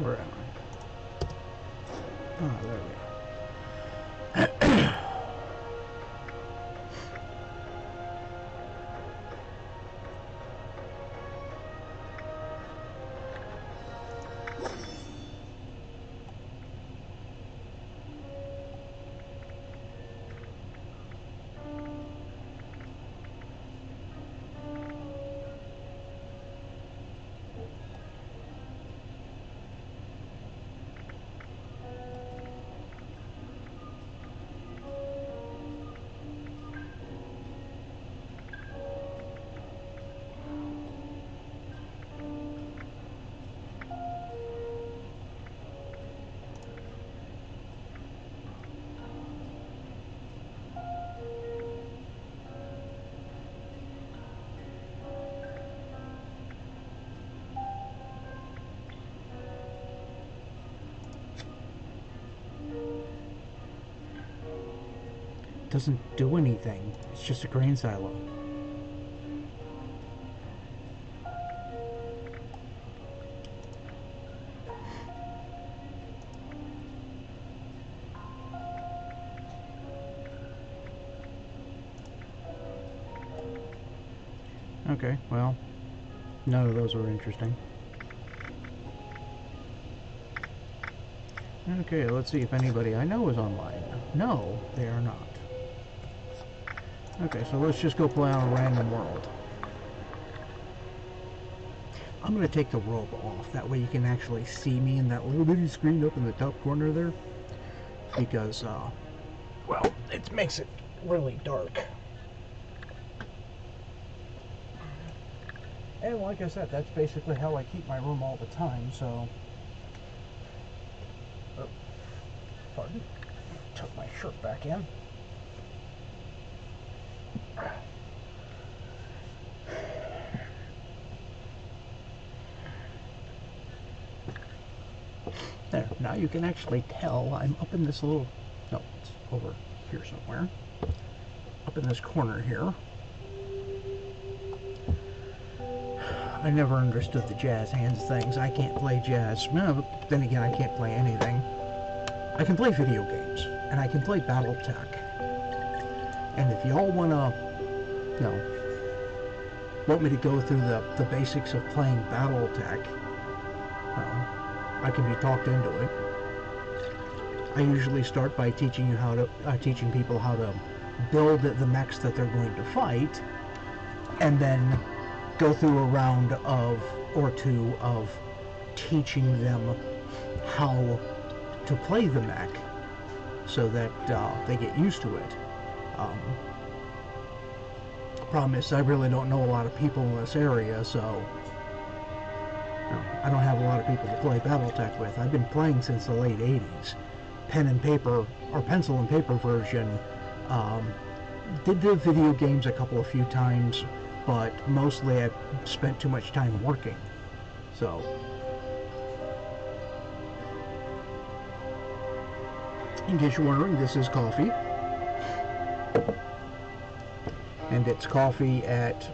Where am I? Oh, there we are. Doesn't do anything. It's just a grain silo. Okay, well, none of those were interesting. Okay, let's see if anybody I know is online. No, they are not. Okay, so let's just go play on a random world. I'm going to take the robe off. That way you can actually see me in that little bitty screen up in the top corner there. Because, well, it makes it really dark. And like I said, that's basically how I keep my room all the time, so... Oh, pardon. Tuck my shirt back in. There, now you can actually tell I'm up in this little... No, it's over here somewhere. Up in this corner here. I never understood the jazz hands things. I can't play jazz. No, but then again, I can't play anything. I can play video games, and I can play BattleTech. And if y'all wanna, you know, want me to go through the basics of playing BattleTech, I can be talked into it. I usually start by teaching you how to, teaching people how to build the mechs that they're going to fight, and then go through a round of or two of teaching them how to play the mech so that they get used to it. Problem is, I really don't know a lot of people in this area, so I don't have a lot of people to play BattleTech with. I've been playing since the late 80s. Pen and paper, or pencil and paper version. Did the video games a few times, but mostly I've spent too much time working. So, in case you're wondering, this is coffee. And it's coffee at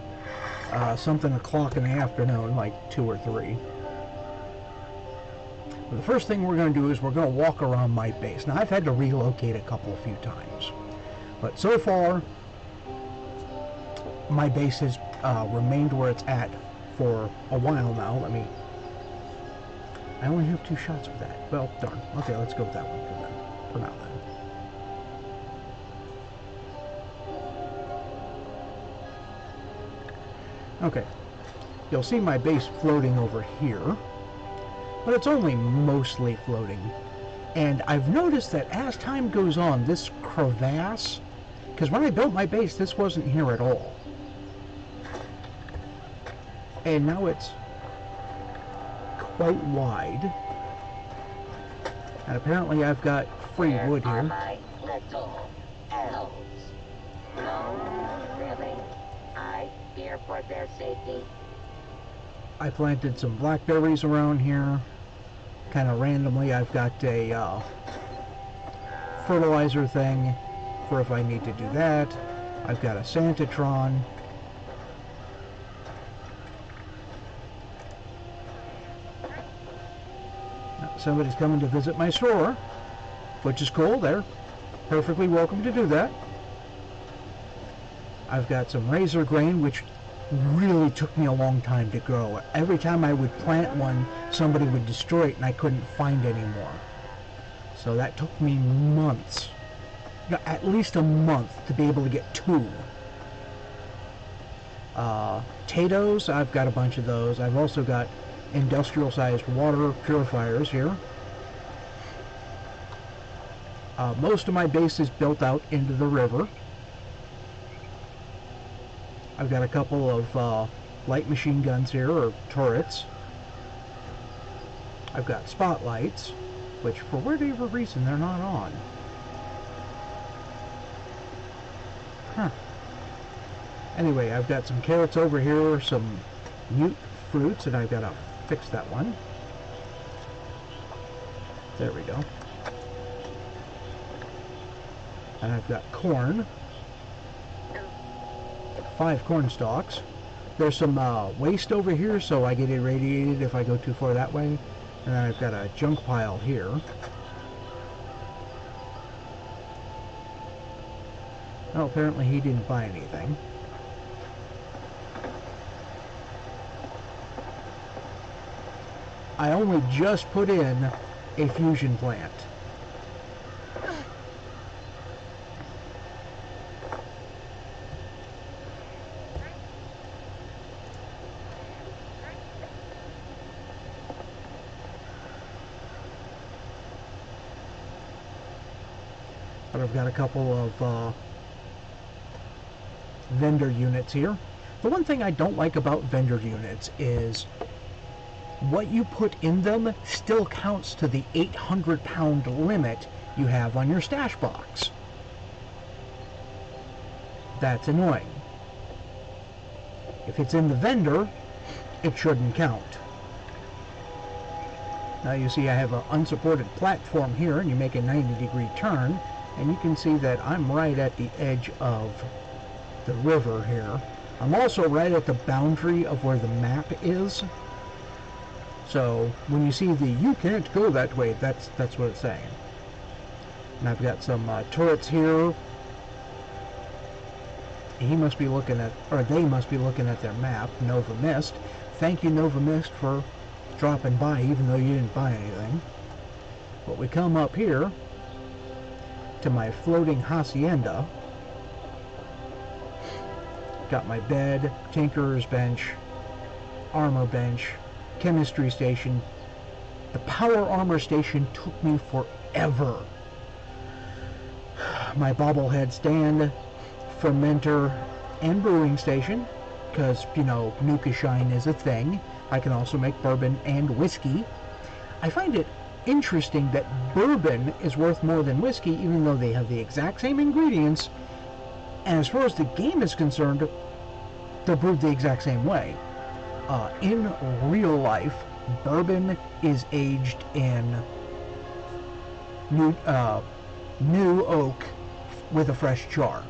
something o'clock in the afternoon, like 2 or 3. Well, the first thing we're going to do is we're going to walk around my base. Now, I've had to relocate a few times. But so far, my base has remained where it's at for a while now. I only have 2 shots with that. Well, darn. Okay, let's go with that one for now then. Okay, you'll see my base floating over here, but it's only mostly floating. And I've noticed that as time goes on, this crevasse, because when I built my base, this wasn't here at all. And now it's quite wide. And apparently I've got free wood here. My little elves. No, really. I fear for their safety. I planted some blackberries around here. Kind of randomly, I've got a fertilizer thing for if I need to do that. I've got a Santatron. somebody's coming to visit my store, which is cool. They're perfectly welcome to do that. I've got some razor grain, which really took me a long time to grow. Every time I would plant one, somebody would destroy it and I couldn't find any more. So that took me months, at least a month, to be able to get 2. Potatoes, I've got a bunch of those. I've also got industrial-sized water purifiers here. Most of my base is built out into the river. I've got a couple of light machine guns here, or turrets. I've got spotlights, which for whatever reason they're not on. Huh. Anyway, I've got some carrots over here, some mute fruits, and I've got to fix that one. There we go. And I've got corn. 5 corn stalks. There's some waste over here, so I get irradiated if I go too far that way. And then I've got a junk pile here. Well, apparently he didn't buy anything. I only just put in a fusion plant. But I've got a couple of vendor units here. The one thing I don't like about vendor units is what you put in them still counts to the 800-pound limit you have on your stash box. That's annoying. If it's in the vendor, it shouldn't count. Now you see I have an unsupported platform here, and you make a 90-degree turn, and you can see that I'm right at the edge of the river here. I'm also right at the boundary of where the map is. So when you see the "you can't go that way," that's what it's saying. And I've got some turrets here. He must be looking at, or they must be looking at their map, Nova Mist. Thank you, Nova Mist, for dropping by, even though you didn't buy anything. But we come up here to my floating hacienda. Got my bed, tinkerer's bench, armor bench, chemistry station. The power armor station took me forever. My bobblehead stand, fermenter, and brewing station, because, you know, Nuka Shine is a thing. I can also make bourbon and whiskey. I find it interesting that bourbon is worth more than whiskey, even though they have the exact same ingredients, and as far as the game is concerned, they're brewed the exact same way. In real life, bourbon is aged in new oak with a fresh jar.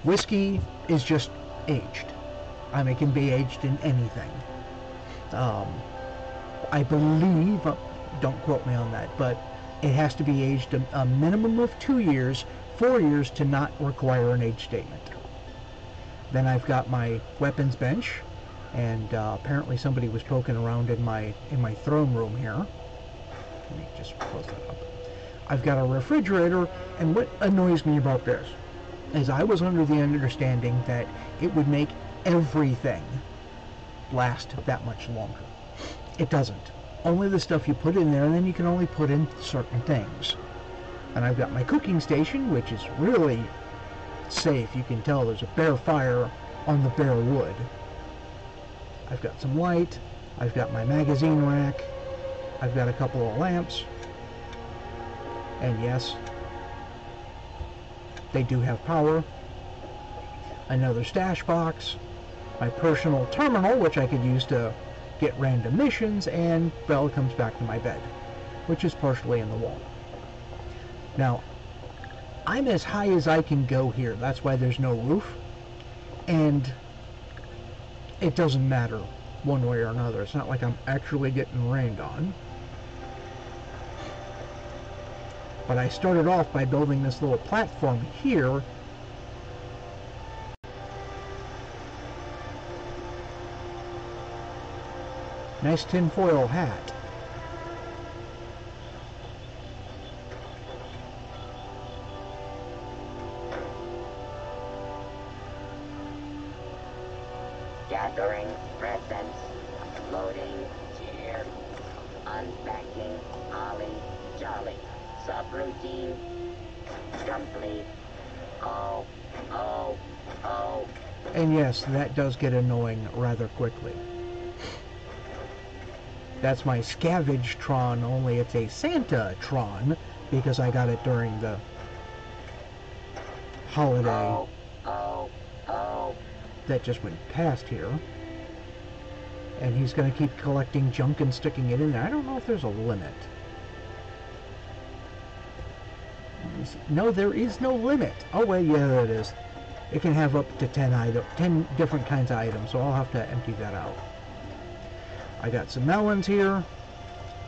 Whiskey is just aged. I mean, it can be aged in anything. I believe, don't quote me on that, but it has to be aged a minimum of 2 years, 4 years to not require an age statement. Then I've got my weapons bench, and apparently somebody was poking around in my throne room here. Let me just close that up. I've got a refrigerator, and what annoys me about this is I was under the understanding that it would make everything last that much longer. It doesn't. Only the stuff you put in there, and then you can only put in certain things. And I've got my cooking station, which is really safe. You can tell there's a bare fire on the bare wood. I've got some light. I've got my magazine rack. I've got a couple of lamps. And yes, they do have power. Another stash box. My personal terminal, which I could use to get random missions, and, well, it comes back to my bed, which is partially in the wall. Now, I'm as high as I can go here. That's why there's no roof. And it doesn't matter one way or another. It's not like I'm actually getting rained on. But I started off by building this little platform here. Nice tinfoil hat. Gathering presents, loading chair, unpacking, ollie, jolly, subroutine, complete, oh, oh, oh. And yes, that does get annoying rather quickly. That's my Scavage-tron, only it's a Santa-tron, because I got it during the holiday that just went past here. And he's going to keep collecting junk and sticking it in there. I don't know if there's a limit. No, there is no limit. Oh, wait, yeah, there it is. It can have up to 10 different kinds of items, so I'll have to empty that out. I got some melons here,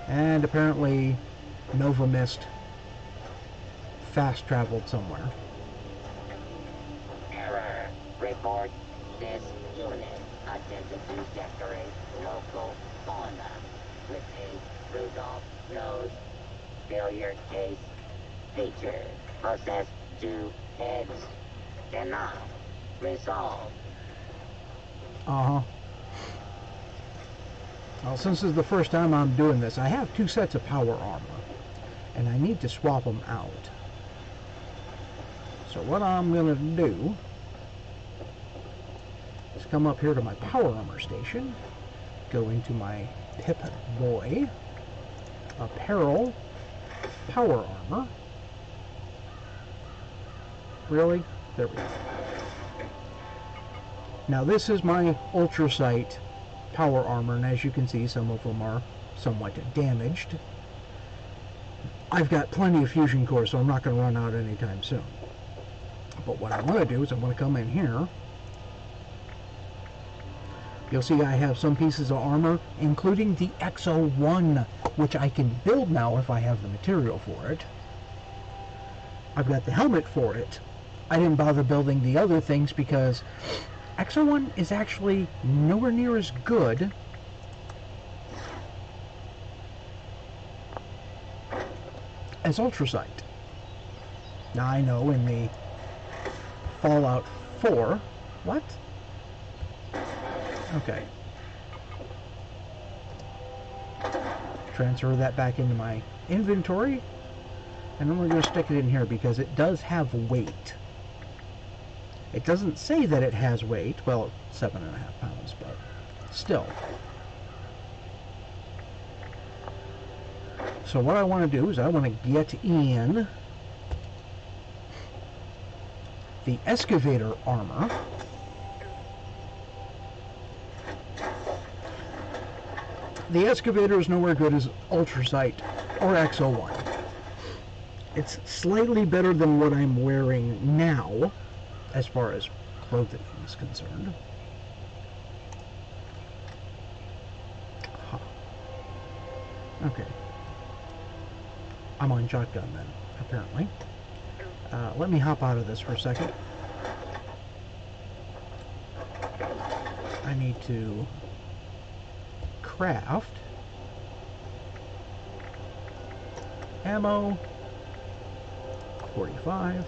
and apparently Nova Mist fast traveled somewhere. Error. Report. This unit attempted to decorate local fauna with a Rudolph nose. Billiard case. Feature. Possessed 2 heads. Cannot. Resolve. Uh-huh. Well, since this is the first time I'm doing this, I have 2 sets of power armor, and I need to swap them out. So what I'm going to do is come up here to my power armor station, go into my Pip-Boy, apparel, power armor. Really? There we go. Now this is my Ultra Sight power armor, and as you can see, some of them are somewhat damaged. I've got plenty of fusion cores, so I'm not going to run out anytime soon. But what I want to do is I want to come in here. You'll see I have some pieces of armor, including the X01, which I can build now if I have the material for it. I've got the helmet for it. I didn't bother building the other things because X01 is actually nowhere near as good as Ultra Sight. Now I know in the Fallout 4... What? Okay. Transfer that back into my inventory. And then we're going to stick it in here because it does have weight. It doesn't say that it has weight. Well, 7.5 pounds, but still. So what I want to do is I want to get in the excavator armor. The excavator is nowhere good as Ultra Sight or X01. It's slightly better than what I'm wearing now, as far as clothing is concerned. Huh. Okay. I'm on shotgun then, apparently. Let me hop out of this for a second. I need to craft ammo, 45,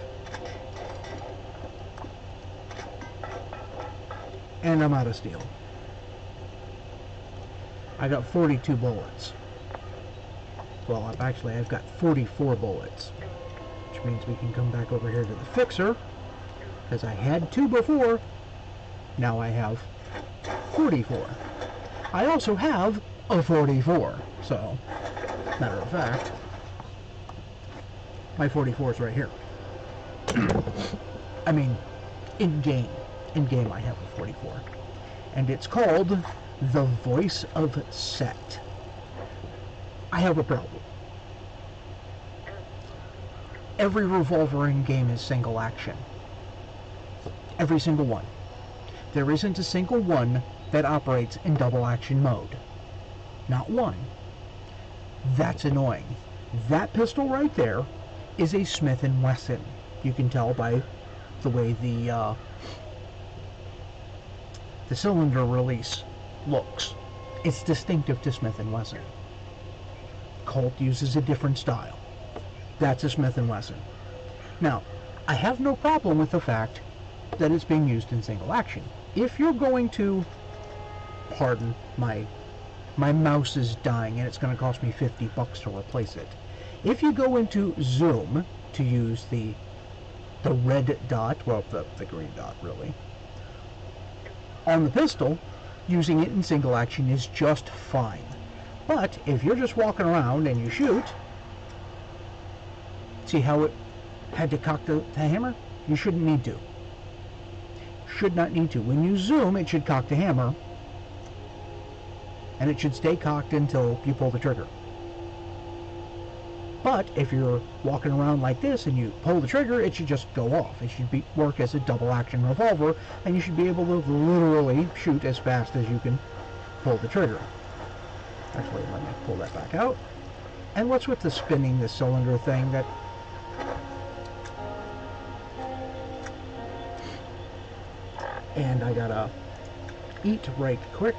and I'm out of steel. I got 42 bullets. Well, I've got 44 bullets, which means we can come back over here to the fixer, because I had 2 before. Now I have 44. I also have a 44, so, matter of fact, my 44 is right here. I mean, in-game. In-game I have a 44. And it's called the Voice of Set. I have a problem. Every revolver in game is single action. Every single one. There isn't a single one that operates in double action mode. Not one. That's annoying. That pistol right there is a Smith & Wesson. You can tell by the way the cylinder release looks. It's distinctive to Smith & Wesson. Colt uses a different style. That's a Smith & Wesson. Now, I have no problem with the fact that it's being used in single action. If you're going to, pardon, my mouse is dying and it's going to cost me $50 to replace it. If you go into zoom to use the red dot, well, the green dot really, on the pistol, using it in single action is just fine. But if you're just walking around and you shoot, see how it had to cock the hammer? You shouldn't need to. Should not need to. When you zoom, it should cock the hammer, and it should stay cocked until you pull the trigger. But if you're walking around like this and you pull the trigger, it should just go off. It should work as a double action revolver, and you should be able to literally shoot as fast as you can pull the trigger. Actually, let me pull that back out. And what's with the spinning the cylinder thing? That and I gotta eat right quick.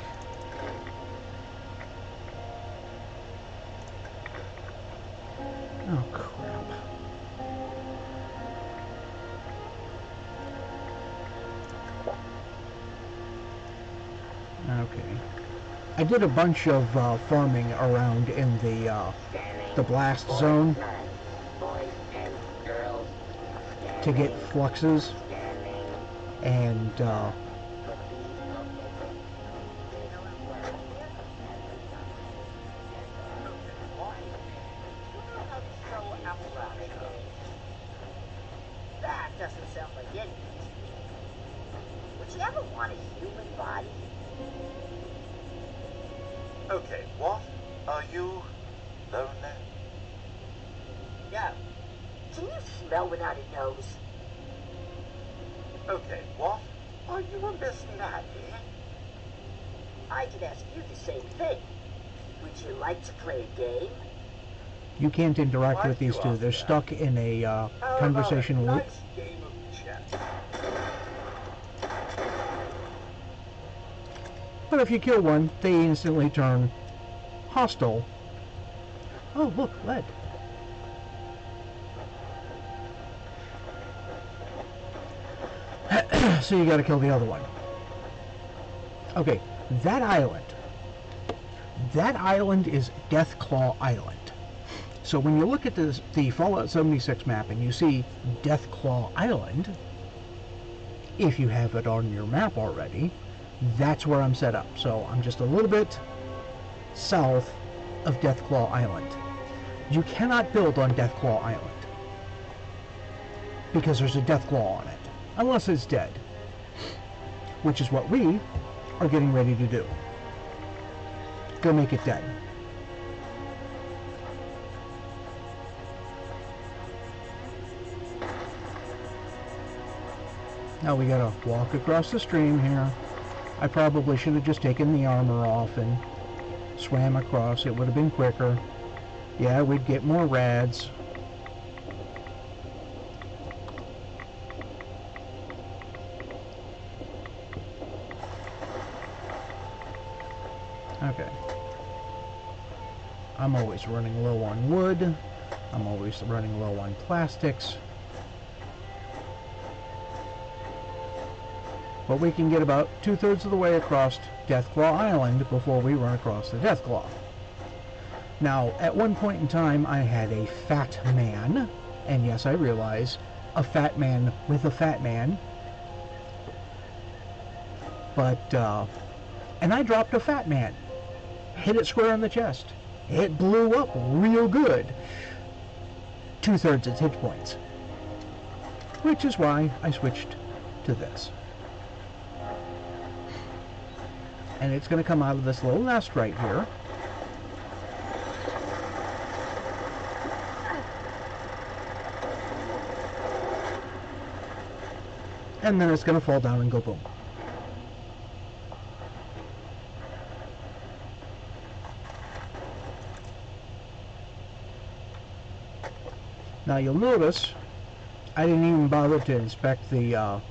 Oh crap. Okay. I did a bunch of farming around in the blast zone to get fluxes, and That doesn't sound like it. Would you ever want a human body? Okay, what? Are you lonely? No. Can you smell without a nose? Okay, what? Are you a Miss Natty? I could ask you the same thing. Would you like to play a game? you can't interact Why with do you these two. ask They're that? stuck in a How conversation about a loop. nice game of chess? But if you kill one, they instantly turn hostile. Oh, look, lead. So you gotta kill the other one. Okay, that island is Deathclaw Island. So when you look at the Fallout 76 map and you see Deathclaw Island, if you have it on your map already, that's where I'm set up. So I'm just a little bit south of Deathclaw Island. You cannot build on Deathclaw Island because there's a Deathclaw on it, unless it's dead, which is what we are getting ready to do. Go make it dead. Now we gotta walk across the stream here. I probably should have just taken the armor off and swam across. It would have been quicker. Yeah, we'd get more rads. Okay. I'm always running low on wood. I'm always running low on plastics. But we can get about 2/3 of the way across Deathclaw Island before we run across the Deathclaw. Now, at one point in time, I had a fat man, and yes, I realize, a fat man with a fat man. But, and I dropped a fat man. Hit it square in the chest. It blew up real good. 2/3 its hit points. Which is why I switched to this. And it's going to come out of this little nest right here. And then it's going to fall down and go boom. Now you'll notice I didn't even bother to inspect the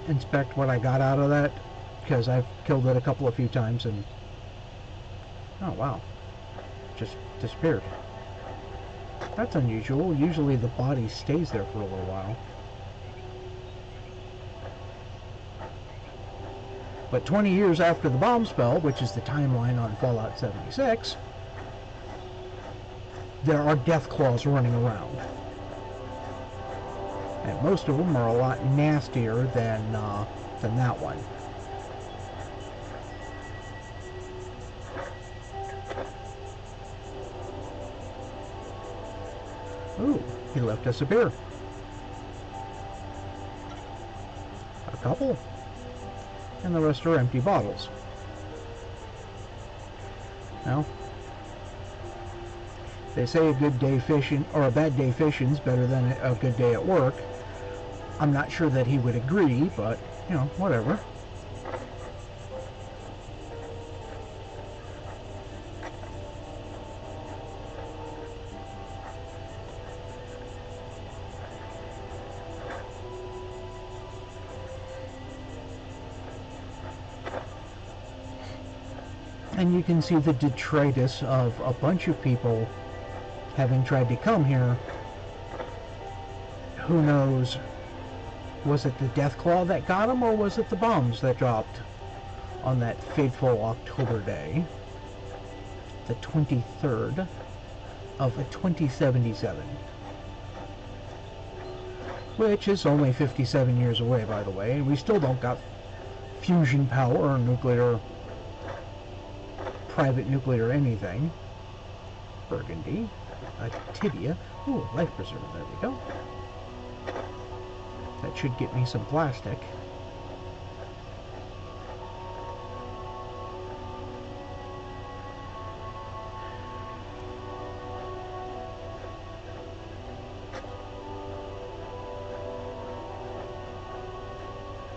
inspect what I got out of that, because I've killed it a few times and oh wow, just disappeared. That's unusual. Usually the body stays there for a little while. But 20 years after the bomb spell, which is the timeline on Fallout 76, there are Deathclaws running around. And most of them are a lot nastier than that one. Ooh, he left us a beer. A couple. And the rest are empty bottles. Well, they say a good day fishing, or a bad day fishing is better than a good day at work. I'm not sure that he would agree, but, you know, whatever. And you can see the detritus of a bunch of people having tried to come here. Who knows? Was it the Deathclaw that got them, or was it the bombs that dropped on that fateful October day, the 23rd of 2077? Which is only 57 years away, by the way, and we still don't got fusion power or nuclear, private nuclear anything. Burgundy, a tibia, ooh, life preserver, there we go. That should get me some plastic.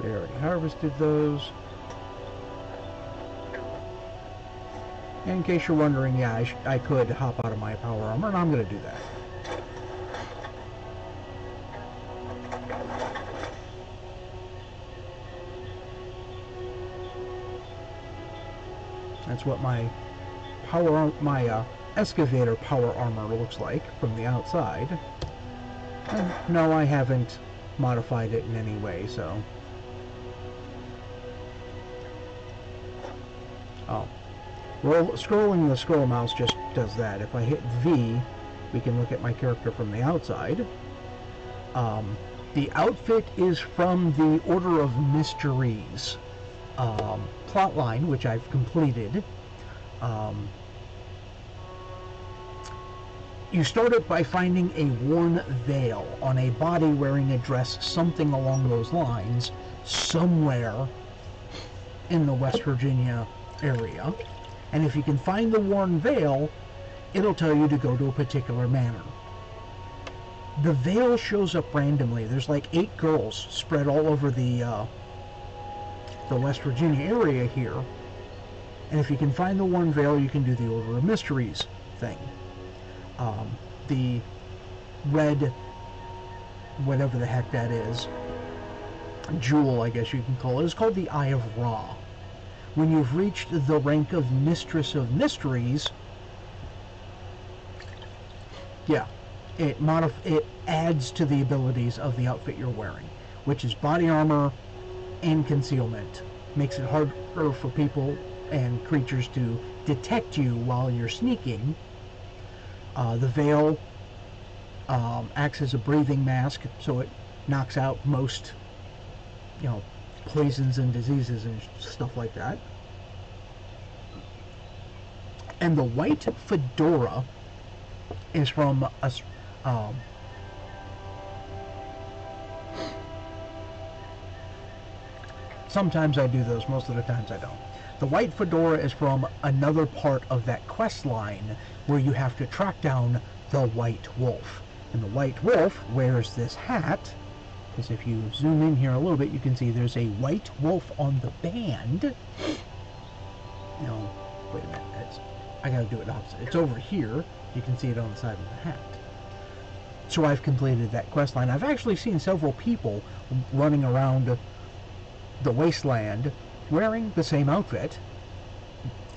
We already harvested those. In case you're wondering, yeah, I could hop out of my power armor, and I'm going to do that. That's what my excavator power armor looks like from the outside. And no, I haven't modified it in any way, so. Oh. Scrolling the scroll mouse just does that. If I hit V, we can look at my character from the outside. The outfit is from the Order of Mysteries plotline, which I've completed. You start it by finding a worn veil on a body wearing a dress, something along those lines, somewhere in the West Virginia area. And if you can find the worn veil, it'll tell you to go to a particular manor. The veil shows up randomly. There's like 8 girls spread all over the West Virginia area here. And if you can find the worn veil, you can do the Order of Mysteries thing. The red, whatever the heck that is, jewel, I guess you can call it, is called the Eye of Ra. When you've reached the rank of Mistress of Mysteries, yeah, it adds to the abilities of the outfit you're wearing, which is body armor and concealment. Makes it harder for people and creatures to detect you while you're sneaking. The veil acts as a breathing mask, so it knocks out most, you know, poisons and diseases and stuff like that. And the white fedora is from a sometimes I do those, most of the times I don't. The white fedora is from another part of that quest line where you have to track down the White Wolf. And the White Wolf wears this hat, because if you zoom in here a little bit, you can see there's a White Wolf on the band. You know, wait a minute, I gotta do it opposite. It's over here. You can see it on the side of the hat. So I've completed that quest line. I've actually seen several people running around the wasteland wearing the same outfit,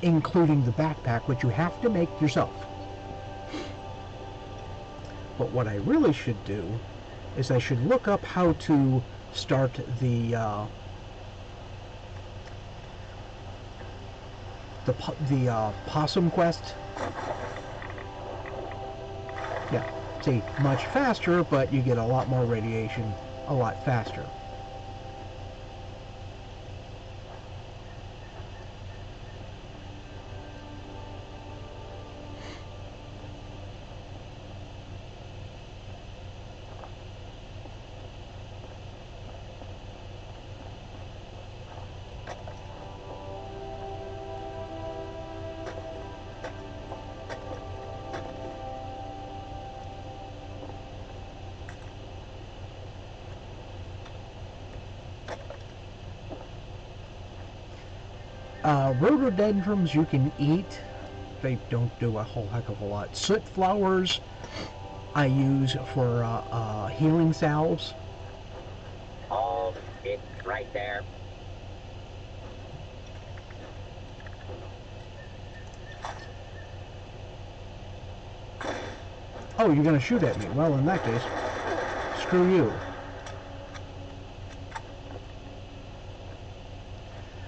including the backpack, which you have to make yourself. But what I really should do is I should look up how to start the possum quest. Yeah, see, much faster, but you get a lot more radiation a lot faster. Rhododendrons you can eat. They don't do a whole heck of a lot. Soot flowers I use for healing salves. Hold it right there. Oh, you're gonna shoot at me. Well, in that case, screw you.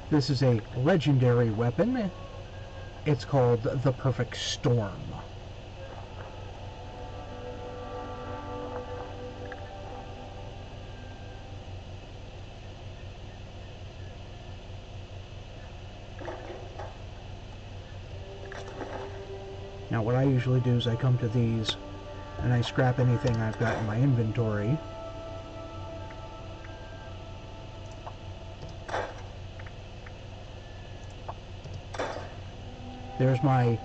This is a legendary weapon. It's called the Perfect Storm. Now what I usually do is I come to these and I scrap anything I've got in my inventory. There's my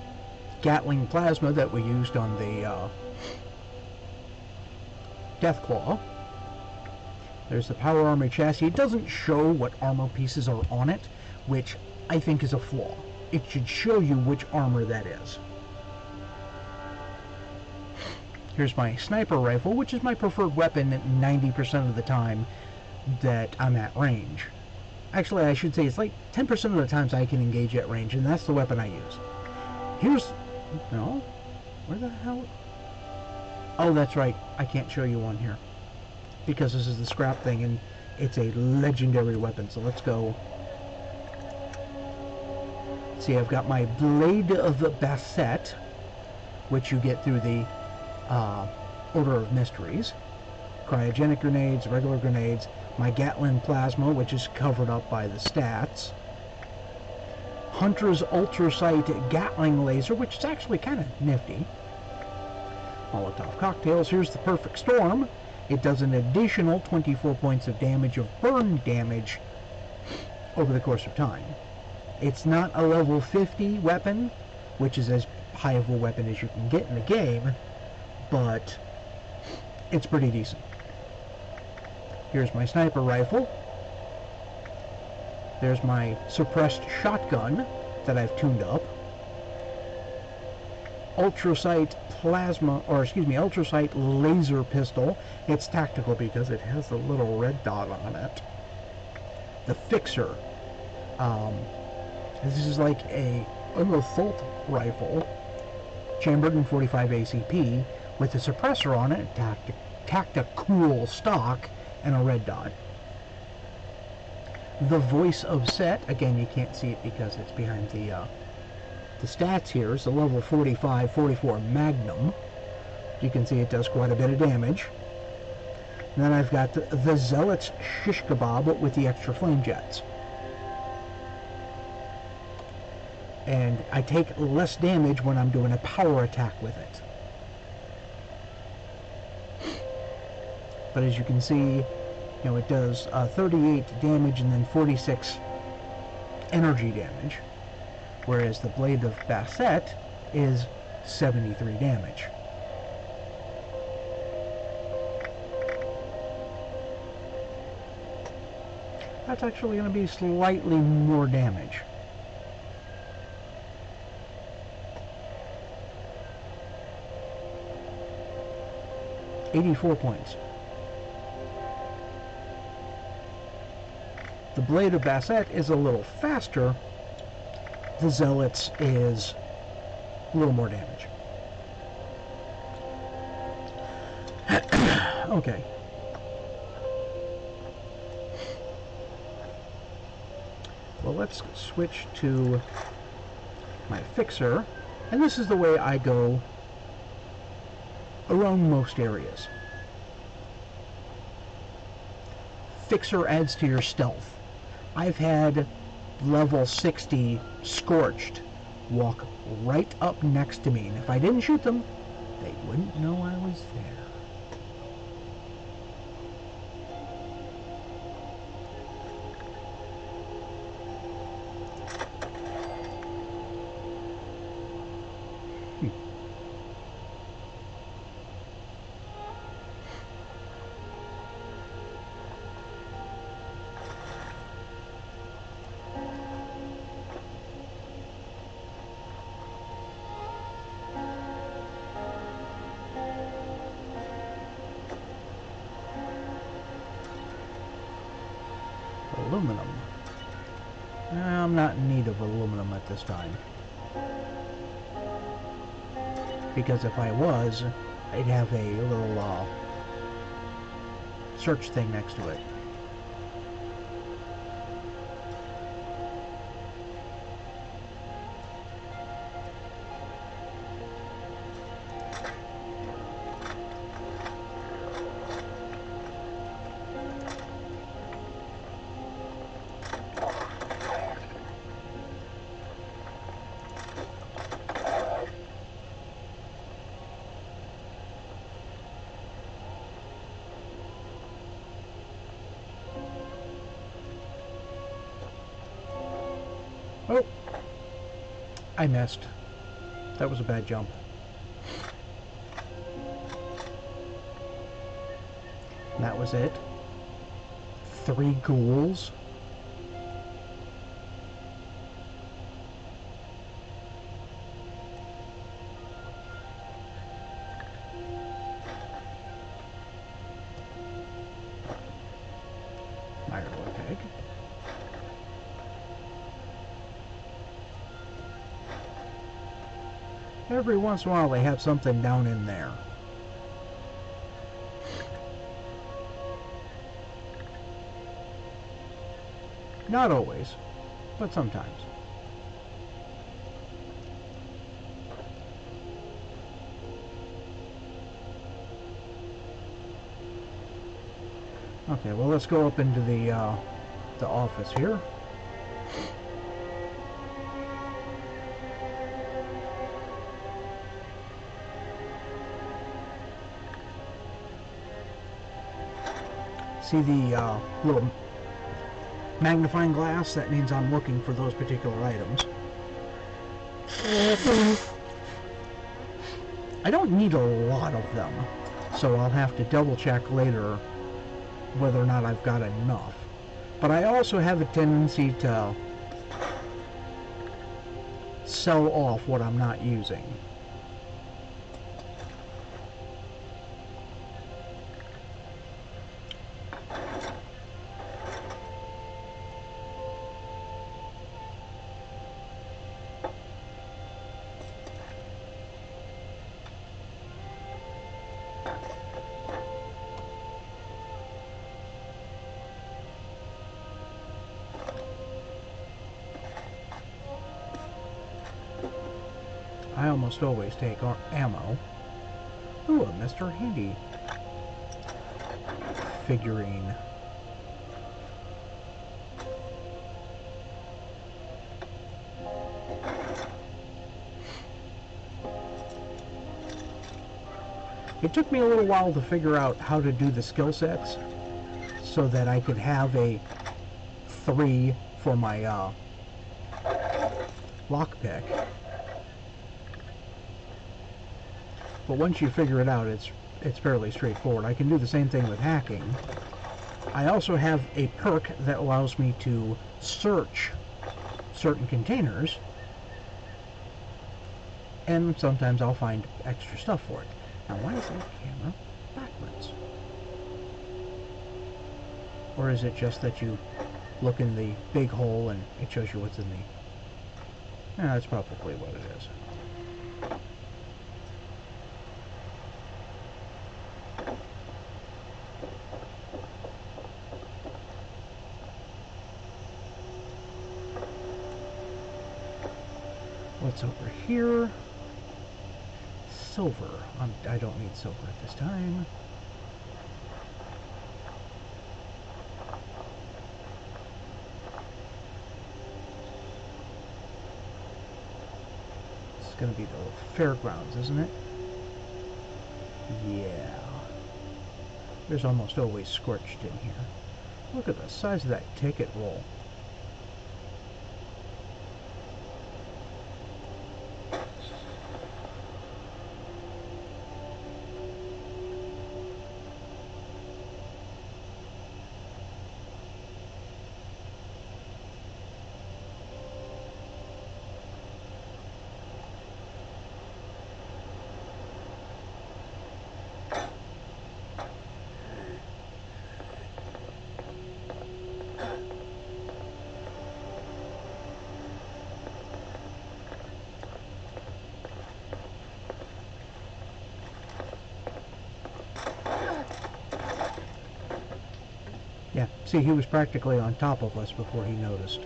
Gatling plasma that we used on the Deathclaw. There's the Power Armor chassis. It doesn't show what armor pieces are on it, which I think is a flaw. It should show you which armor that is. Here's my sniper rifle, which is my preferred weapon 90% of the time that I'm at range. Actually, I should say it's like 10% of the times I can engage at range, and that's the weapon I use. Here's... No? Where the hell... Oh, that's right. I can't show you one here. Because this is the scrap thing, and it's a legendary weapon. So let's go... See, I've got my Blade of Basset, which you get through the Order of Mysteries. Cryogenic grenades, regular grenades. My Gatling plasma, which is covered up by the stats. Hunter's Ultrasight Gatling laser, which is actually kind of nifty. Molotov cocktails. Here's the Perfect Storm. It does an additional 24 points of damage of burn damage over the course of time. It's not a level 50 weapon, which is as high of a weapon as you can get in the game, but it's pretty decent. Here's my sniper rifle. There's my suppressed shotgun that I've tuned up. Ultrasight laser pistol. It's tactical because it has a little red dot on it. The Fixer. This is like an assault rifle, chambered in 45 ACP, with a suppressor on it, tactical stock, and a red dot. The Voice of Set, again you can't see it because it's behind the stats here, is the level 45-44 Magnum. You can see it does quite a bit of damage. And then I've got the Zealot's Shish Kebab with the extra flame jets. And I take less damage when I'm doing a power attack with it. But as you can see, you know, it does 38 damage and then 46 energy damage, whereas the Blade of Basset is 73 damage. That's actually going to be slightly more damage. 84 points. The Blade of Basset is a little faster. The Zealots is a little more damage. Okay. Well, let's switch to my fixer, and this is the way I go around most areas. Fixer adds to your stealth. I've had level 60 Scorched walk right up next to me, and if I didn't shoot them, they wouldn't know I was there. Aluminum. I'm not in need of aluminum at this time. Because if I was, I'd have a little search thing next to it. Oh, I missed. That was a bad jump. And that was it. 3 ghouls. Mirelurk egg. Every once in a while they have something down in there. Not always, but sometimes. Okay, well, let's go up into the office here. See the little magnifying glass? That means I'm looking for those particular items. I don't need a lot of them, so I'll have to double check later whether or not I've got enough. But I also have a tendency to sell off what I'm not using. I almost always take ammo. Ooh, a Mr. Handy figurine. It took me a little while to figure out how to do the skill sets so that I could have a 3 for my lockpick. But once you figure it out, it's fairly straightforward. I can do the same thing with hacking. I also have a perk that allows me to search certain containers, and sometimes I'll find extra stuff for it. Now, why is that camera backwards? Or is it just that you look in the big hole and it shows you what's in the... Yeah, that's probably what it is. What's over here? Silver. I don't need silver at this time. It's going to be the fairgrounds, isn't it? Yeah. There's almost always scorched in here. Look at the size of that ticket roll. Yeah, see, he was practically on top of us before he noticed.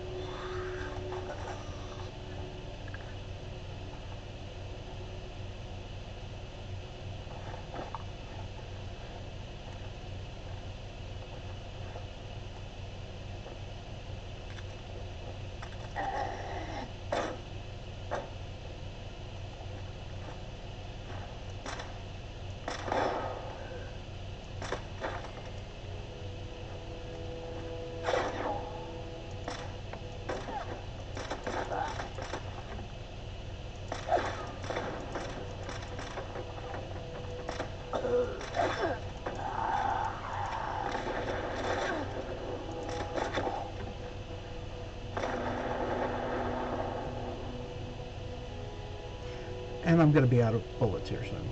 And I'm going to be out of bullets here soon.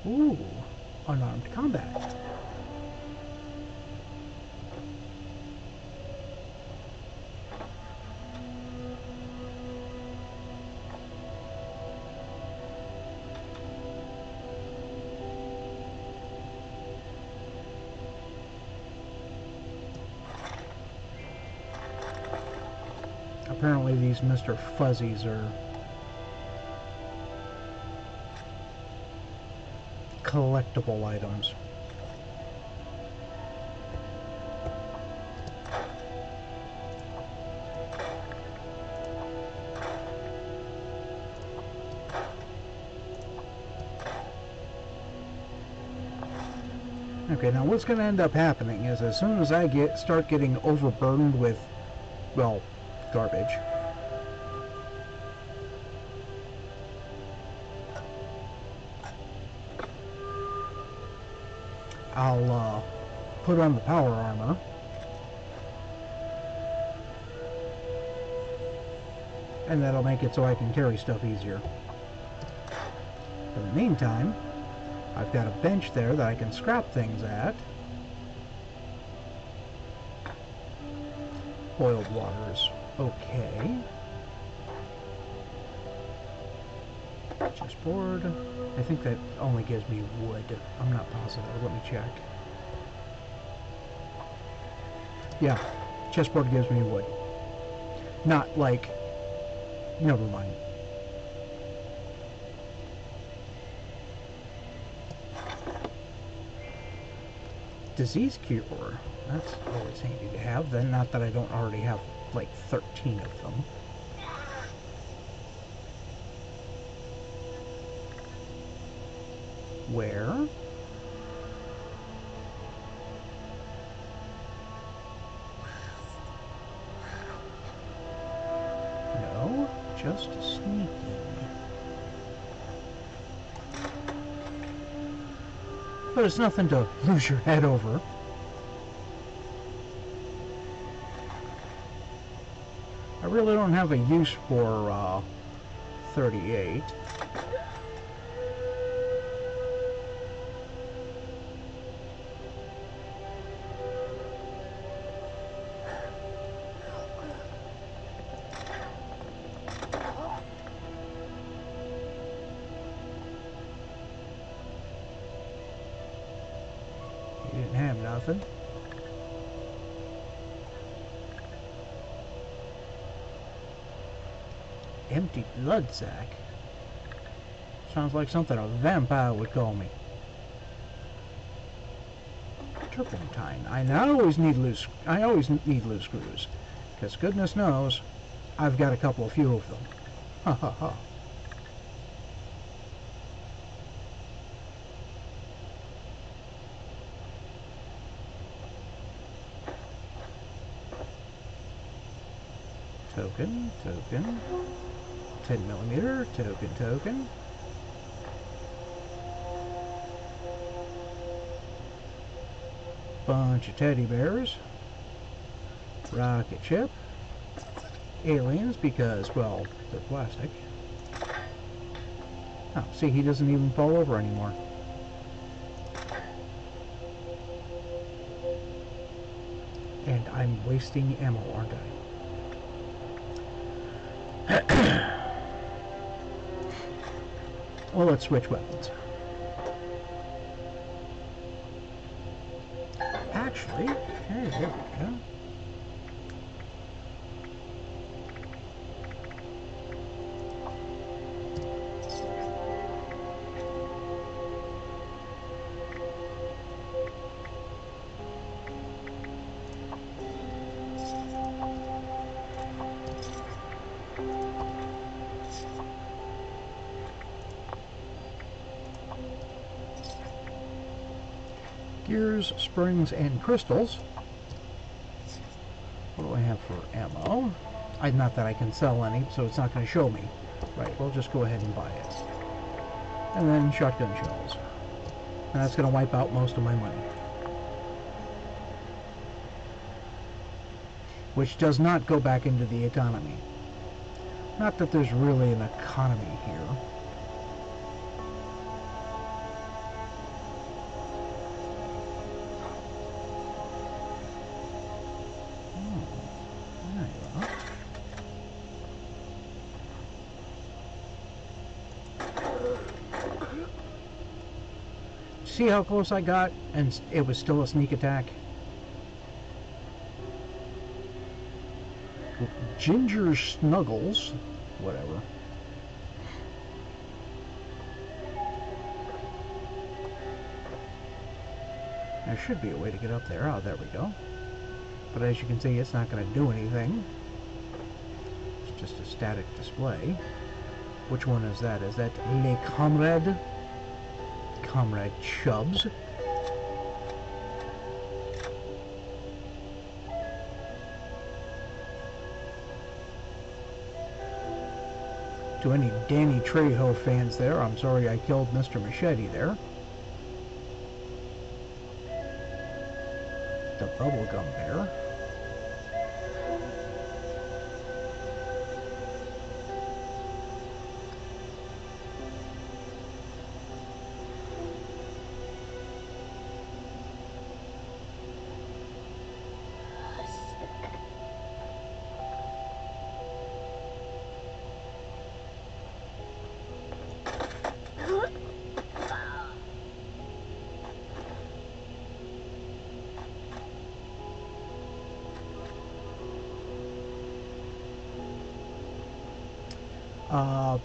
Ooh, unarmed combat. Apparently these Mr. Fuzzies are collectible items. Okay, now what's going to end up happening is as soon as I start getting overburdened with, well, garbage, I'll put on the power armor, and that'll make it so I can carry stuff easier. In the meantime, I've got a bench there that I can scrap things at. Boiled water's okay. Chessboard. I think that only gives me wood. I'm not positive. Let me check. Yeah, chessboard gives me wood. Not like... Never mind. Disease cure. That's always handy to have. Then, not that I don't already have like 13 of them. Where? No. just sneaking. But it's nothing to lose your head over. I really don't have a use for 38. He didn't have nothing. Empty blood sack. Sounds like something a vampire would call me. Turpentine. I always need loose screws, because goodness knows, I've got a few of them. Ha ha ha. Token. 10mm, token. Bunch of teddy bears. Rocket ship. Aliens, because, well, they're plastic. Oh, see, he doesn't even fall over anymore. And I'm wasting ammo, aren't I? Well, let's switch weapons. Actually, hey, there we go. Gears, springs, and crystals. What do I have for ammo? Not that I can sell any, so it's not going to show me. Right, we'll just go ahead and buy it. And then shotgun shells. And that's going to wipe out most of my money. Which does not go back into the economy. Not that there's really an economy here. See how close I got, and it was still a sneak attack? Ginger Snuggles, whatever. There should be a way to get up there. Oh, there we go. But as you can see, it's not going to do anything. It's just a static display. Which one is that? Is that Le Comrade? Comrade Chubbs. To any Danny Trejo fans there, I'm sorry I killed Mr. Machete there. The Bubblegum Bear.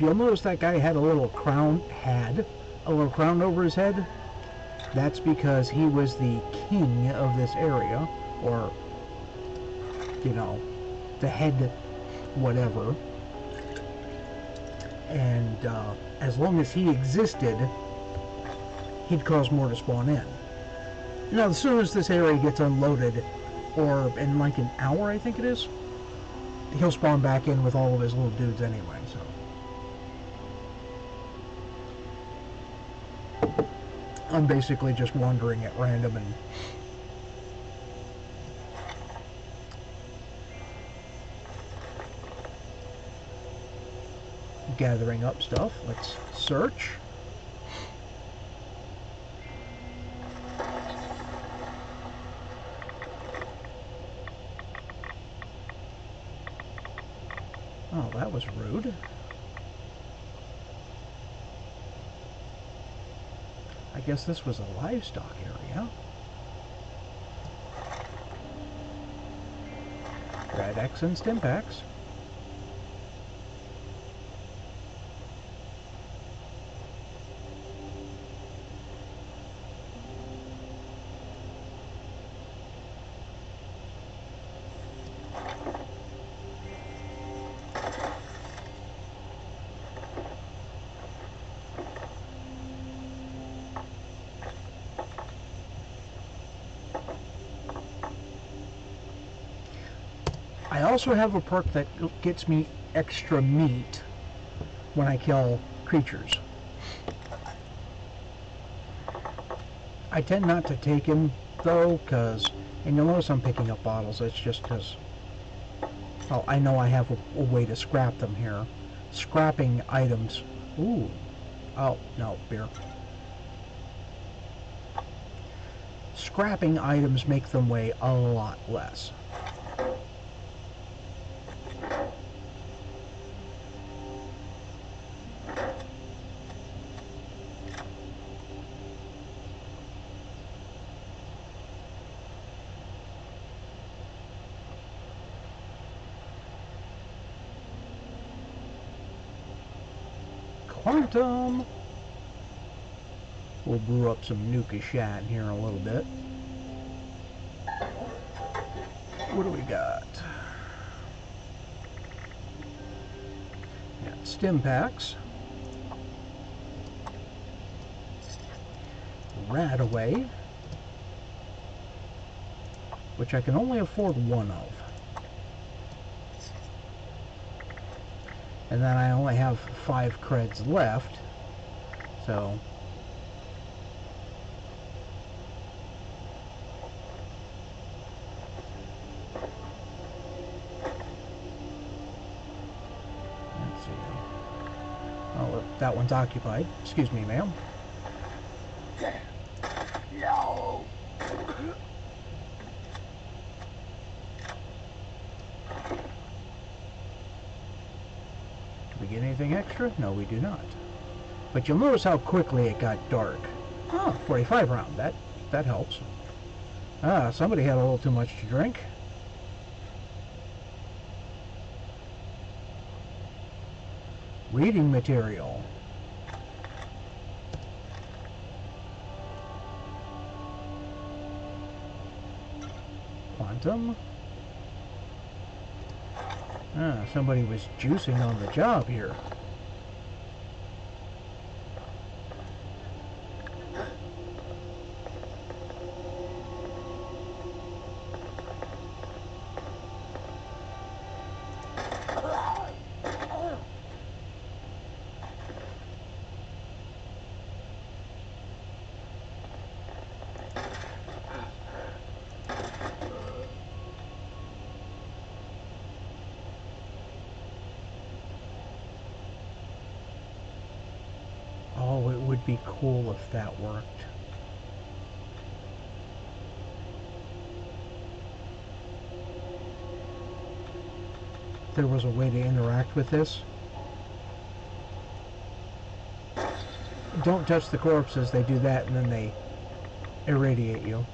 You'll notice that guy had a little crown over his head. That's because he was the king of this area, or, you know, the head whatever. And as long as he existed, he'd cause more to spawn in. Now, as soon as this area gets unloaded, or in like an hour, I think it is, he'll spawn back in with all of his little dudes anyway, so. I'm basically just wandering at random and gathering up stuff. Let's search. Oh, that was rude. I guess this was a livestock area. Rad-X and Stimpaks. I also have a perk that gets me extra meat when I kill creatures. I tend not to take him though, and you'll notice I'm picking up bottles, it's just because, oh, I know I have a way to scrap them here. Scrapping items, ooh, oh, no, beer. Scrapping items make them weigh a lot less. Quantum! We'll brew up some Nuka Shat here in a little bit. What do we got? Got Stimpaks. Radaway, which I can only afford one of. And then I only have 5 creds left, so let's see. Oh, that one's occupied. Excuse me, ma'am. No. Do we get anything extra? No, we do not. But you'll notice how quickly it got dark. Oh, 45 round. That helps. Ah, somebody had a little too much to drink. Reading material. Quantum. Ah, somebody was juicing on the job here. Oh, it would be cool if that worked. If there was a way to interact with this. Don't touch the corpses, they do that and then they irradiate you.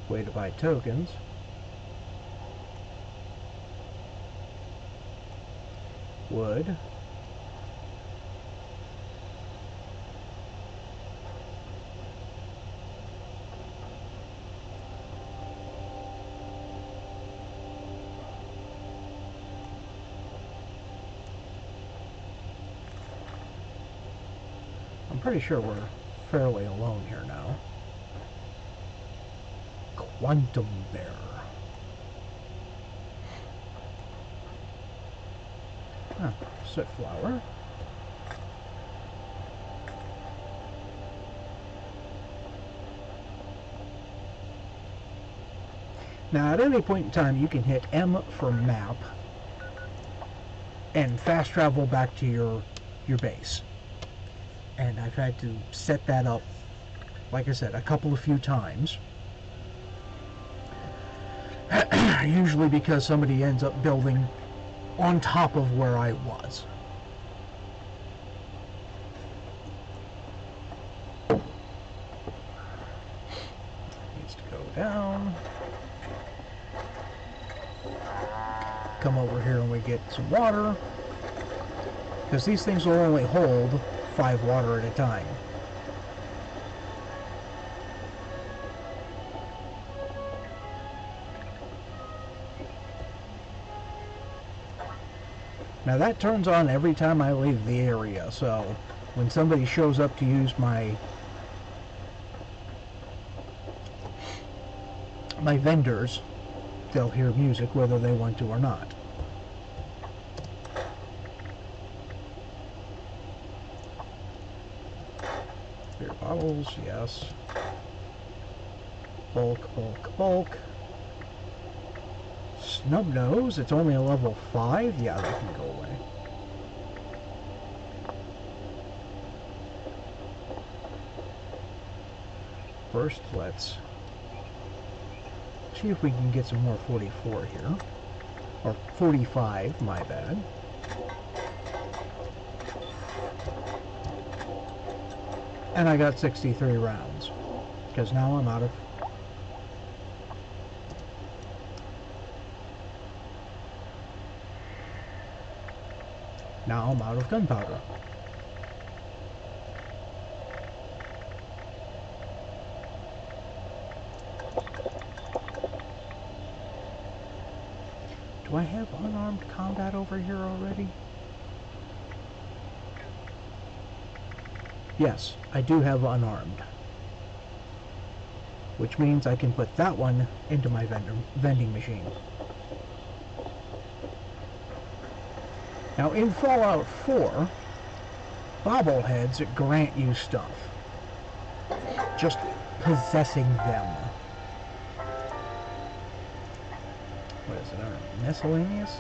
Way to buy tokens. Wood. I'm pretty sure we're fairly alone here now. Quantum Bear. Huh, soot flower. Now, at any point in time, you can hit M for map and fast travel back to your base. And I've had to set that up, like I said, a few times. Usually because somebody ends up building on top of where I was. Needs to go down. Come over here and we get some water. Because these things will only hold 5 water at a time. Now that turns on every time I leave the area, so when somebody shows up to use my vendors, they'll hear music whether they want to or not. Beer bottles, yes. Bulk, bulk, bulk. Snubnose, it's only a level 5? Yeah, they can go away. First, let's see if we can get some more 44 here. Or 45, my bad. And I got 63 rounds. Because now I'm out of... Now I'm out of gunpowder. Do I have unarmed combat over here already? Yes, I do have unarmed. Which means I can put that one into my vending machine. Now in Fallout 4, bobbleheads grant you stuff. Just possessing them. What is it under? Miscellaneous?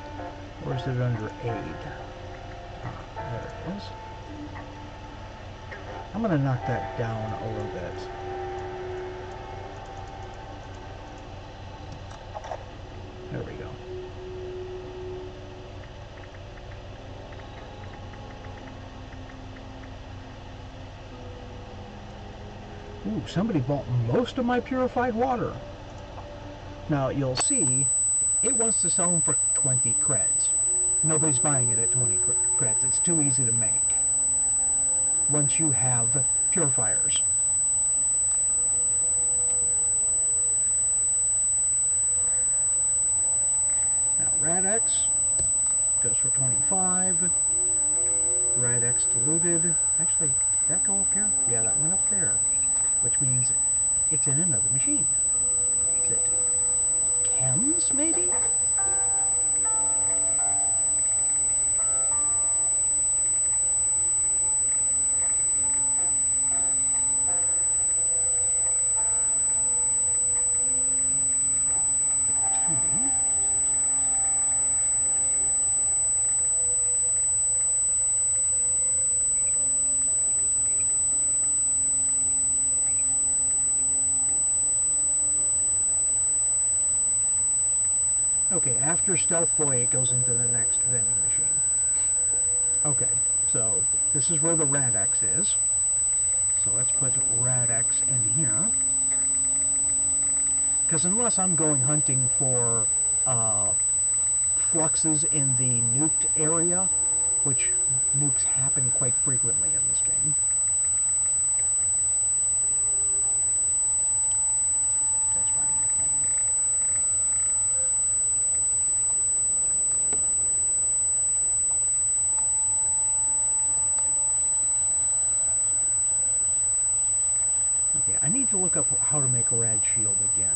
Or is it under aid? Ah, there it is. I'm going to knock that down a little bit. There we go. Ooh, somebody bought most of my purified water. Now, you'll see, it wants to sell them for 20 creds. Nobody's buying it at 20 creds. It's too easy to make once you have purifiers. Now, Rad-X goes for 25. Rad-X diluted. Actually, did that go up here? Yeah, that went up there. Which means it's in another machine. Is it chems, maybe? Okay, after Stealth Boy, it goes into the next vending machine. Okay, so this is where the Rad-X is. So let's put Rad-X in here. Because unless I'm going hunting for fluxes in the nuked area, which nukes happen quite frequently in this game. That's why I'm playing it. Okay, I need to look up how to make a rad shield again.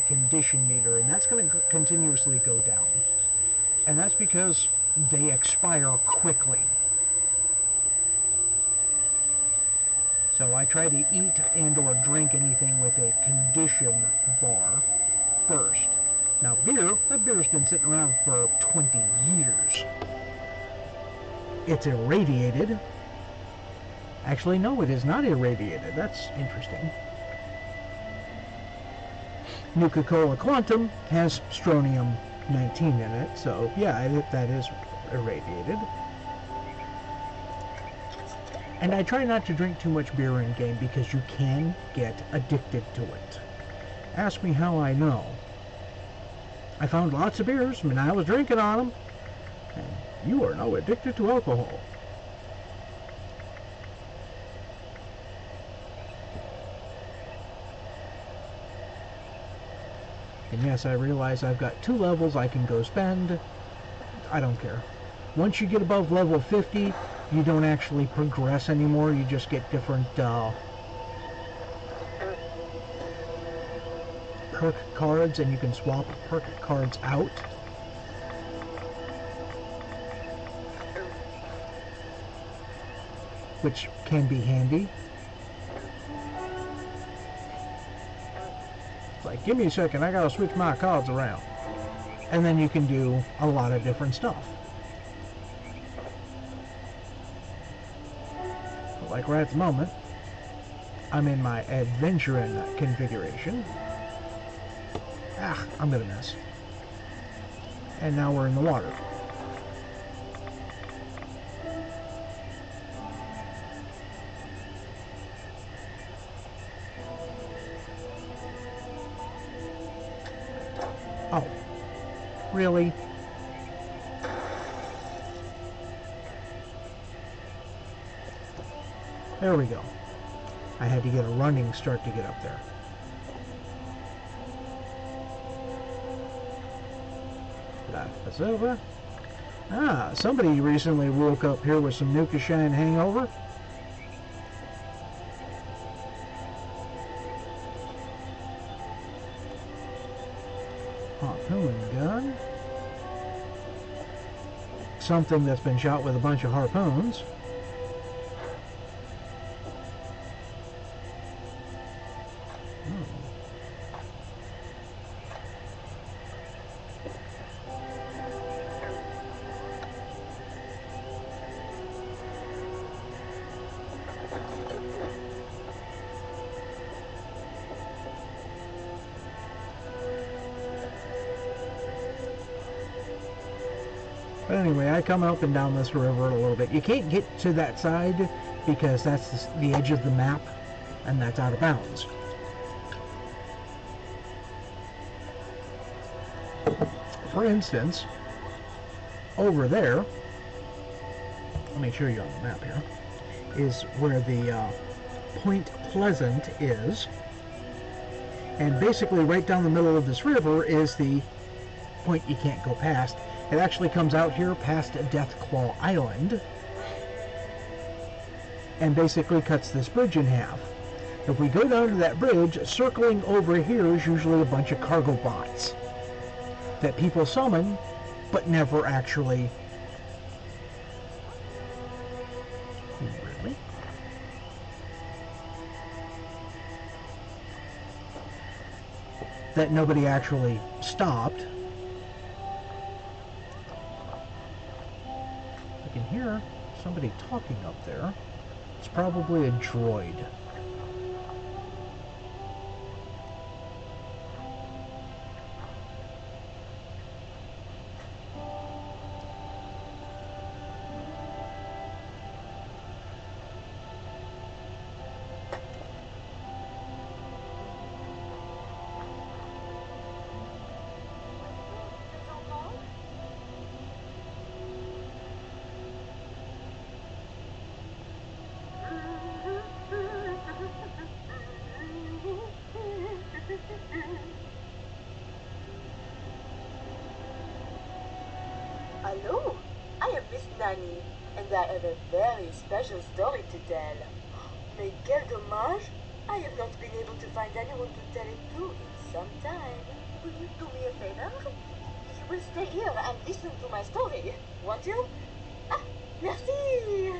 condition meter, and that's going to continuously go down. And that's because they expire quickly. So I try to eat and or drink anything with a condition bar first. Now that beer's been sitting around for 20 years. It's irradiated. Actually, no, it is not irradiated. That's interesting. Nuka-Cola Quantum has strontium-19 in it, so yeah, that is irradiated. And I try not to drink too much beer in game because you can get addicted to it. Ask me how I know. I found lots of beers and I was drinking on them. And you are now addicted to alcohol. And yes, I realize I've got 2 levels I can go spend. I don't care. Once you get above level 50, you don't actually progress anymore. You just get different perk cards, and you can swap perk cards out. Which can be handy. It's like, give me a second, I gotta switch my cards around. And then you can do a lot of different stuff. Like right at the moment, I'm in my adventuring configuration. I'm gonna miss. And now we're in the water. Oh, really? There we go. I had to get a running start to get up there. That's over. Somebody recently woke up here with some Nuka Shine hangover. Harpoon gun. Something that's been shot with a bunch of harpoons. But anyway, I come up and down this river a little bit. You can't get to that side because that's the edge of the map, and that's out of bounds. For instance, over there, let me show you on the map here, is where the Point Pleasant is. And basically right down the middle of this river is the point you can't go past. It actually comes out here past Deathclaw Island and basically cuts this bridge in half. If we go down to that bridge, circling over here is usually a bunch of cargo bots that people summon but never actually... Really? That nobody actually stopped. I can hear somebody talking up there. It's probably a droid. Hello, I am Miss Nanny, and I have a very special story to tell. Mais quel dommage, I have not been able to find anyone to tell it to in sometime. Will you do me a favor? You will stay here and listen to my story, won't you? Ah, merci!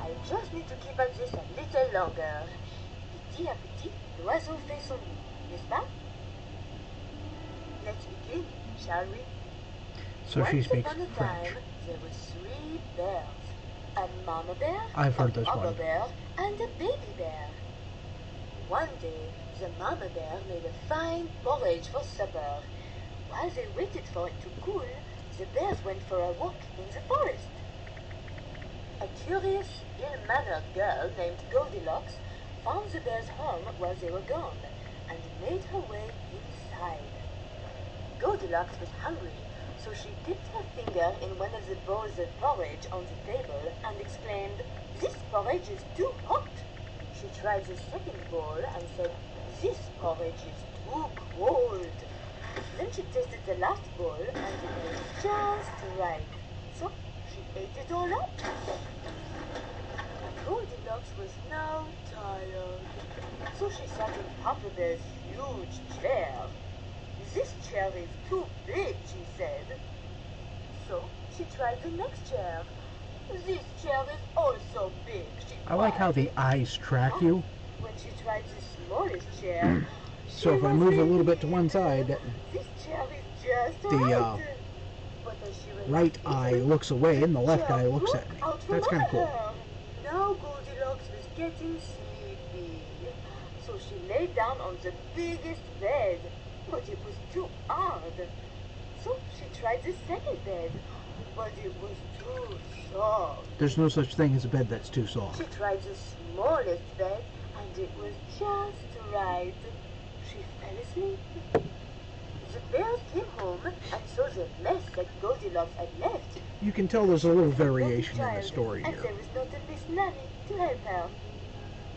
I just need to keep at this a little longer. Petit à petit, l'oiseau fait son nid, n'est-ce pas? Let's begin, shall we? So she speaks Once upon a French. time, there were 3 bears. A mama bear, I've heard a this papa one. bear, and a baby bear. One day, the mama bear made a fine porridge for supper. While they waited for it to cool, the bears went for a walk in the forest. A curious, ill-mannered girl named Goldilocks found the bears' home while they were gone and made her way inside. Goldilocks was hungry, so she dipped her finger in one of the bowls of porridge on the table and exclaimed, "This porridge is too hot." She tried the second bowl and said, "This porridge is too cold." Then she tasted the last bowl and it was just right. So she ate it all up. Goldilocks was now tired, so she sat in Papa Bear's huge chair. "This chair is too big," she said. So she tried the next chair. "This chair is also big," she cried. I like how the eyes track you. When she tried the smallest chair, So if I move a little bit to one side, this chair is just the, right. But as she right relaxed eye eating, looks away and the left chair eye looks broke at me. out from That's kind of under cool. her. Now Goldilocks was getting sleepy, so she lay down on the biggest bed, but it was too hard. So she tried the second bed, but it was too soft. There's no such thing as a bed that's too soft. She tried the smallest bed, and it was just right. She fell asleep. The bears came home and saw the mess that Goldilocks had left. You can tell there's a little variation in the Child, story and here. there was not a Miss Nanny to help her.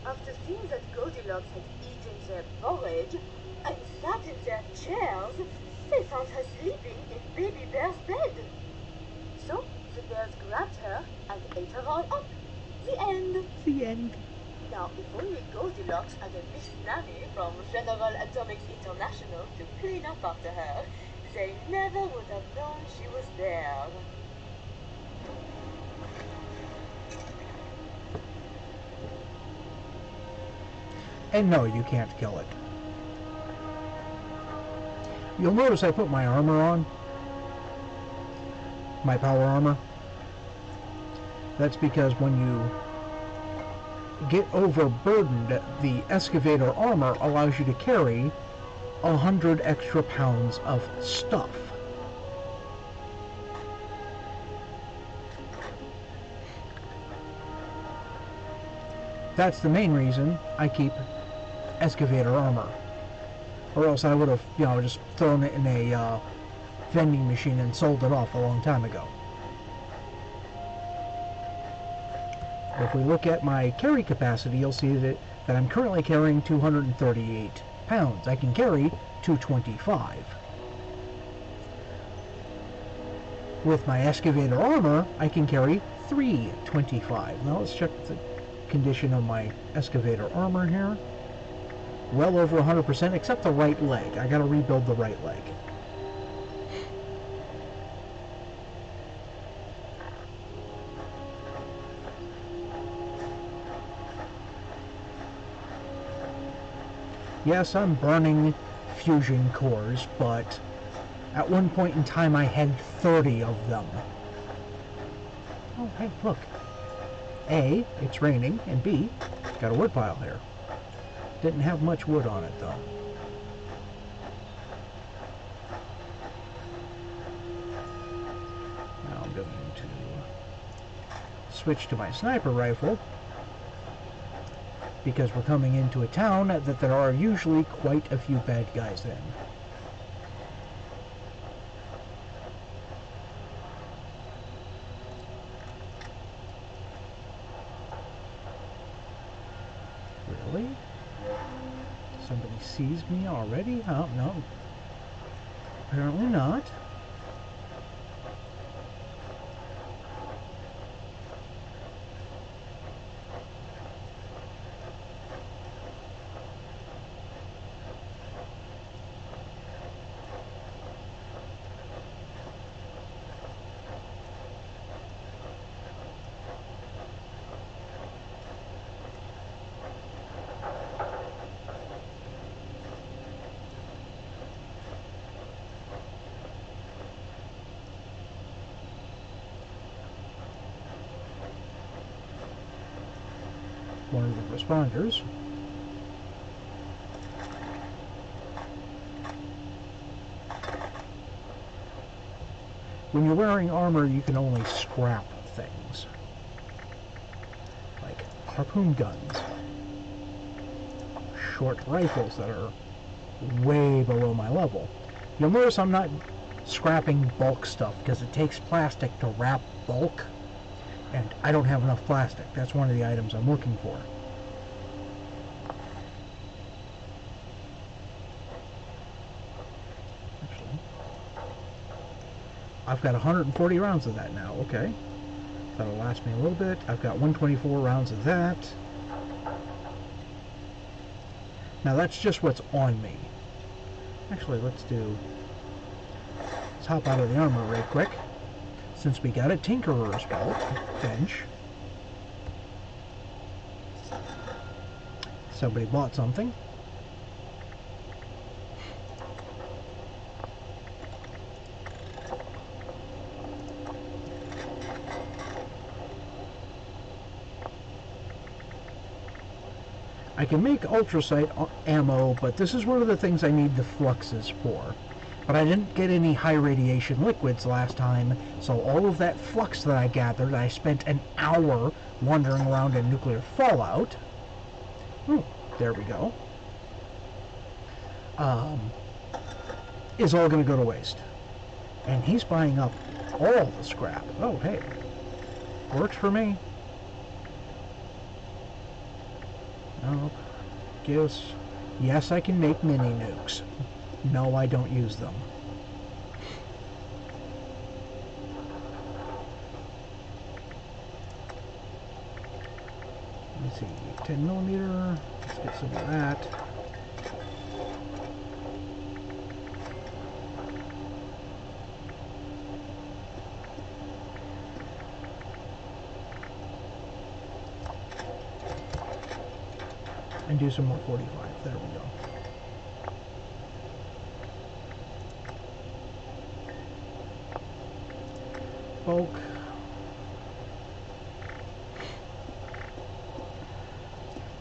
After seeing that Goldilocks had eaten their porridge and sat in their chairs, they found her sleeping in Baby Bear's bed. So the bears grabbed her and ate her all up. The end. The end. Now, if only Goldilocks had a Miss Nanny from General Atomics International to clean up after her, they never would have known she was there. And no, you can't kill it. You'll notice I put my armor on. My power armor. That's because when you get overburdened, the excavator armor allows you to carry 100 extra pounds of stuff. That's the main reason I keep excavator armor. Or else I would have, just thrown it in a vending machine and sold it off a long time ago. If we look at my carry capacity, you'll see that I'm currently carrying 238 pounds. I can carry 225. With my excavator armor, I can carry 325. Now let's check the condition of my excavator armor here. Well over 100%, except the right leg. I gotta rebuild the right leg. Yes, I'm burning fusion cores, but at one point in time I had 30 of them. Oh, hey, look. A, it's raining, and B, it's got a wood pile here. Didn't have much wood on it, though. Now I'm going to switch to my sniper rifle, because we're coming into a town that there are usually quite a few bad guys in. Really? Somebody sees me already? Oh, no. Apparently not. one of the responders. When you're wearing armor, you can only scrap things. Like harpoon guns. Short rifles that are way below my level. You'll notice I'm not scrapping bulk stuff because it takes plastic to wrap bulk, and I don't have enough plastic. That's one of the items I'm looking for. Actually, I've got 140 rounds of that now. Okay, that'll last me a little bit. I've got 124 rounds of that. Now that's just what's on me. Actually, let's hop out of the armor right quick, since we got a Tinkerer's bench. Somebody bought something. I can make ultrasight ammo, but this is one of the things I need the fluxes for. But I didn't get any high radiation liquids last time, so all of that flux that I gathered, I spent an hour wandering around in nuclear fallout. Ooh, there we go. Is all going to go to waste. And he's buying up all the scrap. Oh, hey. Works for me. Oh, yes, I can make mini nukes. No, I don't use them. Let's see, 10 millimeter. Let's get some of that. And do some more 45. There we go. Bulk.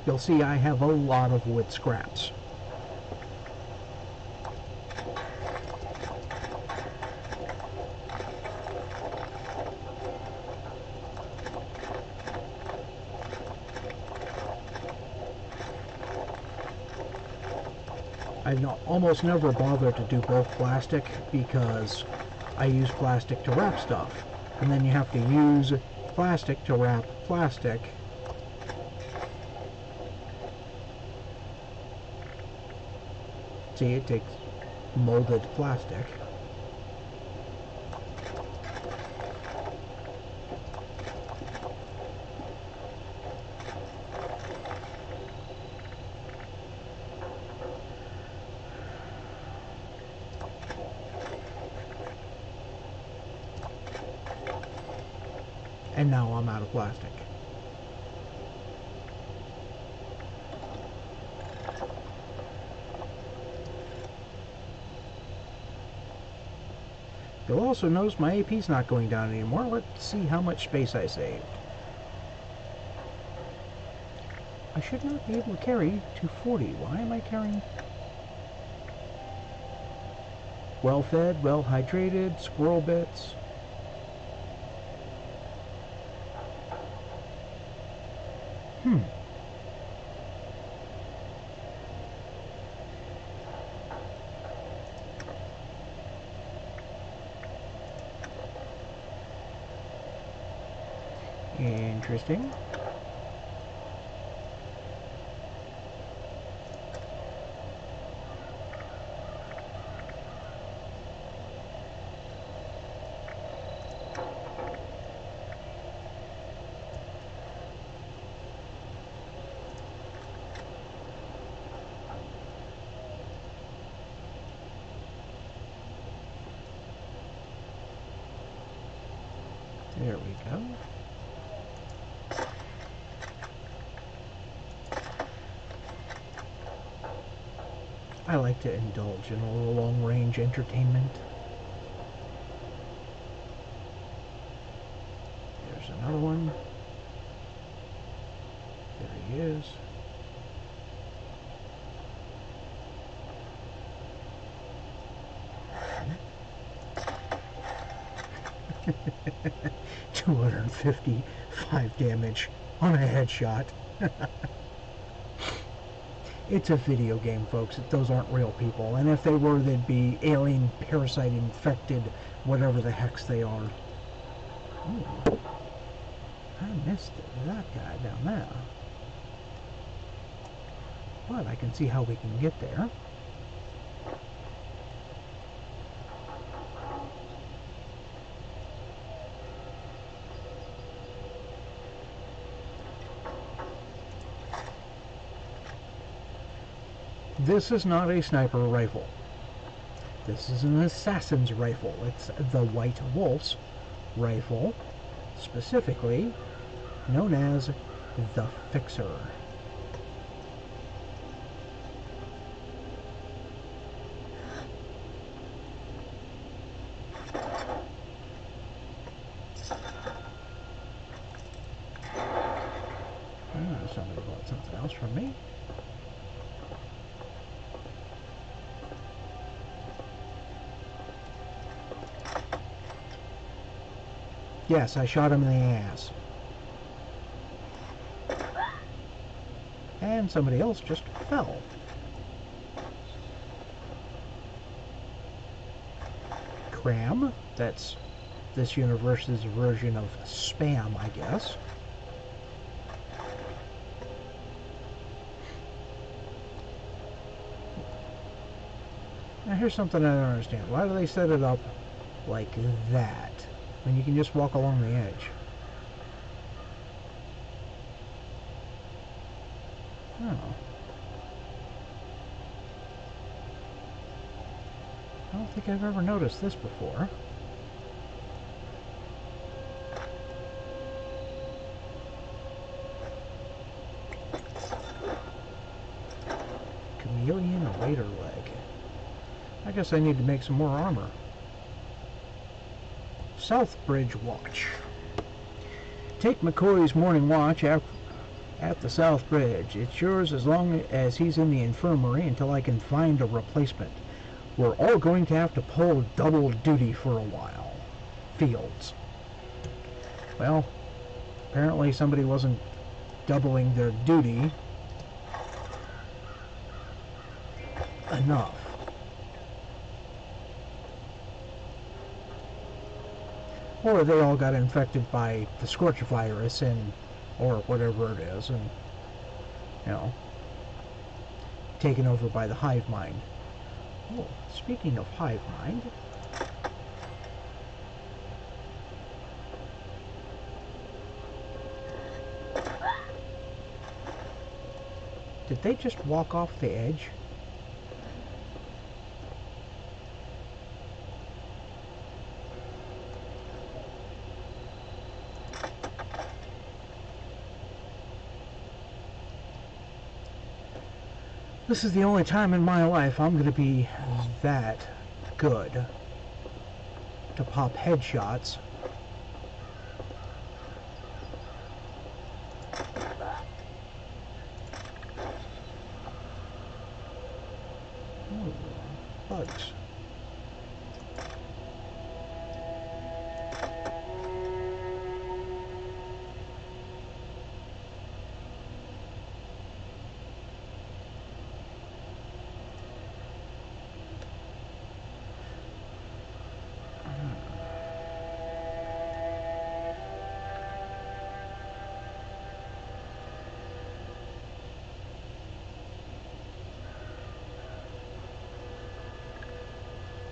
You'll see I have a lot of wood scraps. I've almost never bothered to do bulk plastic because I use plastic to wrap stuff. And then you have to use plastic to wrap plastic. See, it takes molded plastic. And now I'm out of plastic. You'll also notice my AP's not going down anymore. Let's see how much space I saved. I should not be able to carry 240. Why am I carrying? Well fed, well hydrated, squirrel bits. Interesting. There we go. I like to indulge in a little long-range entertainment. There's another one. There he is. $255 damage on a headshot. It's a video game, folks. Those aren't real people. And if they were, they'd be alien, parasite, infected, whatever the hex they are. Ooh. I missed that guy down there. But I can see how we can get there. This is not a sniper rifle. This is an assassin's rifle. It's the White Wolf's rifle, specifically known as the Fixer. Somebody bought something else from me. Yes, I shot him in the ass. And somebody else just fell. Cram, that's this universe's version of spam, I guess. Now here's something I don't understand. Why do they set it up like that when you can just walk along the edge? Oh. I don't think I've ever noticed this before. Chameleon Raider leg. I guess I need to make some more armor. Southbridge Watch. Take McCoy's morning watch at the South Bridge. It's yours as long as he's in the infirmary until I can find a replacement. We're all going to have to pull double duty for a while. Fields. Well, apparently somebody wasn't doubling their duty enough. Or they all got infected by the Scorch virus and or whatever it is, and you know, taken over by the hive mind. Oh, speaking of hive mind, did they just walk off the edge? This is the only time in my life I'm going to be that good to pop headshots. Ooh, bugs.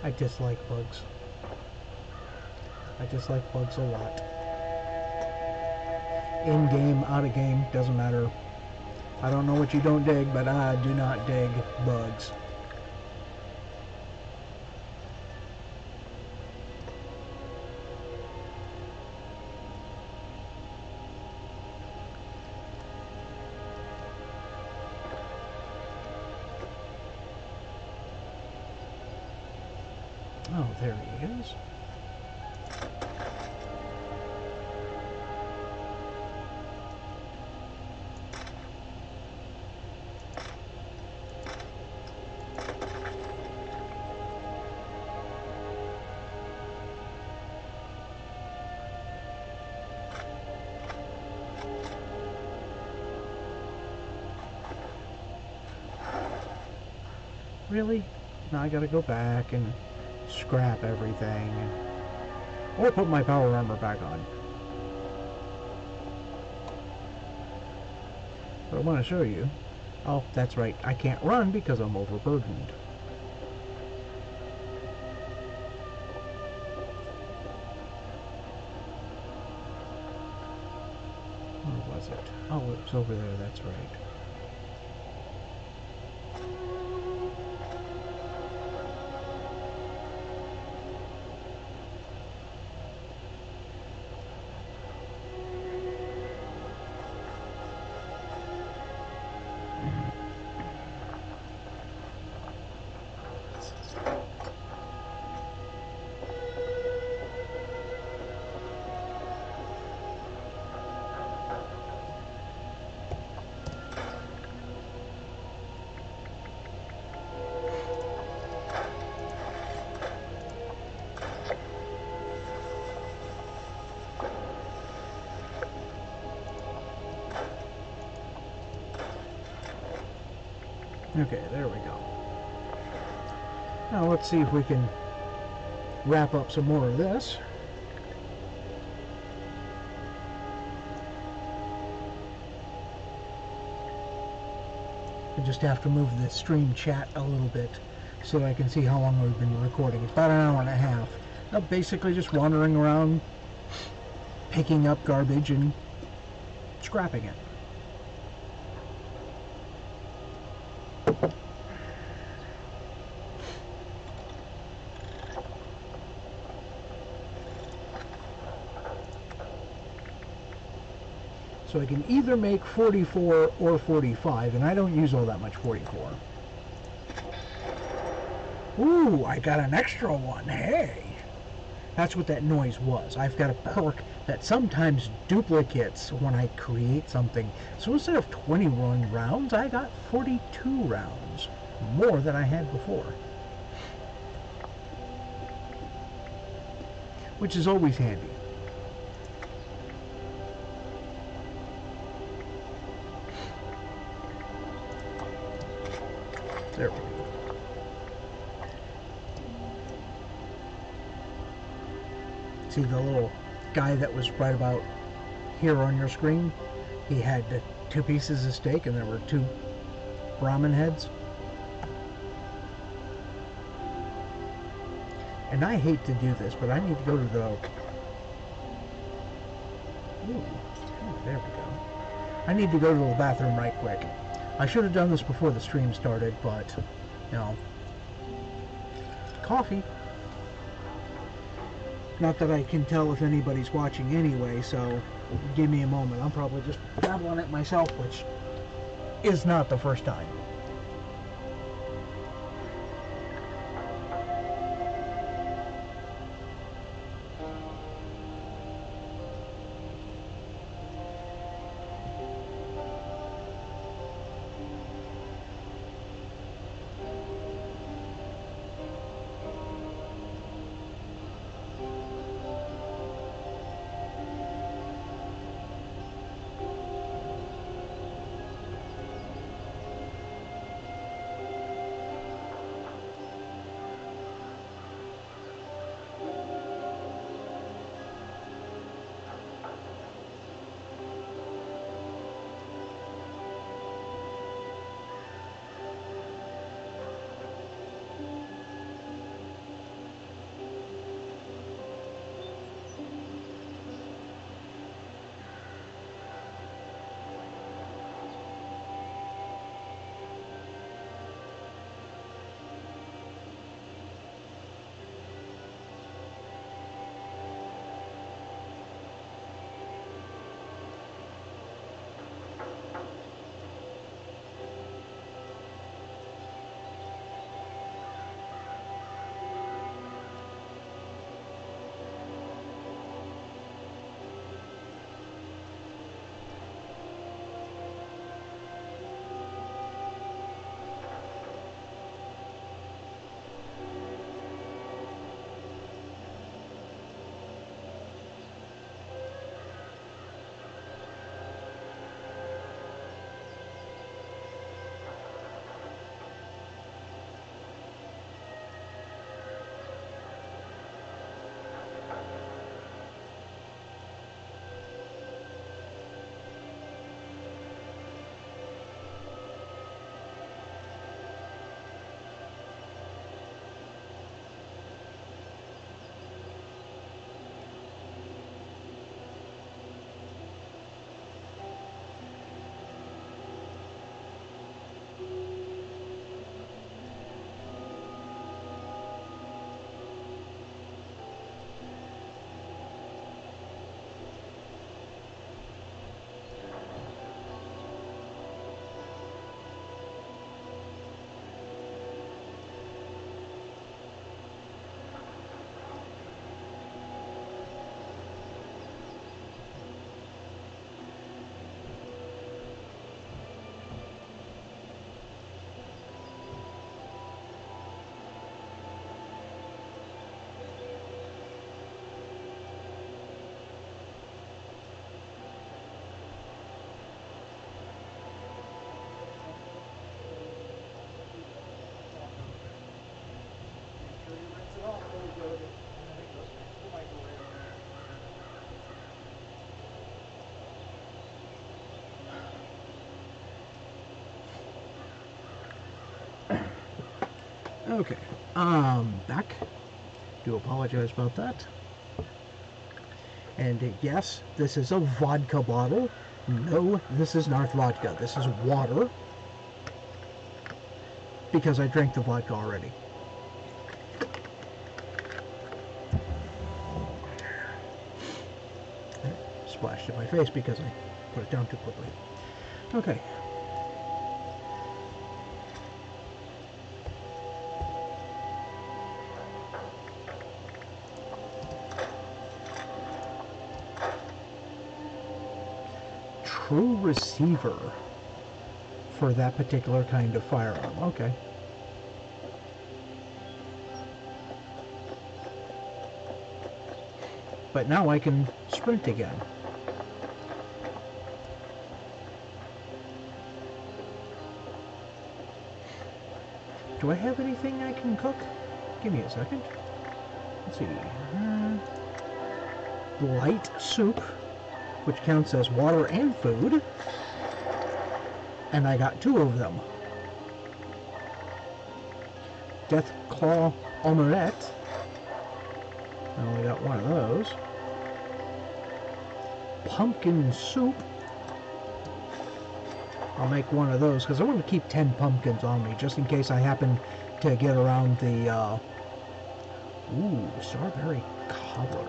I dislike bugs. I dislike bugs a lot. In game, out of game, doesn't matter. I don't know what you don't dig, but I do not dig bugs. Oh, there he is. Really? Now I gotta go back and scrap everything. Or put my power armor back on. But I want to show you. Oh, that's right. I can't run because I'm overburdened. Where was it? Oh, it was over there. That's right. Okay, there we go. Now let's see if we can wrap up some more of this. I just have to move the stream chat a little bit so I can see how long we've been recording. It's about an hour and a half. Now basically just wandering around, picking up garbage and scrapping it. So I can either make 44 or 45, and I don't use all that much 44. Ooh, I got an extra one, hey! That's what that noise was. I've got a perk that sometimes duplicates when I create something. So instead of 21 rounds, I got 42 rounds. More than I had before. Which is always handy. There we go. See the little guy that was right about here on your screen? He had 2 pieces of steak and there were 2 Brahmin heads. And I hate to do this, but I need to go to the... Ooh, there we go. I need to go to the bathroom right quick. I should have done this before the stream started, but, you know, coffee. Not that I can tell if anybody's watching anyway, so give me a moment. I'm probably just dabbling it myself, which is not the first time. Okay, back. Do apologize about that. And yes, this is a vodka bottle. No, this is not vodka. This is water. Because I drank the vodka already. Splashed in my face because I put it down too quickly. Okay. True receiver for that particular kind of firearm. Okay. But now I can sprint again. Do I have anything I can cook? Give me a second. Let's see. Light soup, which counts as water and food. And I got 2 of them. Death Claw Omelette. I only got 1 of those. Pumpkin soup. I'll make 1 of those because I want to keep 10 pumpkins on me just in case I happen to get around the strawberry cobbler.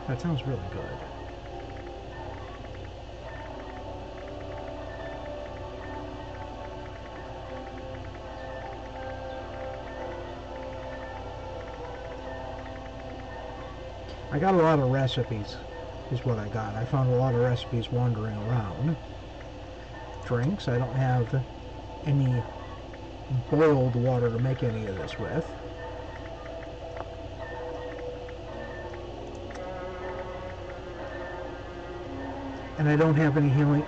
That sounds really good. I got a lot of recipes, is what I got. I found a lot of recipes wandering around. Drinks, I don't have any boiled water to make any of this with. And I don't have any healing,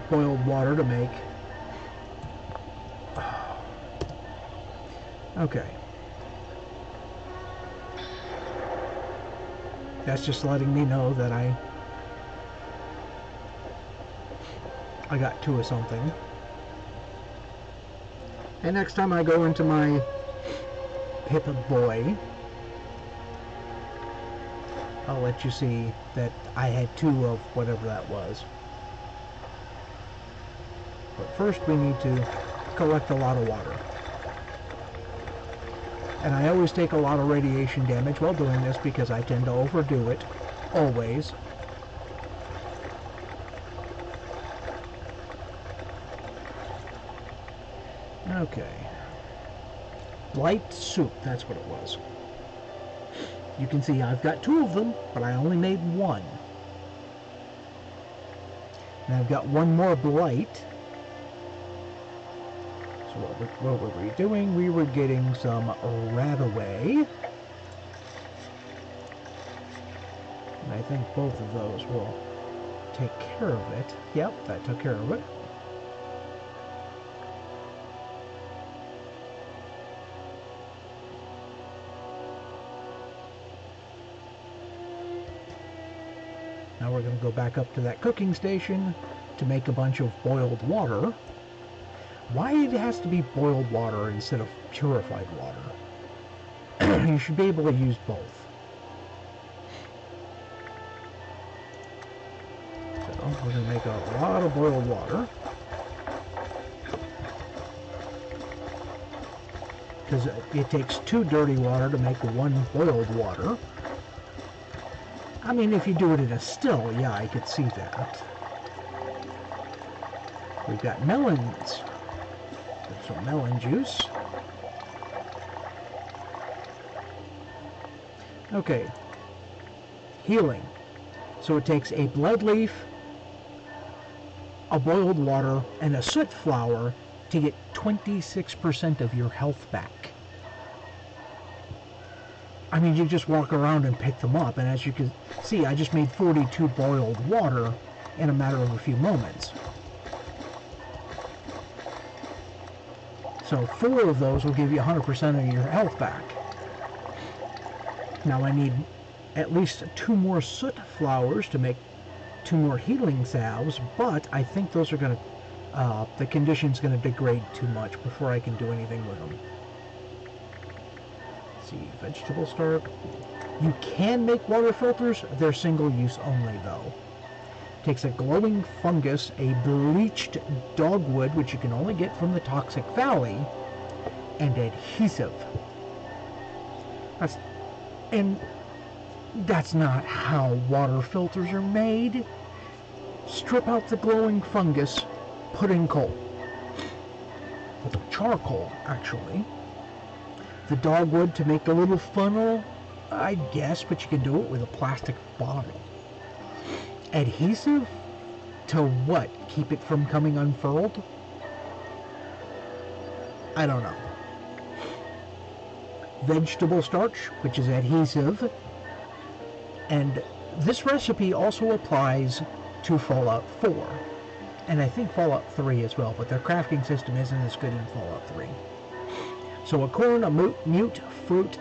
boiled water to make. Okay. That's just letting me know that I got 2 of something. And next time I go into my Pip-Boy, I'll let you see that I had 2 of whatever that was. But first we need to collect a lot of water. And I always take a lot of radiation damage while doing this because I tend to overdo it. Always. Okay. Light soup, that's what it was. You can see I've got 2 of them, but I only made 1. And I've got 1 more blight. So what were we doing? We were getting some Radaway. And I think both of those will take care of it. Yep, that took care of it. Now we're going to go back up to that cooking station to make a bunch of boiled water. Why it has to be boiled water instead of purified water? You should be able to use both. So we're going to make a lot of boiled water. Because it takes 2 dirty water to make 1 boiled water. I mean, if you do it in a still, yeah, I could see that. We've got melons. Some melon juice. Okay. Healing. So it takes a blood leaf, a boiled water, and a soot flower to get 26% of your health back. I mean, you just walk around and pick them up, and as you can see, I just made 42 boiled water in a matter of a few moments. So 4 of those will give you 100% of your health back. Now I need at least 2 more soot flowers to make 2 more healing salves, but I think those are going to, the condition's going to degrade too much before I can do anything with them. Let's see, vegetable starch. You can make water filters, they're single use only though. Takes a glowing fungus, a bleached dogwood, which you can only get from the Toxic Valley, and adhesive. That's not how water filters are made. Strip out the glowing fungus, put in coal. Charcoal, actually. The dogwood to make a little funnel, I guess, but you can do it with a plastic bottle. Adhesive? To what? Keep it from coming unfurled? I don't know. Vegetable starch, which is adhesive. And this recipe also applies to Fallout 4. And I think Fallout 3 as well, but their crafting system isn't as good in Fallout 3. So a corn, a mute, fruit,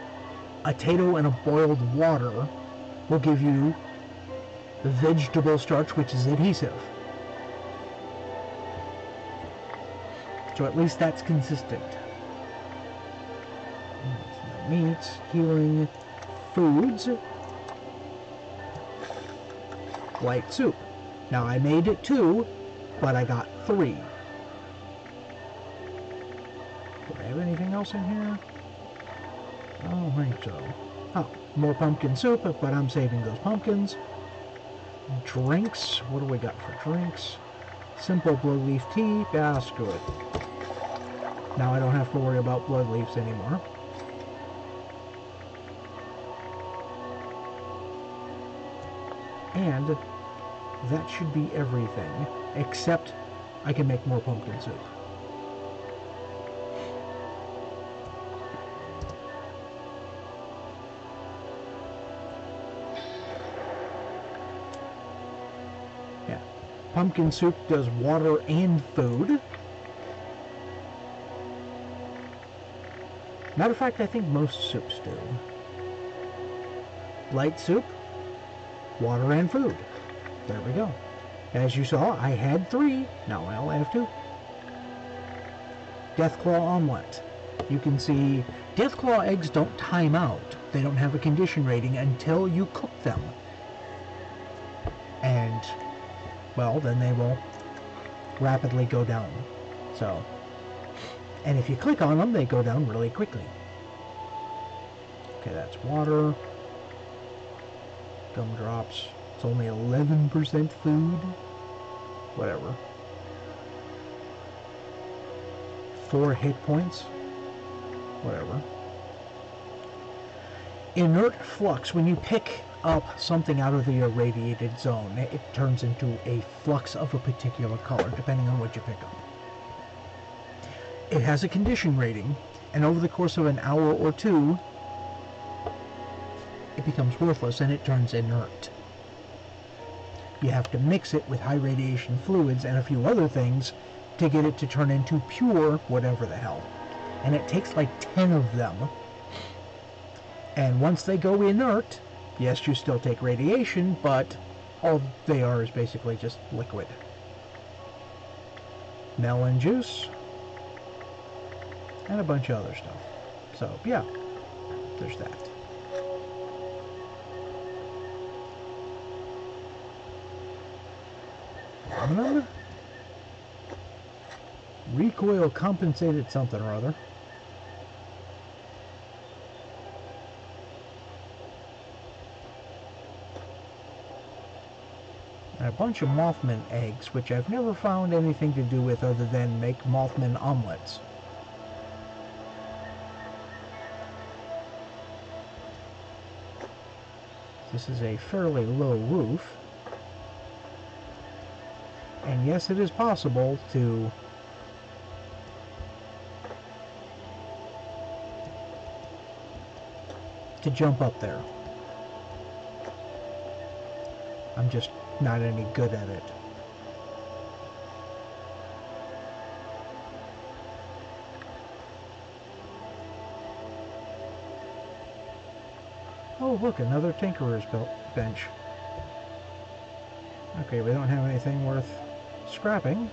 a potato, and a boiled water will give you the vegetable starch, which is adhesive. So at least that's consistent. Meats, healing, foods, light soup. Now I made it 2, but I got 3. Do I have anything else in here? I don't think so. Oh, more pumpkin soup, but I'm saving those pumpkins. Drinks. What do we got for drinks? Simple blood leaf tea. Yeah, that's good. Now I don't have to worry about blood leaves anymore. And that should be everything, except I can make more pumpkin soup. Yeah, pumpkin soup does water and food. Matter of fact, I think most soups do. Light soup, water and food. There we go. As you saw, I had 3. Now I'll have 2. Deathclaw omelet. You can see Deathclaw eggs don't time out. They don't have a condition rating until you cook them. And, well, then they will rapidly go down. So, and if you click on them, they go down really quickly. Okay, that's water. Gumdrops. It's only 11% food. Whatever. 4 hit points. Whatever. Inert flux. When you pick up something out of the irradiated zone, it turns into a flux of a particular color, depending on what you pick up. It has a condition rating, and over the course of an hour or 2, it becomes worthless and it turns inert. You have to mix it with high radiation fluids and a few other things to get it to turn into pure whatever the hell. And it takes like 10 of them. And once they go inert, yes, you still take radiation, but all they are is basically just liquid. Melon juice. And a bunch of other stuff. So, yeah, there's that. Remember? Recoil compensated something or other. And a bunch of Mothman eggs, which I've never found anything to do with other than make Mothman omelets. This is a fairly low roof. And yes, it is possible to jump up there. I'm just not any good at it. Oh, look, another tinkerer's bench. Okay, we don't have anything worth scrapping.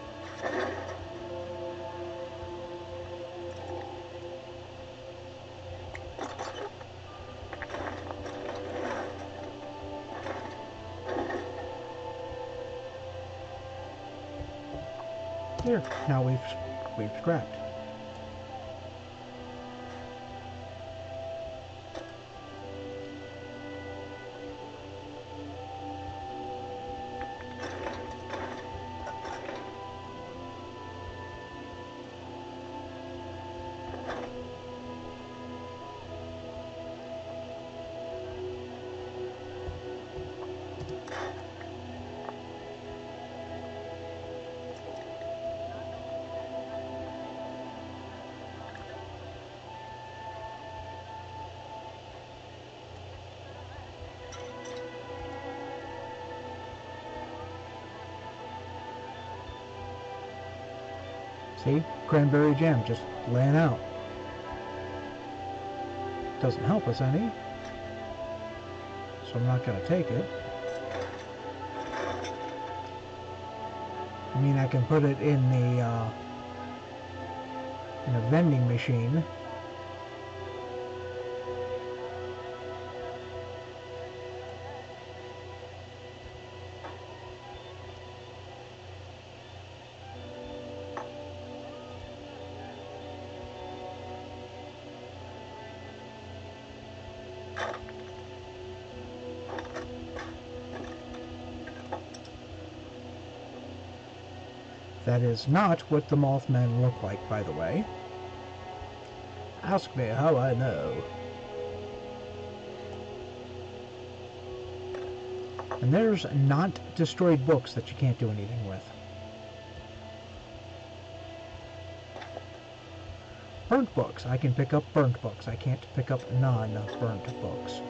Here, now we've scrapped. See? Cranberry jam just laying out. Doesn't help us any, so I'm not going to take it. I mean, I can put it in the vending machine. That is not what the Mothman look like, by the way. Ask me how I know. And there's not destroyed books that you can't do anything with. Burnt books. I can pick up burnt books. I can't pick up non-burnt books.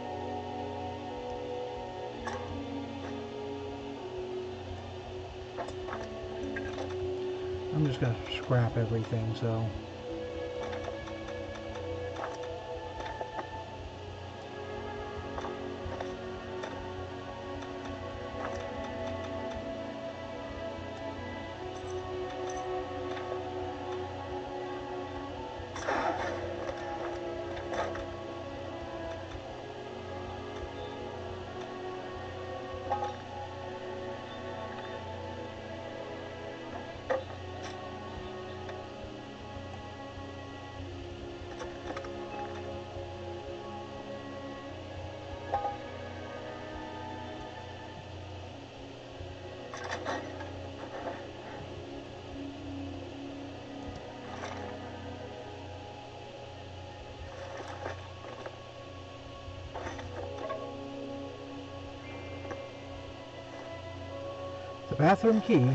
I'm just going to scrap everything, so... The bathroom key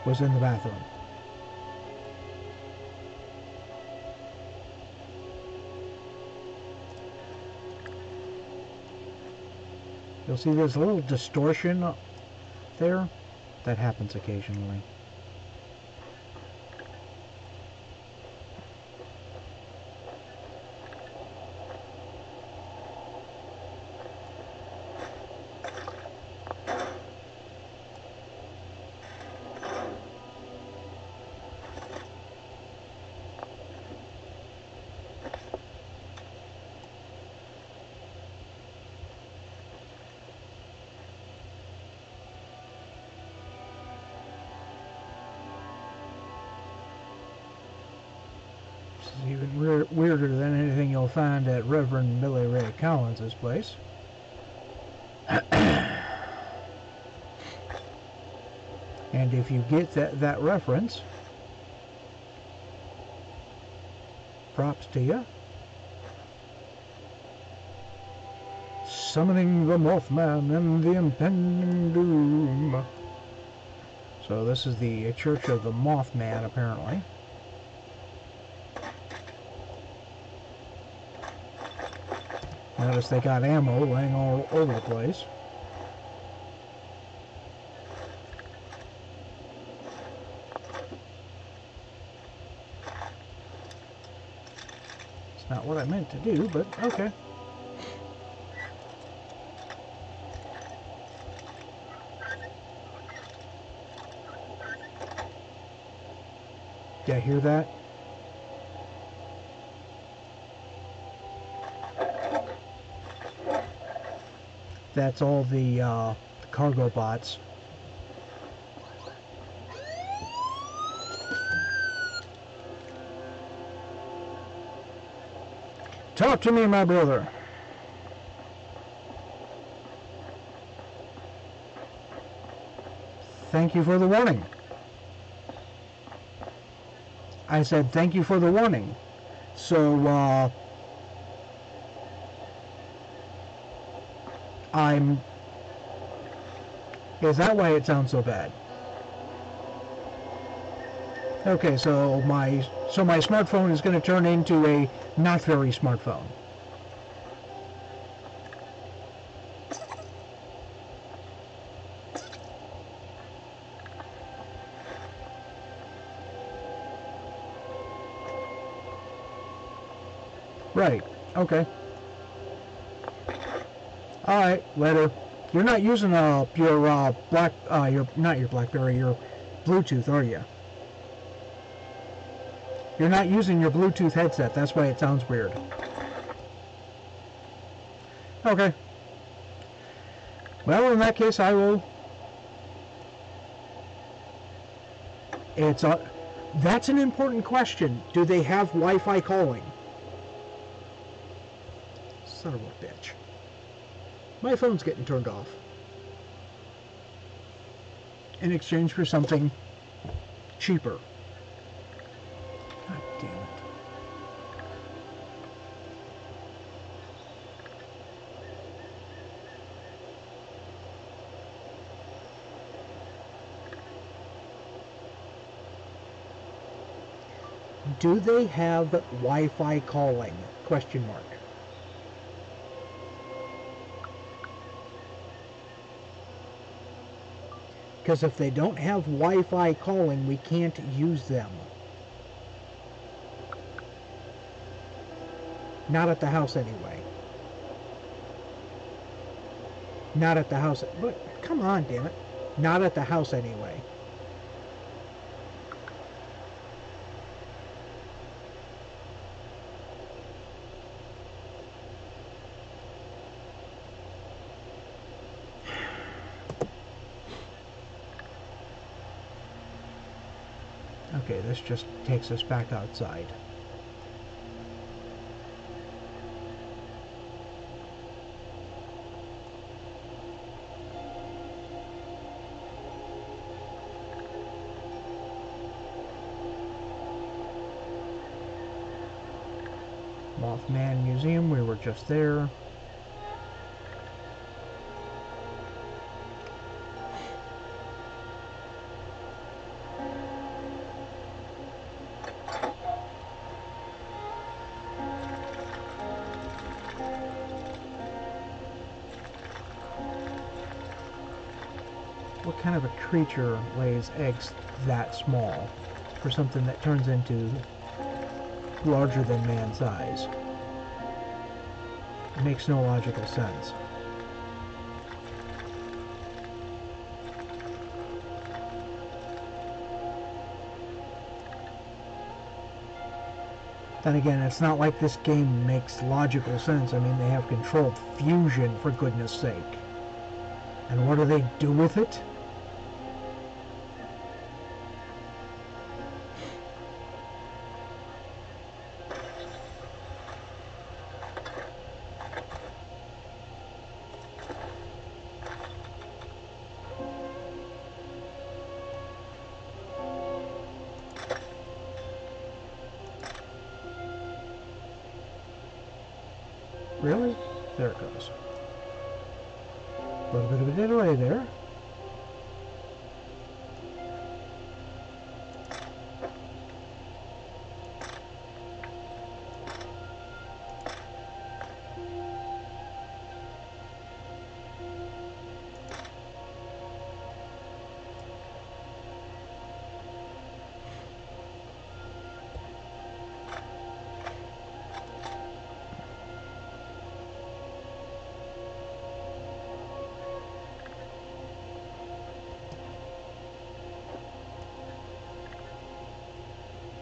was in the bathroom. You'll see there's a little distortion up there. That happens occasionally. Even weirder than anything you'll find at Reverend Billy Ray Collins' place. And if you get that reference, props to you. Summoning the Mothman and the impending doom. So this is the Church of the Mothman, apparently. Notice they got ammo laying all over the place. It's not what I meant to do, but okay. Yeah, hear that? That's all the cargo bots. Talk to me, my brother. Thank you for the warning. I said thank you for the warning. So, is that why it sounds so bad? Okay, so my smartphone is going to turn into a not very smartphone. Right. Okay. All right. Later. You're not using your not your BlackBerry, your Bluetooth, are you? You're not using your Bluetooth headset. That's why it sounds weird. Okay. Well, in that case, I will. That's an important question. Do they have Wi-Fi calling? Son of a bitch. My phone's getting turned off. In exchange for something cheaper. God damn it. Do they have Wi-Fi calling? Question mark. Because if they don't have Wi-Fi calling, we can't use them. Not at the house anyway. Not at the house. But come on, damn it. Not at the house anyway. Okay, this just takes us back outside. Mothman Museum, we were just there. What kind of a creature lays eggs that small for something that turns into larger than man size? It makes no logical sense. Then again, it's not like this game makes logical sense. I mean, they have controlled fusion, for goodness sake. And what do they do with it? Really? There it goes. A little bit of a delay there.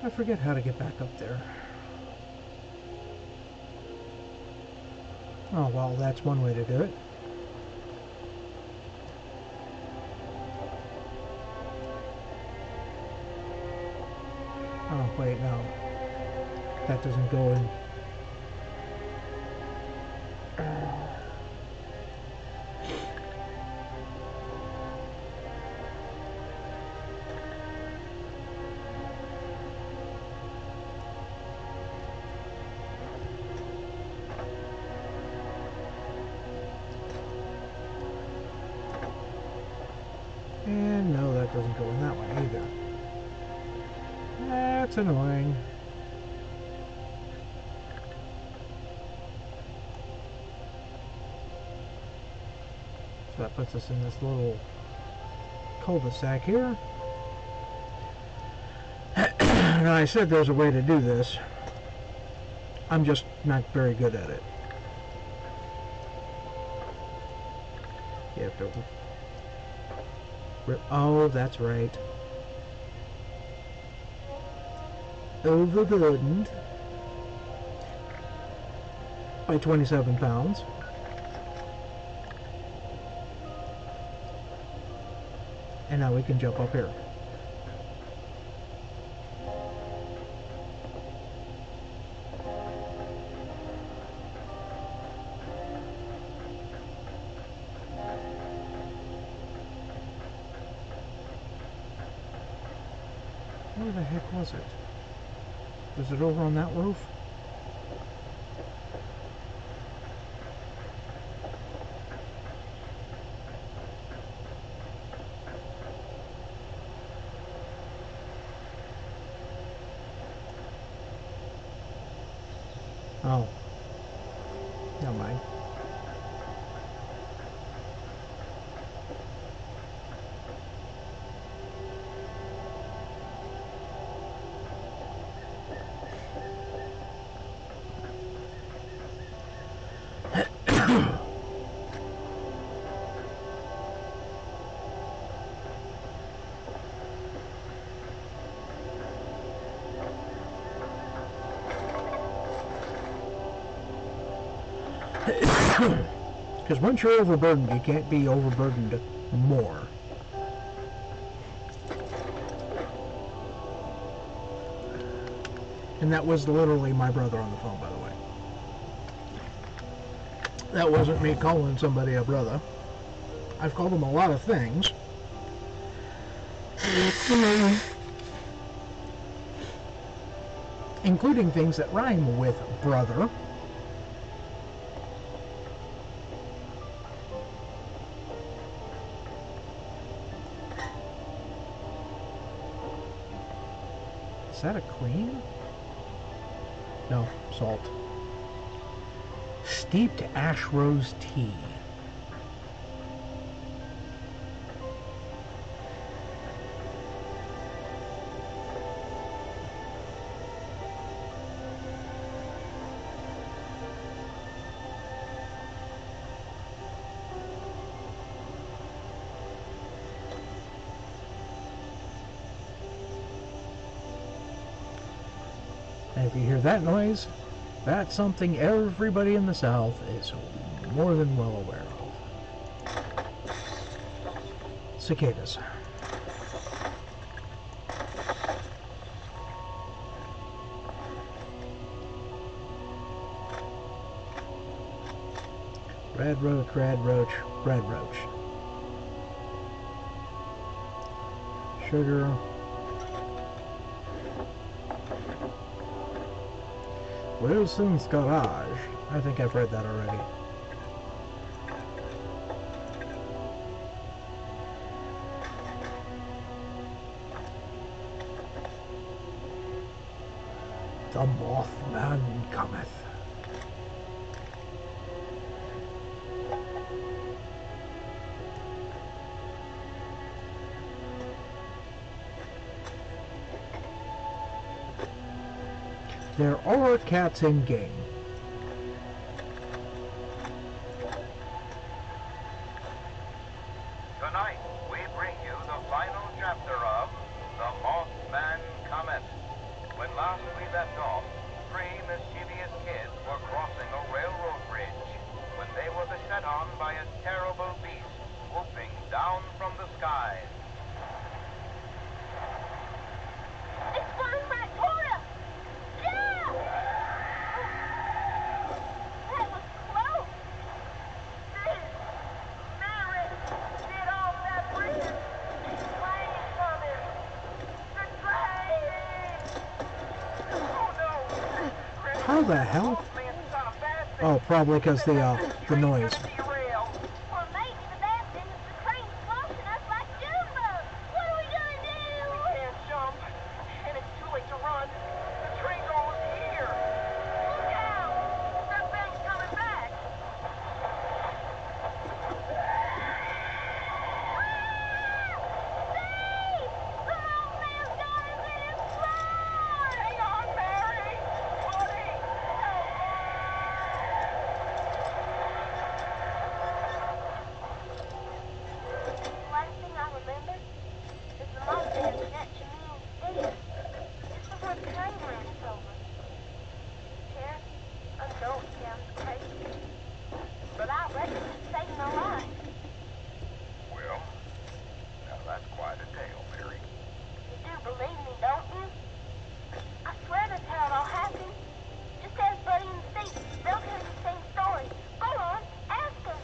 I forget how to get back up there. Oh, well, that's one way to do it. Oh, wait, no. That doesn't go in. And no, that doesn't go in that one either. That's annoying. So that puts us in this little cul-de-sac here. Now, I said there's a way to do this. I'm just not very good at it. You have to... Oh, that's right. Overburdened by 27 pounds. And now we can jump up here. Where the heck was it? Was it over on that roof? Oh. Never mind. Because once you're overburdened, you can't be overburdened more. And that was literally my brother on the phone, by the way. That wasn't me calling somebody a brother. I've called him a lot of things. Including things that rhyme with brother. Is that a cream? No, salt. Steeped ash rose tea. And if you hear that noise, that's something everybody in the South is more than well aware of. Cicadas. Red roach, red roach, red roach. Sugar. Wilson's Garage. I think I've read that already. The Mothman cometh. There are cats in game. Tonight, we bring you the final chapter of The Mothman Cometh, with How the hell? Oh, probably because the noise. Or maybe the bad thing is the train's watching us like Junebug. What are we gonna do? We can't jump, and it's too late to run. The train's almost here. Look out! That thing's coming back. Steve! The mothman's got us in his claws! Hang on, Mary! Buddy! Help! Last thing I remember is the mothman snatching me and Steve just before the train ran us over. Sheriff, I know it sounds crazy, but I reckon it saved my life. Well, now that's quite a tale, Mary. You do believe me, don't you? I swear that's how it all happened. Just ask Buddy and Steve. They'll tell you the same story. Go on, ask them.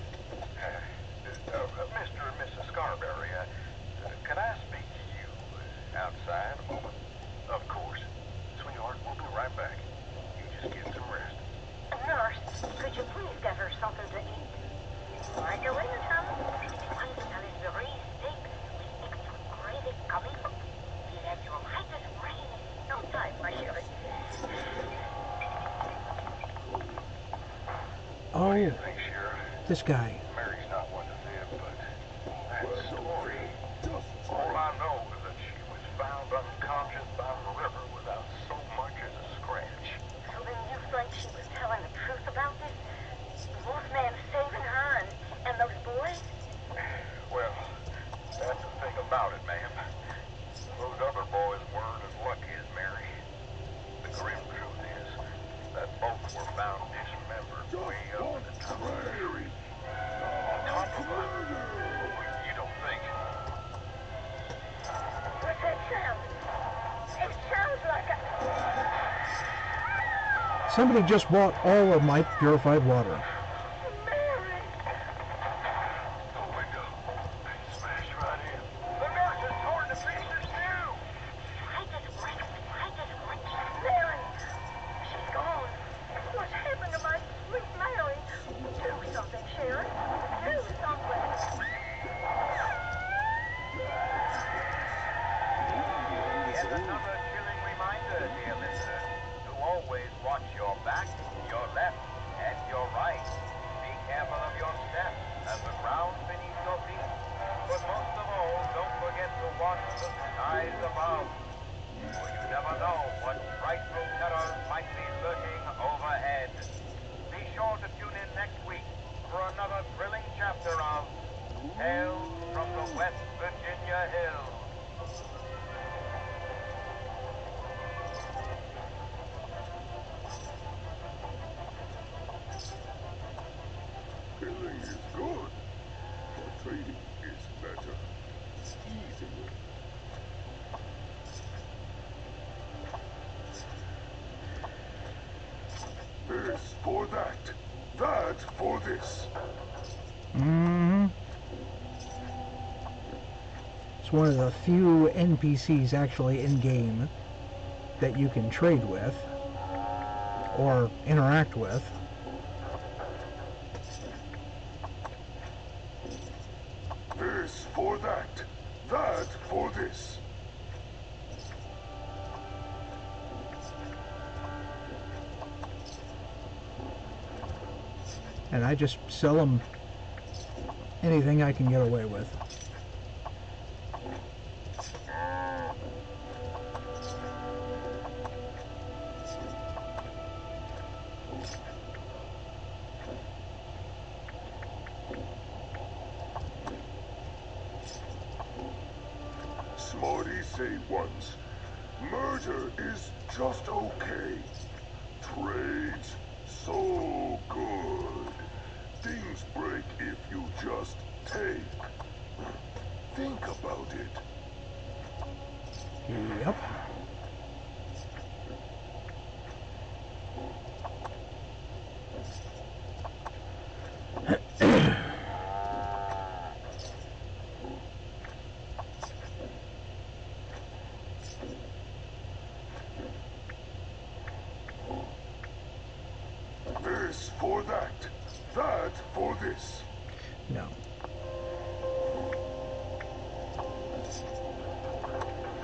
Mr. and Mrs. Scarberry, can I speak to you outside a moment? Of course. Sweetheart, we'll be right back. You just get some rest. Nurse, could you please get her something to eat? Right away, Miss Hammond. Once that is very steak with extra gravy coming up. We'll have your lightest brain in no time, my sheriff. Oh, Thanks, Sheriff. this guy. Mary's not one to fib, but that story. All I know is that she was found unconscious by the river without so much as a scratch. So then you think she was telling the truth about this? The Wolfman saving her and those boys? Well, that's the thing about it, ma'am. Those other boys weren't as lucky as Mary. The grim truth is that both were found dismembered way up in the top of the tree. On top of her. You don't think? What's that sound? It sounds like a... Somebody just bought all of my purified water. Mary! The window. Smashed right in. The nurse is torn to pieces too. Mary! She's gone. What's happened to my sweet Mary? Do something, Sheriff. Do something. Yet another chilling reminder, dear listener, to always watch your back, your left, and your right. Be careful of your steps and the ground beneath your feet. But most of all, don't forget to watch the skies above. For you never know what frightful terrors might be lurking overhead. Be sure to tune in next week for another thrilling chapter of Tales from the West Virginia Hills. Killing is good, but trading is better. Easier. This for that. That for this. hmm It's one of the few NPCs actually in-game that you can trade with or interact with. This for that. That for this. And I just sell them anything I can get away with. Smarty say once, murder is just okay. Trade's so good. Things break if you just take. Think about it. Yep. for that. That for this. No.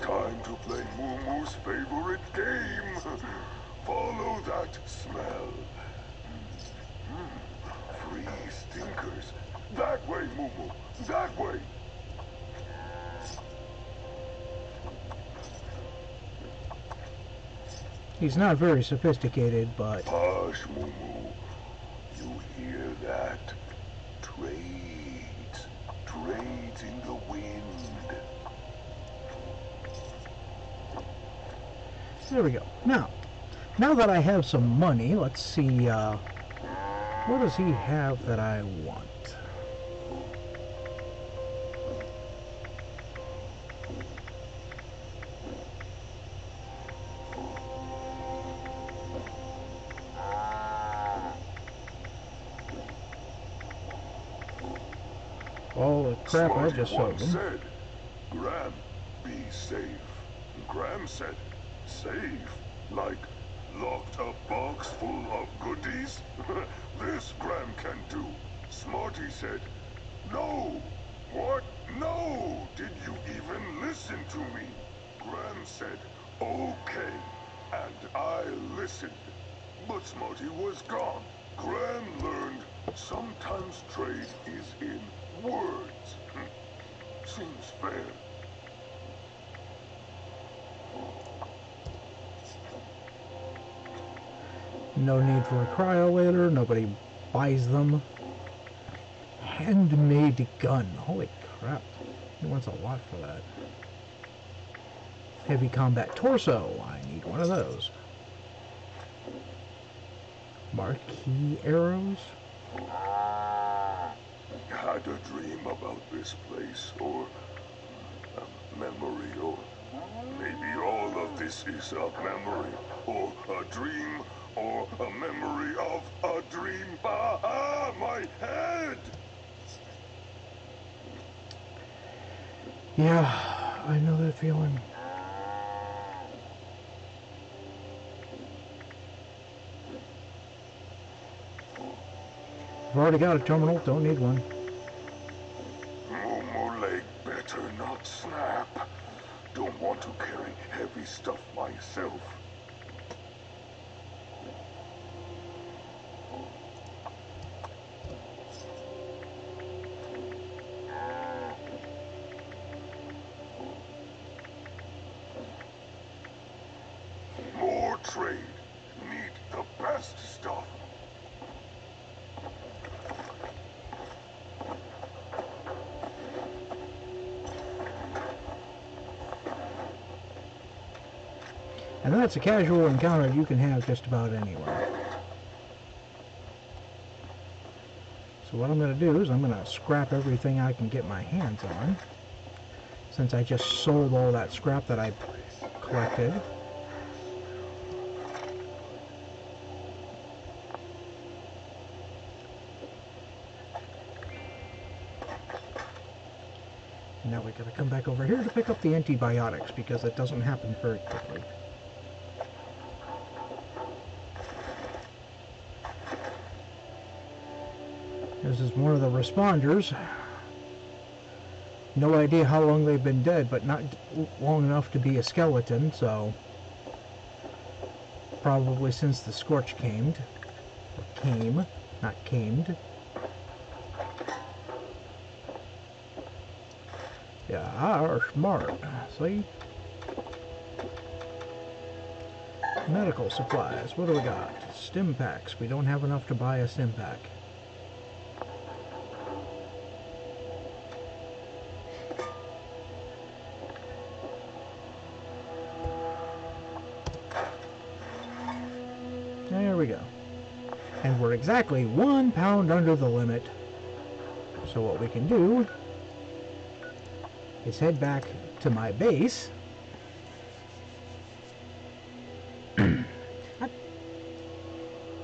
Time to play Moo Moo's favorite game. Follow that smell. Free stinkers. That way, Moo Moo. That way. He's not very sophisticated, but... Hush, Moo Moo. You hear that? Trades. Trades in the wind. There we go. Now that I have some money, let's see, what does he have that I want? All the crap I just sold Smarty him. said, Graham, be safe. Graham said, safe? Like locked a box full of goodies? This Graham can do. Smarty said, no. What? No! Did you even listen to me? Graham said, okay. And I listened. But Smarty was gone. Graham learned sometimes trade is in words. Seems fair. No need for a cryolator, nobody buys them. Handmade gun, holy crap. He wants a lot for that. Heavy combat torso, I need one of those. Marquee arrows? Had a dream about this place, or a memory, or maybe all of this is a memory, or a dream, or a memory of a dream. Ah, my head! Yeah, I know that feeling. I've already got a terminal, don't need one. Moo leg better not snap. Don't want to carry heavy stuff myself. More trade. Need the best stuff. And that's a casual encounter you can have just about anywhere. So what I'm going to do is I'm going to scrap everything I can get my hands on, since I just sold all that scrap that I collected. Now we got to come back over here to pick up the antibiotics, because it doesn't happen very quickly. This is one of the responders. No idea how long they've been dead, but not long enough to be a skeleton, so probably since the scorch came, not camed. Yeah, are smart. See? Medical supplies. What do we got? Stim packs. We don't have enough to buy a stim pack. There we go. And we're exactly 1 pound under the limit. So what we can do is head back to my base.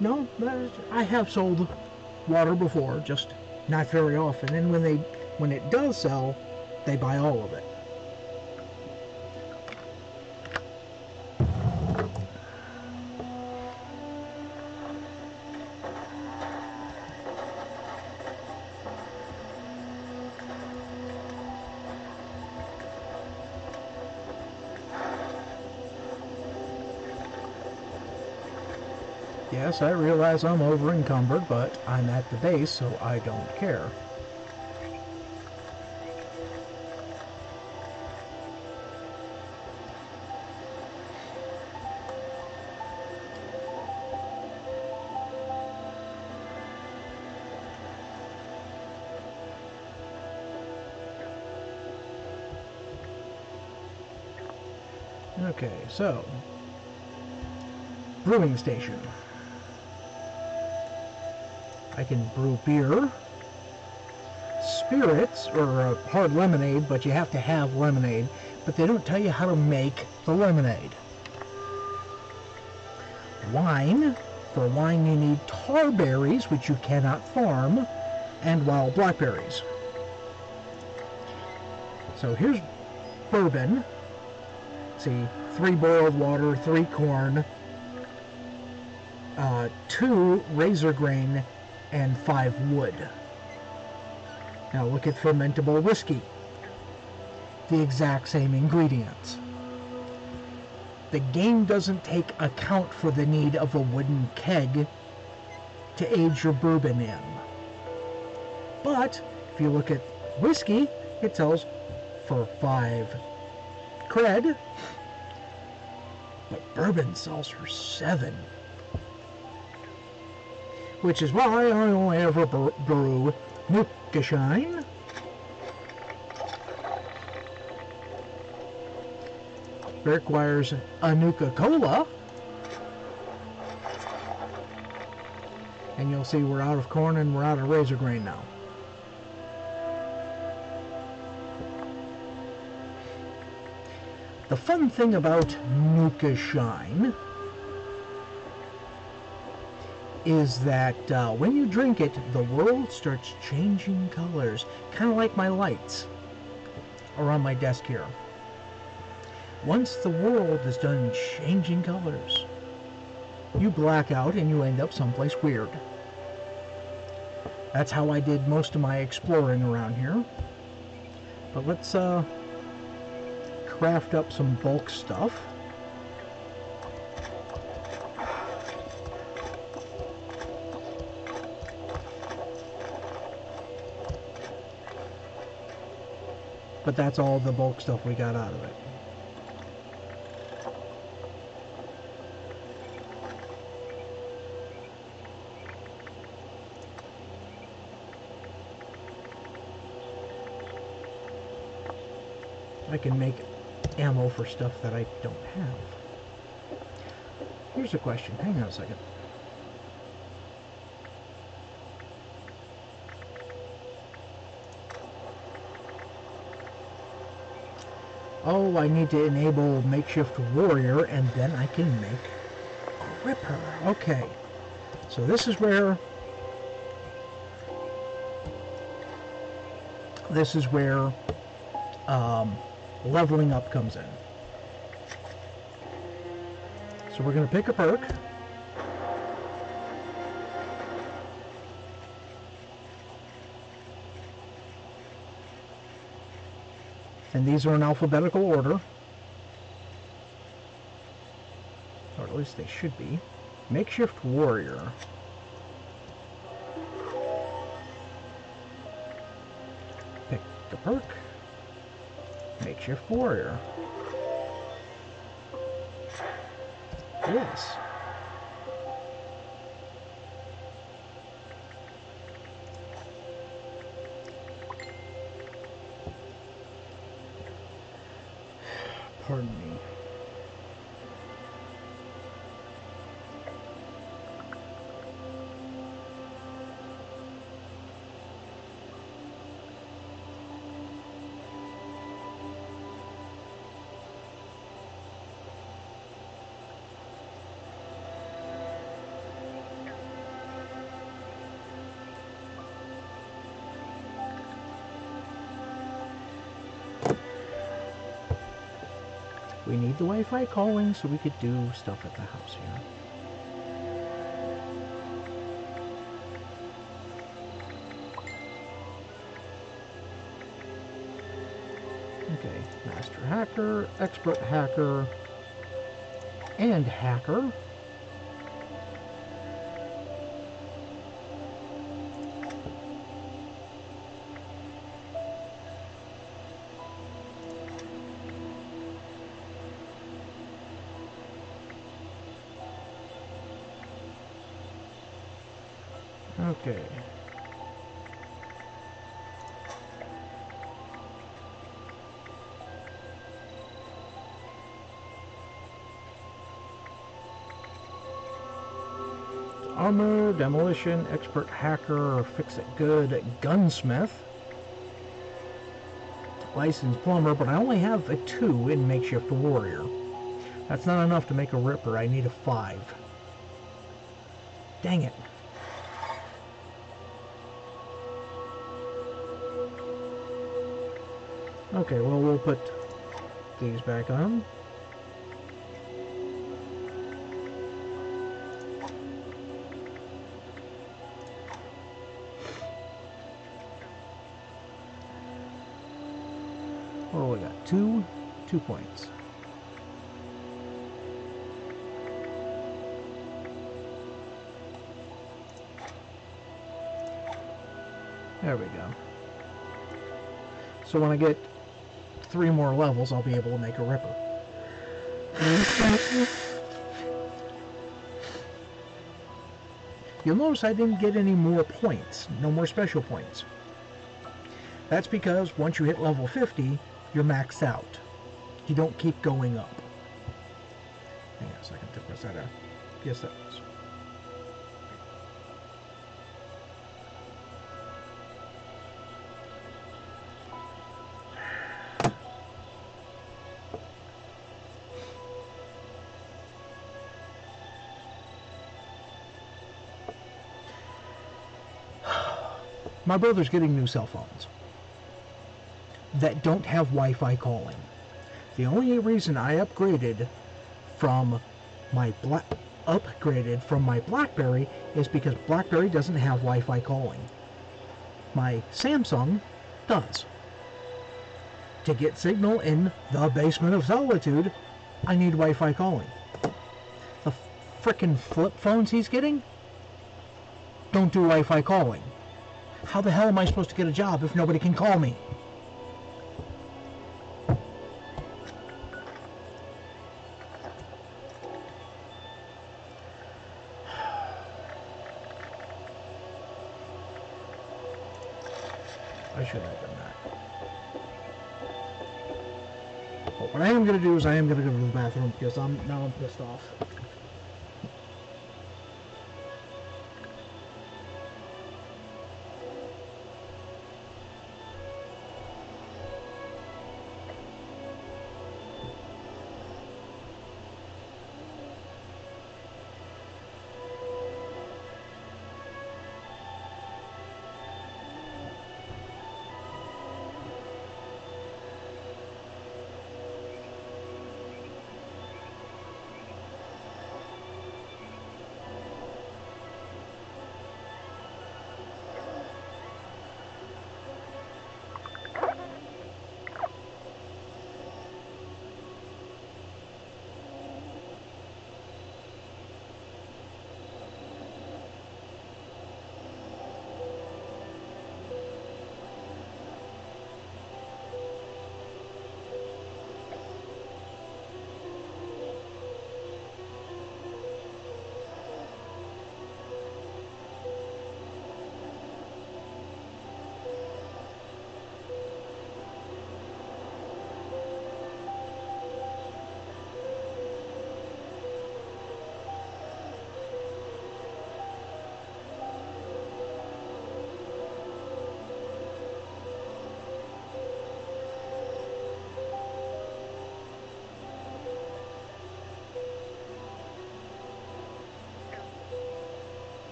No, I have sold water before, just not very often. And when it does sell, they buy all of it. Yes, I realize I'm over encumbered, but I'm at the base, so I don't care. Okay, so brewing station. I can brew beer, spirits, or hard lemonade, but you have to have lemonade, but they don't tell you how to make the lemonade. Wine. For wine you need tar berries, which you cannot farm, and wild blackberries. So here's bourbon. See, 3 boiled water, 3 corn, 2 razor grain, and 5 wood. Now look at fermentable whiskey. The exact same ingredients. The game doesn't take account for the need of a wooden keg to age your bourbon in. But if you look at whiskey, it sells for 5 cred, but bourbon sells for 7. Which is why I only ever brew Nuka Shine. It requires a Nuka Cola. And you'll see we're out of corn and we're out of razor grain now. The fun thing about Nuka Shine is that when you drink it, the world starts changing colors, kind of like my lights are on my desk here. Once the world is done changing colors, you black out and you end up someplace weird. That's how I did most of my exploring around here. But let's craft up some bulk stuff. But that's all the bulk stuff we got out of it. I can make ammo for stuff that I don't have. Here's a question. Hang on a second. Oh, I need to enable Makeshift Warrior, and then I can make Gripper. Okay. So this is where leveling up comes in. So we're going to pick a perk. And these are in alphabetical order. Or at least they should be. Makeshift Warrior. Pick the perk. Makeshift Warrior. Yes. Pardon me. We need the Wi-Fi calling so we could do stuff at the house here. Okay, Master Hacker, Expert Hacker, and Hacker. Okay. Armor, demolition, expert hacker, fix it good, gunsmith, licensed plumber, but I only have a 2 in makeshift warrior. That's not enough to make a ripper. I need a 5. Dang it. Okay, well, we'll put these back on. Oh, we got 2 points. There we go. So when I get 3 more levels, I'll be able to make a ripper. You'll notice I didn't get any more points, no more special points. That's because once you hit level 50, you're maxed out. You don't keep going up. Hang on a second, was that a... Yes, that was. My brother's getting new cell phones that don't have Wi-Fi calling. The only reason I upgraded from my BlackBerry is because BlackBerry doesn't have Wi-Fi calling. My Samsung does. To get signal in the basement of solitude, I need Wi-Fi calling. The frickin' flip phones he's getting don't do Wi-Fi calling. How the hell am I supposed to get a job if nobody can call me? I shouldn't have done that. But what I am going to do is I am going to go to the bathroom because I'm pissed off.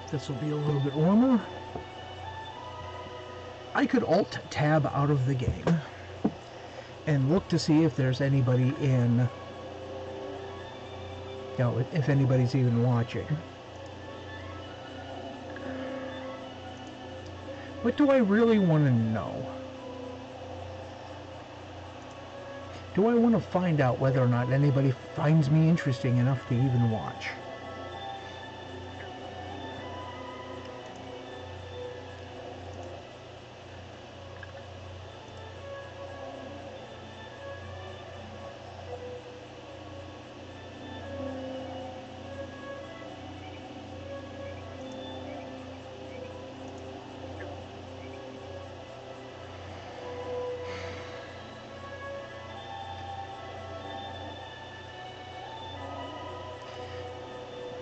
This will be a little bit warmer. I could Alt-Tab out of the game and look to see if there's anybody in, you know, if anybody's even watching. What do I really want to know? Do I want to find out whether or not anybody finds me interesting enough to even watch?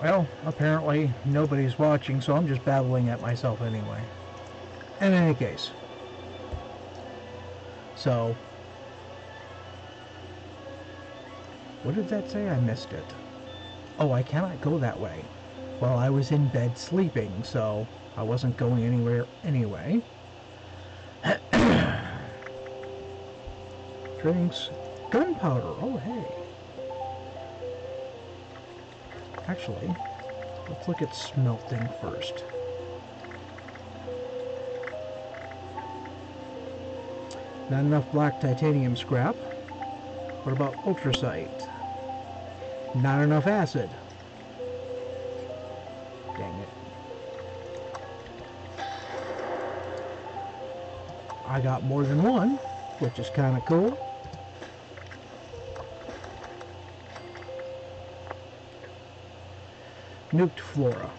Well, apparently nobody's watching, so I'm just babbling at myself anyway. In any case. So, what did that say? I missed it. Oh, I cannot go that way. Well, I was in bed sleeping, so I wasn't going anywhere anyway. Drinks. Gunpowder. Oh, hey. Actually, let's look at smelting first. Not enough black titanium scrap. What about ultracite? Not enough acid. Dang it. I got more than one, which is kind of cool. Nuked flora.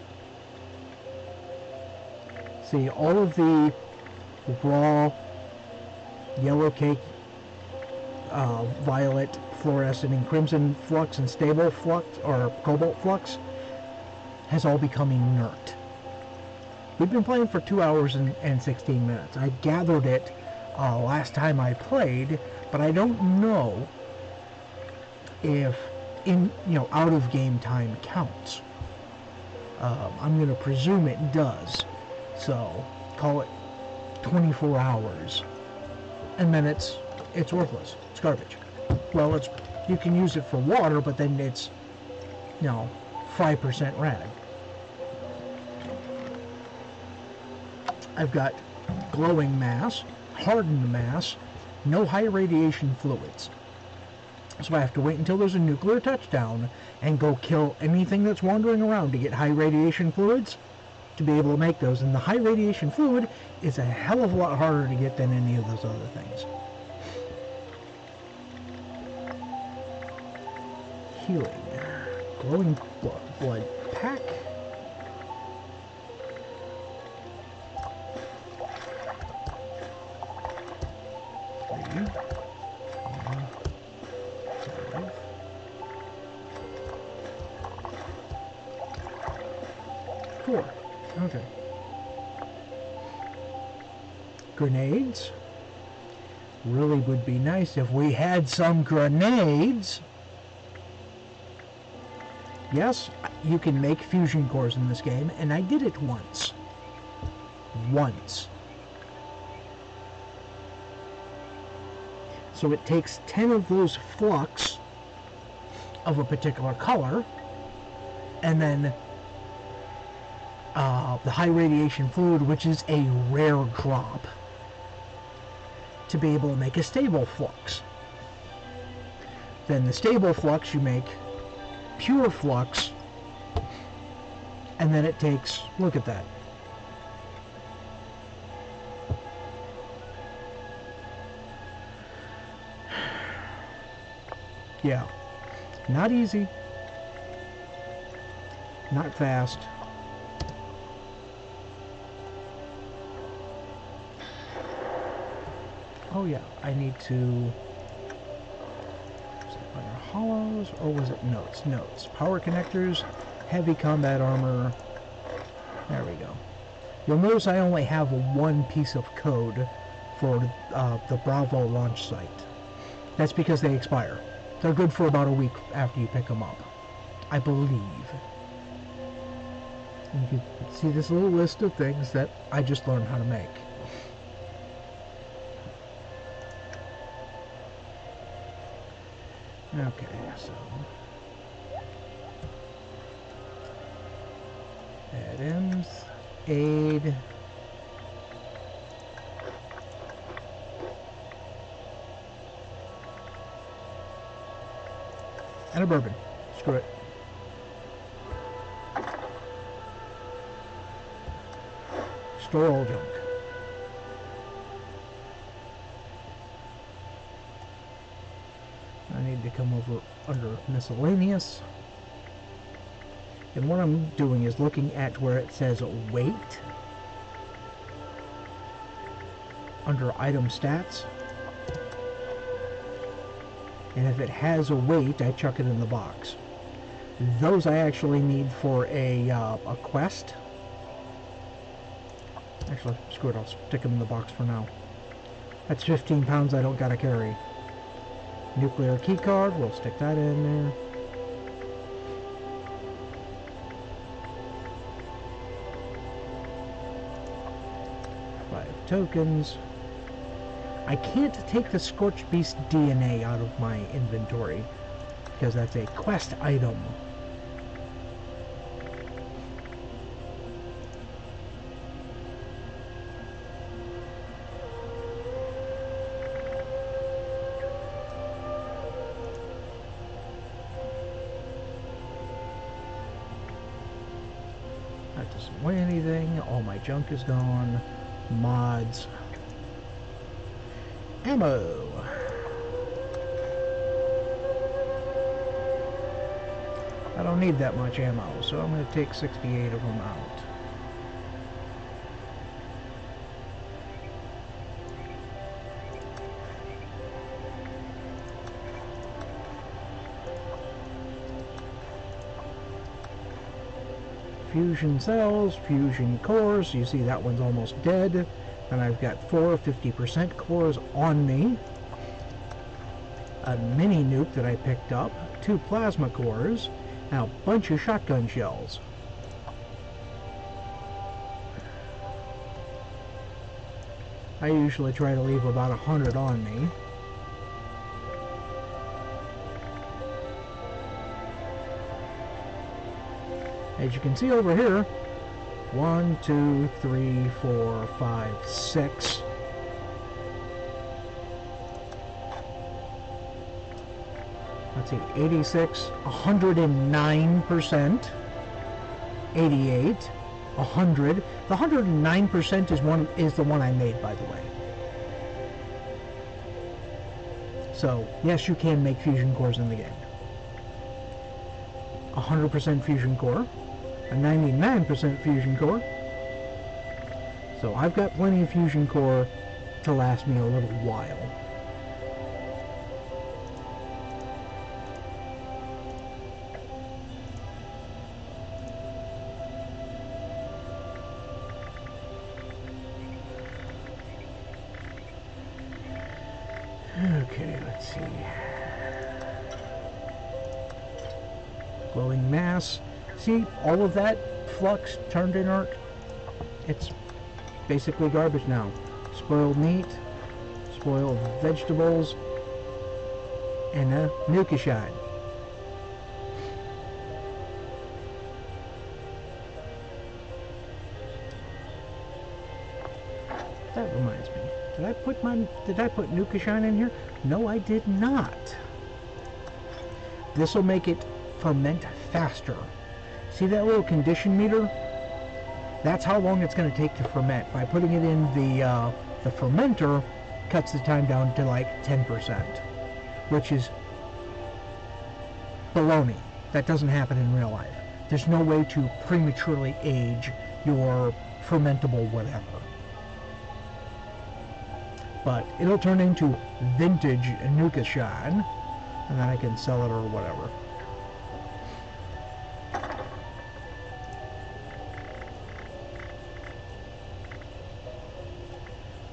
See, all of the raw yellow cake, violet, fluorescent, and crimson flux and stable flux, or cobalt flux, has all become inert. We've been playing for 2 hours and 16 minutes. I gathered it last time I played, but I don't know if out of game time counts. I'm going to presume it does, so call it 24 hours, and then it's worthless. It's garbage. Well, you can use it for water, but then it's 5% rad. I've got glowing mass, hardened mass, no high radiation fluids. So I have to wait until there's a nuclear touchdown and go kill anything that's wandering around to get high radiation fluids to be able to make those. And the high radiation fluid is a hell of a lot harder to get than any of those other things. Healing. Glowing blood pack. Okay. Grenades. Really would be nice if we had some grenades. Yes, you can make fusion cores in this game, and I did it once. So it takes 10 of those flux of a particular color, and then the high radiation fluid, which is a rare drop, to be able to make a stable flux. Then the stable flux, you make pure flux, and then it takes, look at that. Yeah, not easy, not fast. Oh yeah, I need to, was it Fire Hollows, or was it Notes? Notes. Power connectors, heavy combat armor. There we go. You'll notice I only have one piece of code for the Bravo launch site. That's because they expire. They're good for about a week after you pick them up, I believe. And you can see this little list of things that I just learned how to make. Okay, so add-ins, aid, and a bourbon. Screw it. Store all junk. I need to come over under miscellaneous. And what I'm doing is looking at where it says weight under item stats. And if it has a weight, I chuck it in the box. Those I actually need for a quest. Actually, screw it, I'll stick them in the box for now. That's 15 pounds I don't gotta carry. Nuclear key card, we'll stick that in there. Tokens. I can't take the Scorched Beast DNA out of my inventory because that's a quest item. That doesn't weigh anything. All my junk is gone. Mods, ammo. I don't need that much ammo, so I'm going to take 68 of them out. Fusion cells, fusion cores, you see that one's almost dead, and I've got 4 50% cores on me, a mini nuke that I picked up, 2 plasma cores, and a bunch of shotgun shells. I usually try to leave about 100 on me. As you can see over here, 1, 2, 3, 4, 5, 6. Let's see, 86, 109%, 88, 100. The 109% is the one I made, by the way. So, yes, you can make fusion cores in the game. 100% fusion core. A 99% fusion core. So I've got plenty of fusion core to last me a little while. Okay, let's see. Glowing mass. See, all of that flux turned inert. It's basically garbage now. Spoiled meat, spoiled vegetables, and a Nukashine. That reminds me. Did I put Nukashine in here? No, I did not. This will make it ferment faster. See that little condition meter? That's how long it's going to take to ferment. By putting it in the fermenter, cuts the time down to like 10%, which is baloney. That doesn't happen in real life. There's no way to prematurely age your fermentable whatever. But it'll turn into vintage Nukashine, and then I can sell it or whatever.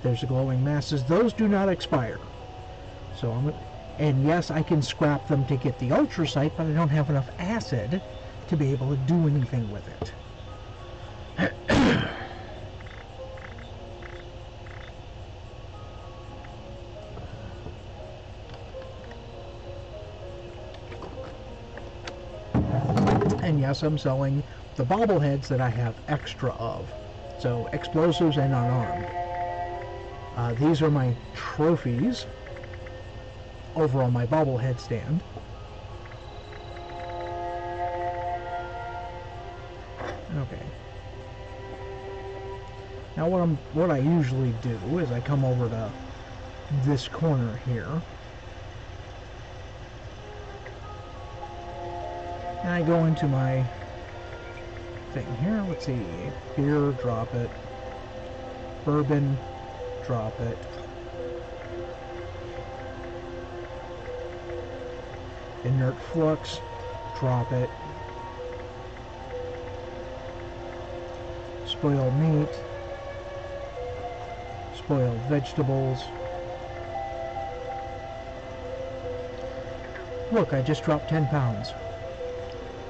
There's the glowing masses. Those do not expire. So and yes, I can scrap them to get the ultracite, but I don't have enough acid to be able to do anything with it. And yes, I'm selling the bobbleheads that I have extra of. So, explosives and unarmed. These are my trophies over on my bobblehead stand. Okay. Now what I usually do is I come over to this corner here. And I go into my thing here. Let's see. Beer, drop it. Bourbon, drop it. Inert flux, drop it. Spoiled meat, spoiled vegetables. Look, I just dropped 10 pounds.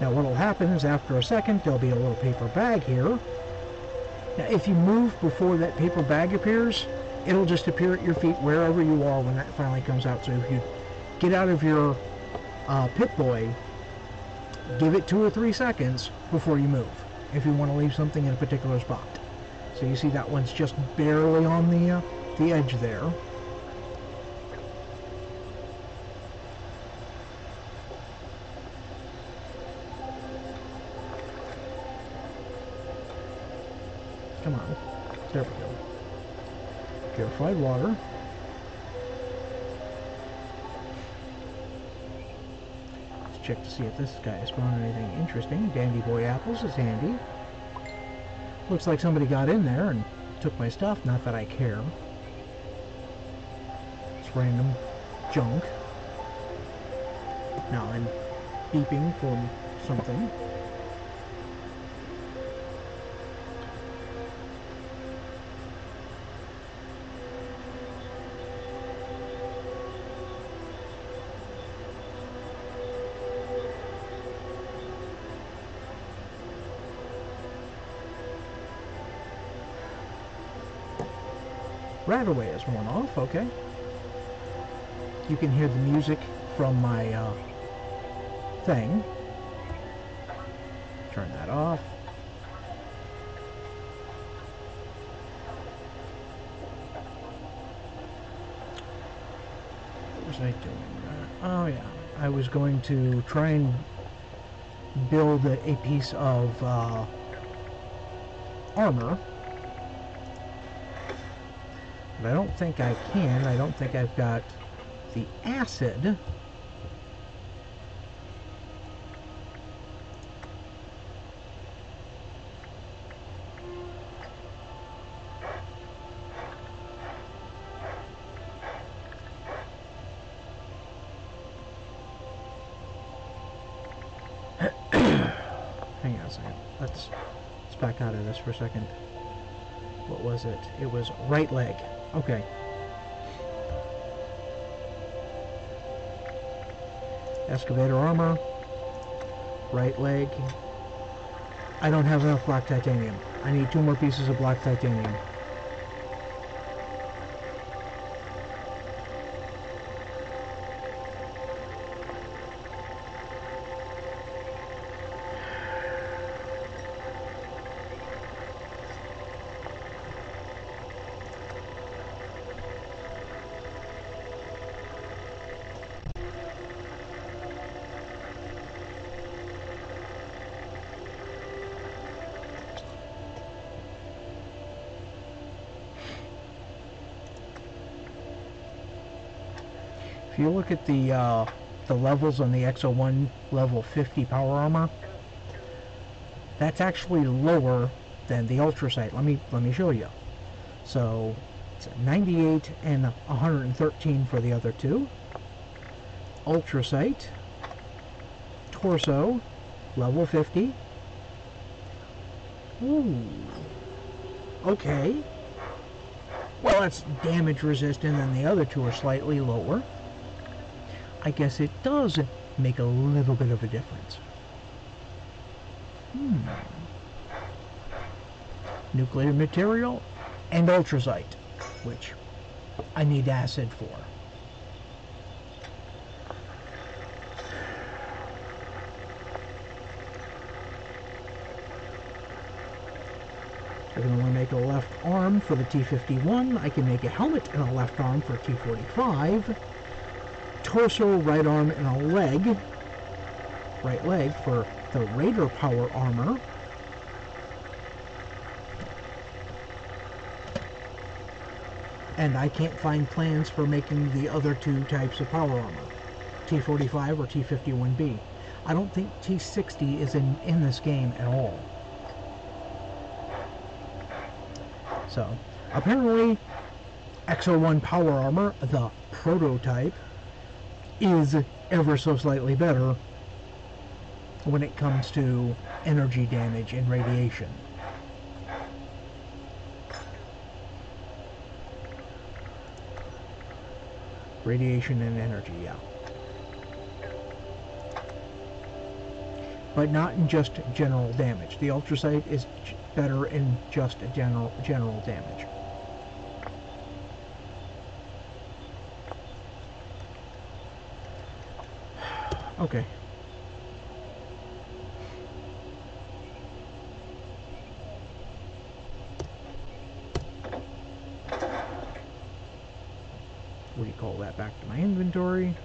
Now what'll happen is after a second there'll be a little paper bag here. Now if you move before that paper bag appears, it'll just appear at your feet wherever you are when that finally comes out. So if you get out of your Pip-Boy, give it 2 or 3 seconds before you move, if you want to leave something in a particular spot. So you see that one's just barely on the edge there. Come on. There we go. Purified water. Let's check to see if this guy has found anything interesting. Dandy Boy apples is handy. Looks like somebody got in there and took my stuff. Not that I care. It's random junk. Now I'm beeping from something. Radaway is worn off, okay. You can hear the music from my thing. Turn that off. What was I doing? Oh yeah, I was going to try and build a piece of armor. But I don't think I can. I don't think I've got the acid. Hang on a second. Let's back out of this for a second. What was it? It was right leg. Okay. Excavator armor. Right leg. I don't have enough black titanium. I need 2 more pieces of black titanium. If you look at the levels on the X01 level 50 power armor, that's actually lower than the Ultrasight. Let me show you. So it's 98 and 113 for the other two. Ultrasight, torso, level 50. Ooh. Okay. Well, that's damage resistant, and the other two are slightly lower. I guess it does make a little bit of a difference. nuclear material, and ultrasite, which I need acid for. I can only make a left arm for the T-51. I can make a helmet and a left arm for T-45. Torso, right arm, and a leg. Right leg for the Raider power armor. And I can't find plans for making the other two types of power armor. T-45 or T-51B. I don't think T-60 is in this game at all. So, apparently, X-01 power armor, the prototype, is ever so slightly better when it comes to energy damage and radiation. Radiation and energy, yeah. But not in just general damage. The ultrasite is better in just general damage. Okay. What do you call that? Back to my inventory.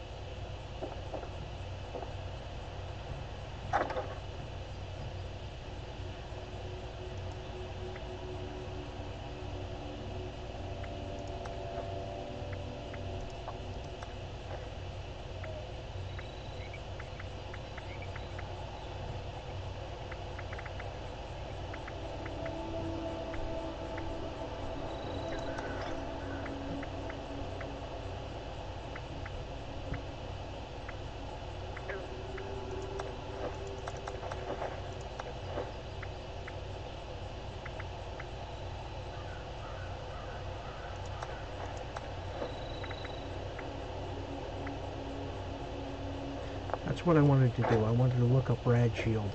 That's what I wanted to do. I wanted to look up Rad Shield.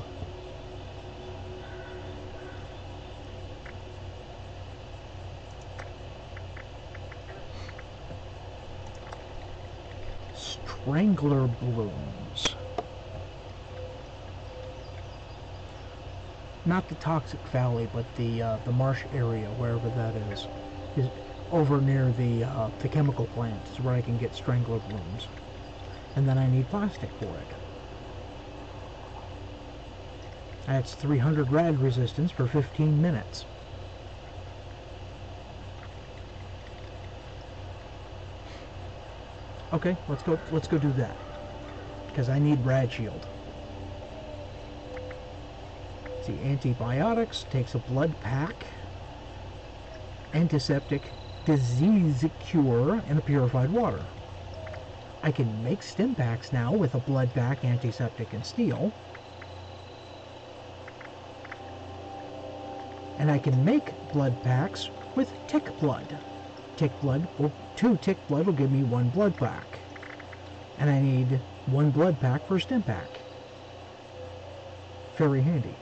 Strangler blooms. Not the Toxic Valley, but the marsh area, wherever that is over near the chemical plant is where I can get Strangler blooms. And then I need plastic for it. That's 300 rad resistance for 15 minutes. Okay, let's go do that. Because I need Rad Shield. See, antibiotics takes a blood pack, antiseptic, disease cure, and a purified water. I can make stim packs now with a blood pack, antiseptic, and steel. And I can make blood packs with tick blood. Tick blood, well, 2 tick blood will give me 1 blood pack. And I need 1 blood pack for a stim pack. Very handy.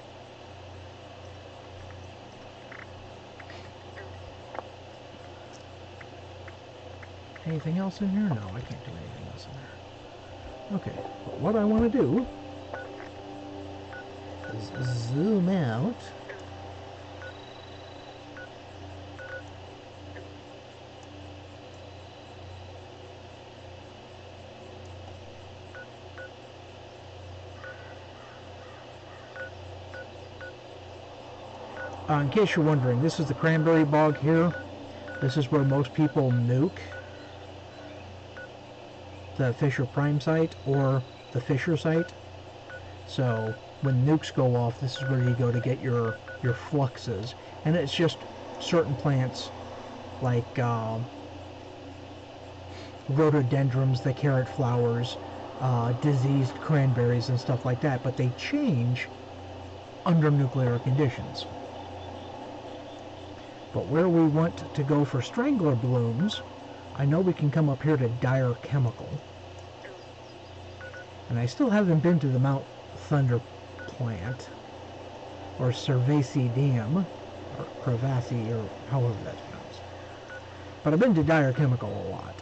Anything else in here? No, I can't do anything else in there. Okay, but what I want to do is zoom out. In case you're wondering, this is the cranberry bog here. This is where most people nuke the Fisher Prime site or the Fisher site. So when nukes go off, this is where you go to get your fluxes. And it's just certain plants like rhododendrons, the carrot flowers, diseased cranberries and stuff like that. But they change under nuclear conditions. But where we want to go for Strangler blooms, I know we can come up here to Dire Chemical. And I still haven't been to the Mount Thunder plant, or Cervasi Dam. or Cravathi, or however that's pronounced. But I've been to Dyer Chemical a lot.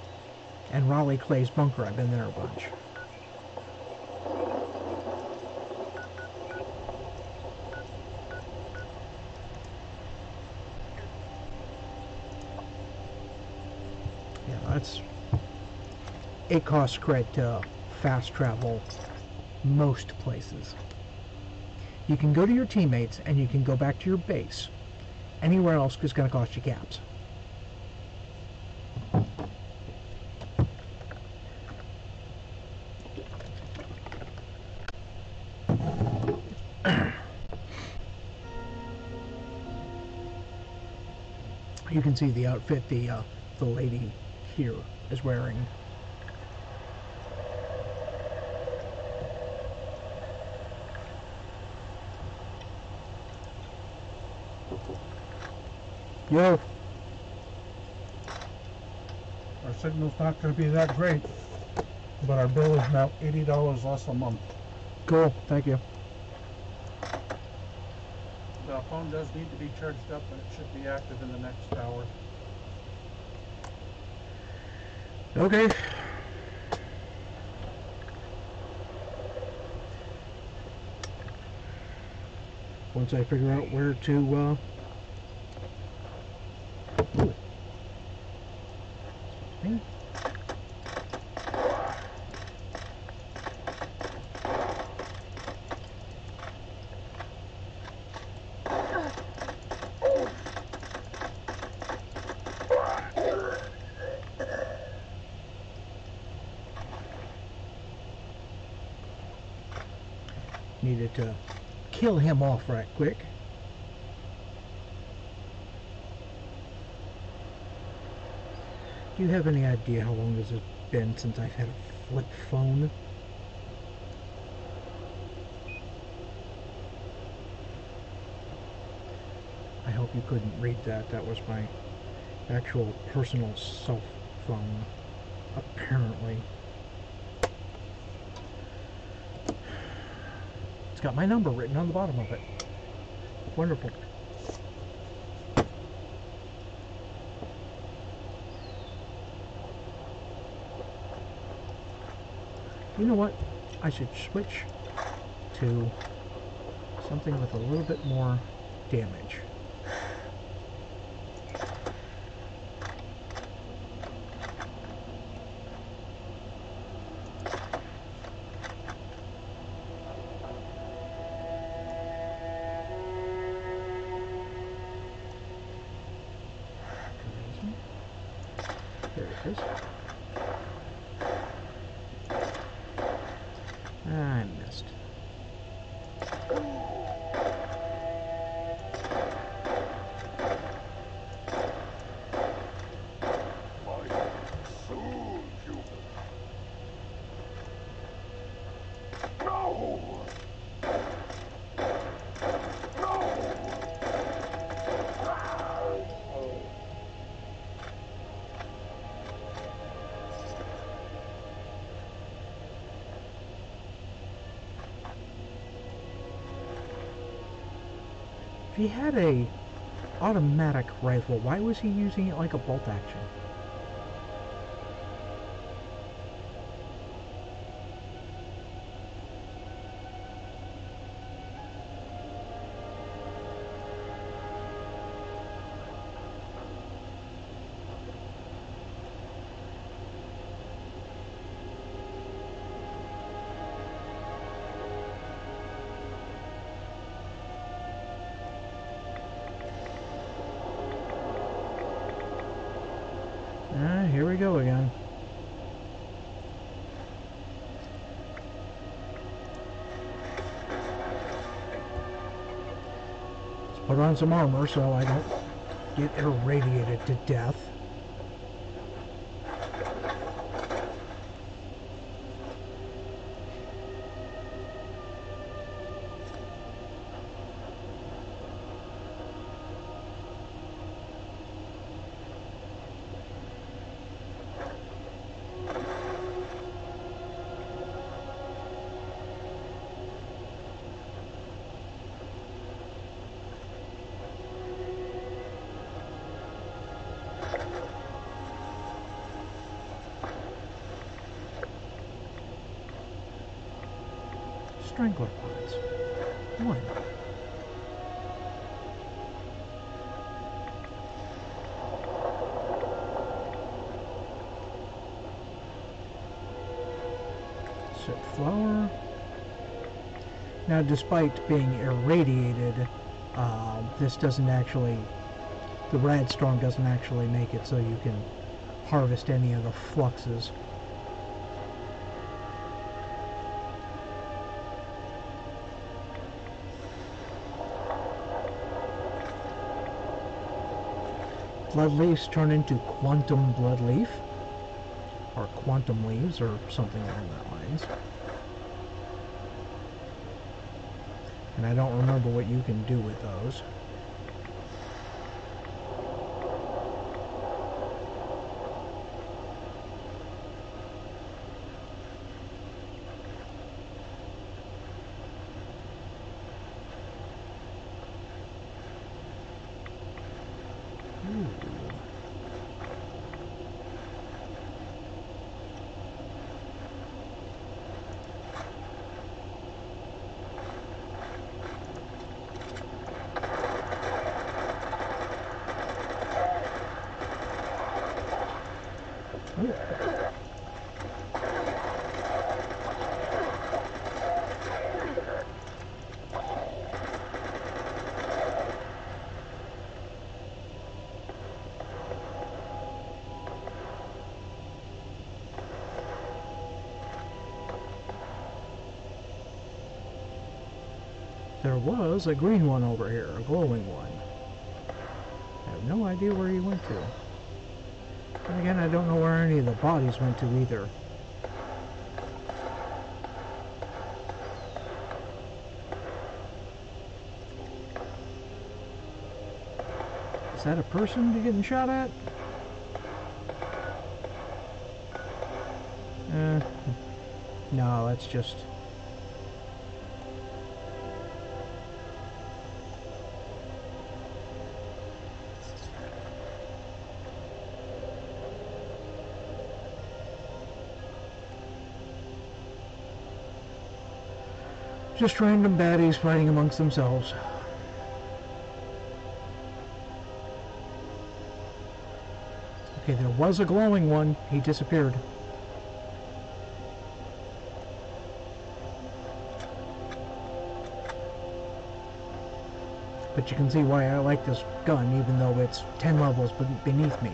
And Raleigh Clay's bunker, I've been there a bunch. Yeah, it costs credit to fast travel most places. You can go to your teammates and you can go back to your base. Anywhere else is going to cost you caps. You can see the outfit the lady here is wearing. Yo. Our signal's not going to be that great, but our bill is now $80 less a month. Cool, thank you. The phone does need to be charged up, and it should be active in the next hour. Okay. Once I figure out where to, me? Needed to kill him off right quick. Do you have any idea how long has it been since I've had a flip phone? I hope you couldn't read that. That was my actual personal cell phone, apparently. It's got my number written on the bottom of it. Wonderful. You know what? I should switch to something with a little bit more damage. There it is. I missed. Soon, human. No! If he had a automatic rifle, why was he using it like a bolt action? Here we go again. Let's put on some armor so I don't get irradiated to death. Strangler pods. 1. Soot flower. Now, despite being irradiated, this doesn't actually, the rad storm doesn't actually make it so you can harvest any of the fluxes. Blood leaves turn into quantum blood leaf, or quantum leaves, or something along that lines. And I don't remember what you can do with those. There was a green one over here, a glowing one. I have no idea where he went to. And again, I don't know where any of the bodies went to either. Is that a person you're getting shot at? No, that's just... just random baddies fighting amongst themselves. Okay, there was a glowing one. He disappeared. But you can see why I like this gun, even though it's 10 levels beneath me.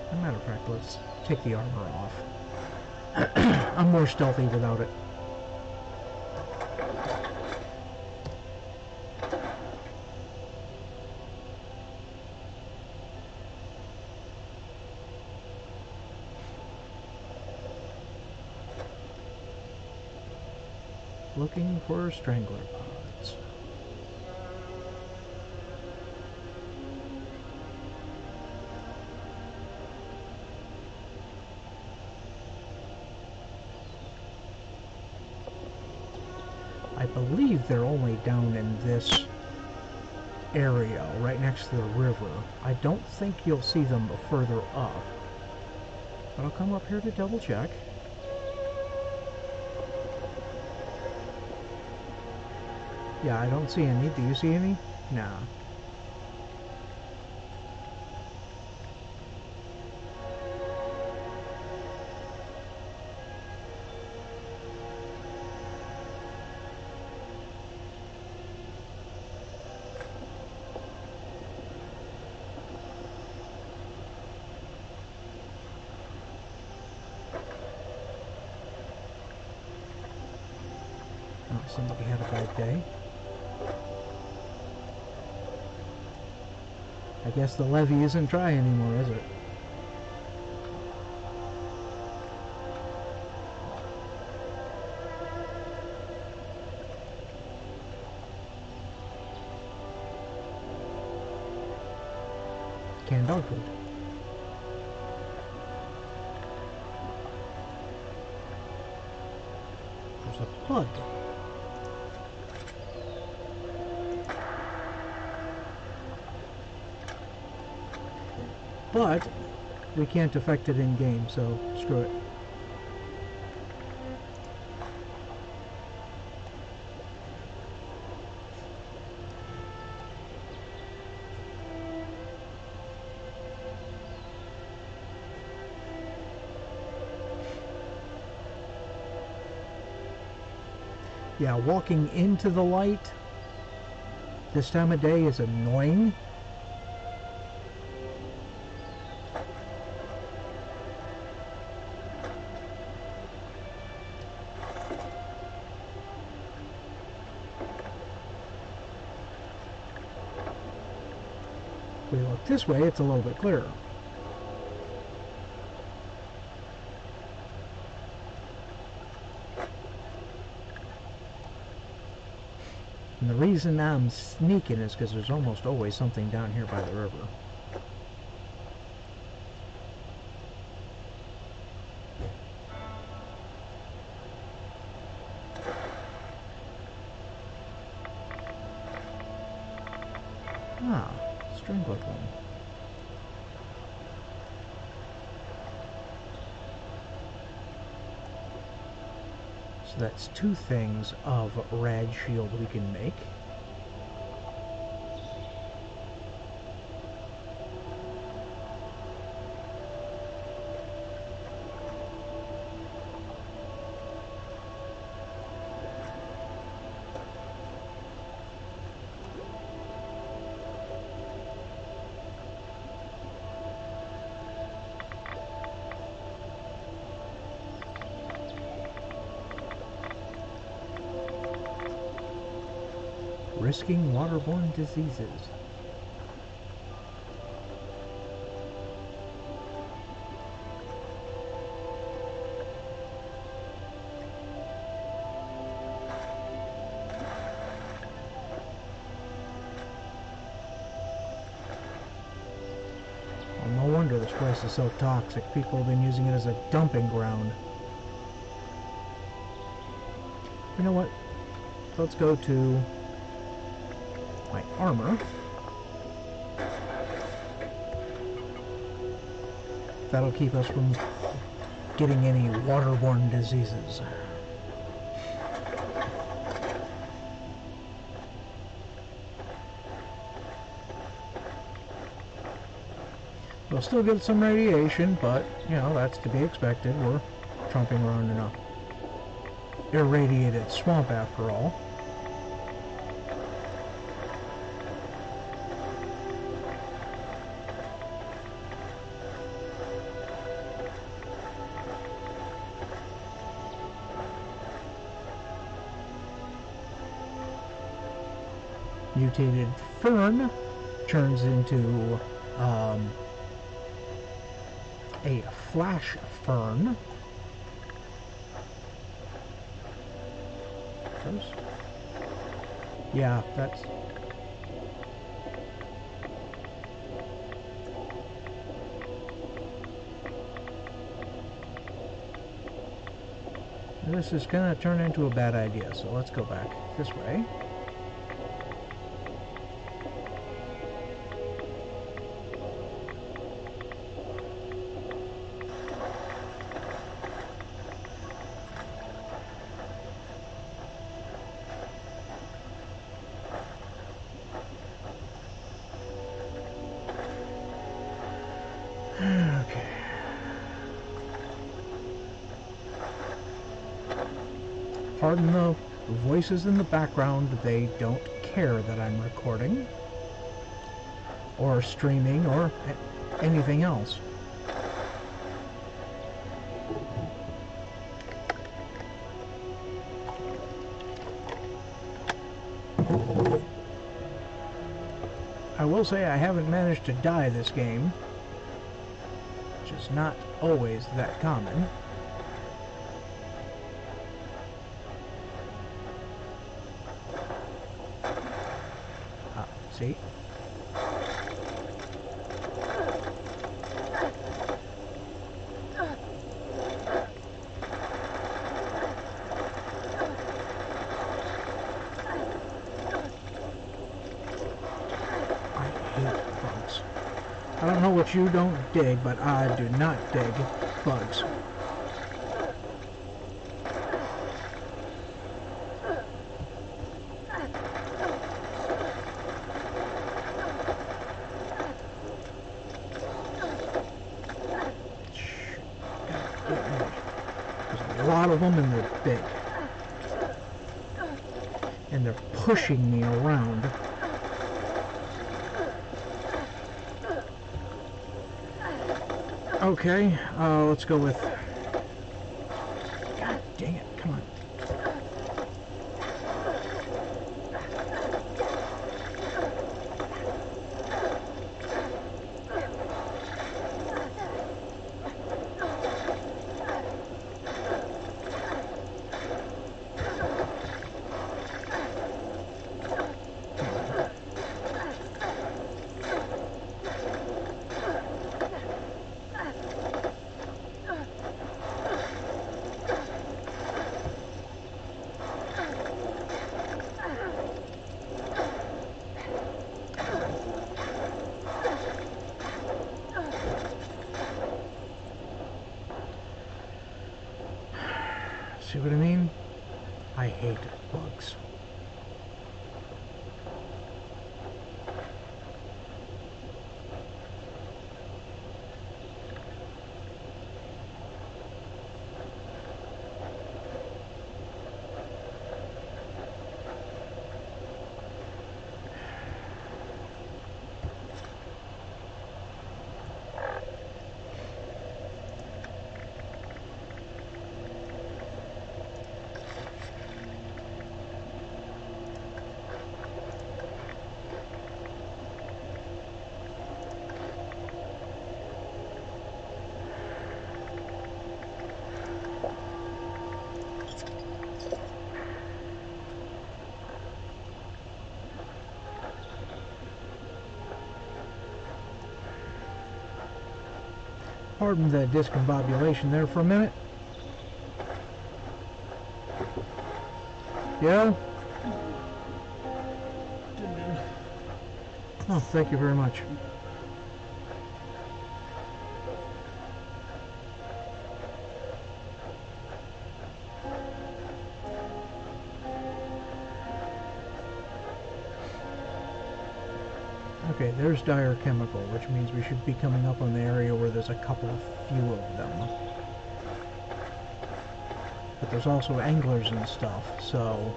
As a matter of fact, let's take the armor off. I'm more stealthy without it. Looking for strangler pods. I believe they're only down in this area, right next to the river. I don't think you'll see them further up. But I'll come up here to double check. Yeah, I don't see any. Do you see any? Nah. Oh, somebody had a bad day. I guess the levee isn't dry anymore, is it? Canned dog food. there's a bug. But we can't affect it in game, so screw it. Yeah, walking into the light this time of day is annoying. If we look this way, it's a little bit clearer. And the reason I'm sneaking is because there's almost always something down here by the river. Ah, Stringlet one. So that's two things of rad shield we can make. Risking waterborne diseases. Well, no wonder this place is so toxic. People have been using it as a dumping ground. You know what? Let's go to my armor. That'll keep us from getting any waterborne diseases. We'll still get some radiation, but, you know, that's to be expected. We're tromping around in a irradiated swamp after all. Mutated fern turns into a flash fern. Yeah, that's... This is gonna turn into a bad idea, so let's go back this way. Okay. Pardon the voices in the background, they don't care that I'm recording or streaming or anything else. I will say I haven't managed to die this game, which is not always that common. See? I don't know what you don't dig, but I do not dig bugs. There's a lot of them and they're big. And they're pushing me around. Okay, let's go with... God dang it, come on. See what I mean? I hate bugs. Pardon the discombobulation there for a minute. Yeah? Oh, thank you very much. Okay, there's Dire Chemical, which means we should be coming up on the area where there's a couple of few of them. But there's also anglers and stuff, so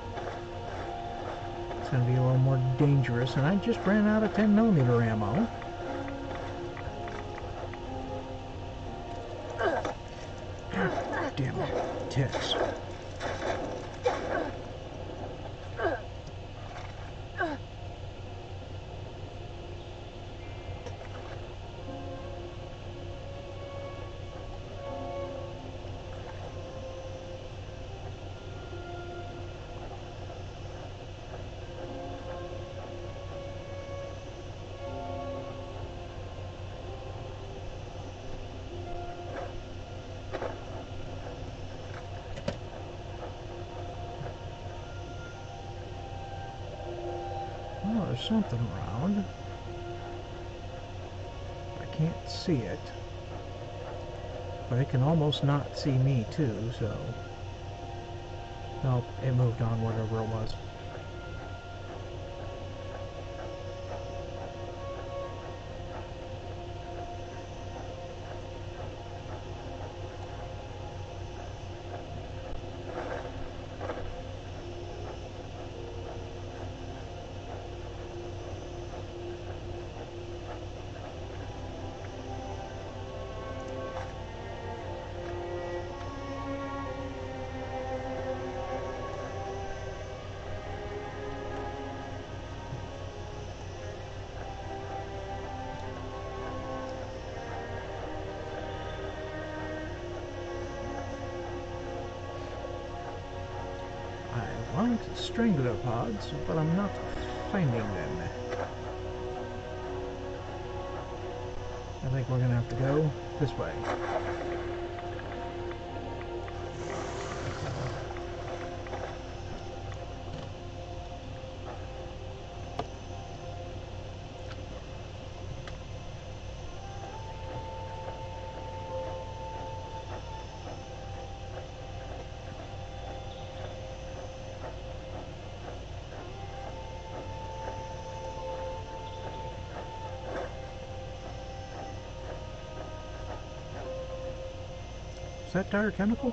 it's going to be a little more dangerous, and I just ran out of 10mm ammo. God damn it, ticks. Oh, there's something around. I can't see it. But it can almost not see me too, so... Nope, it moved on, whatever it was. I want strangler pods, but I'm not finding them. I think we're gonna have to go this way. Is that tire chemical?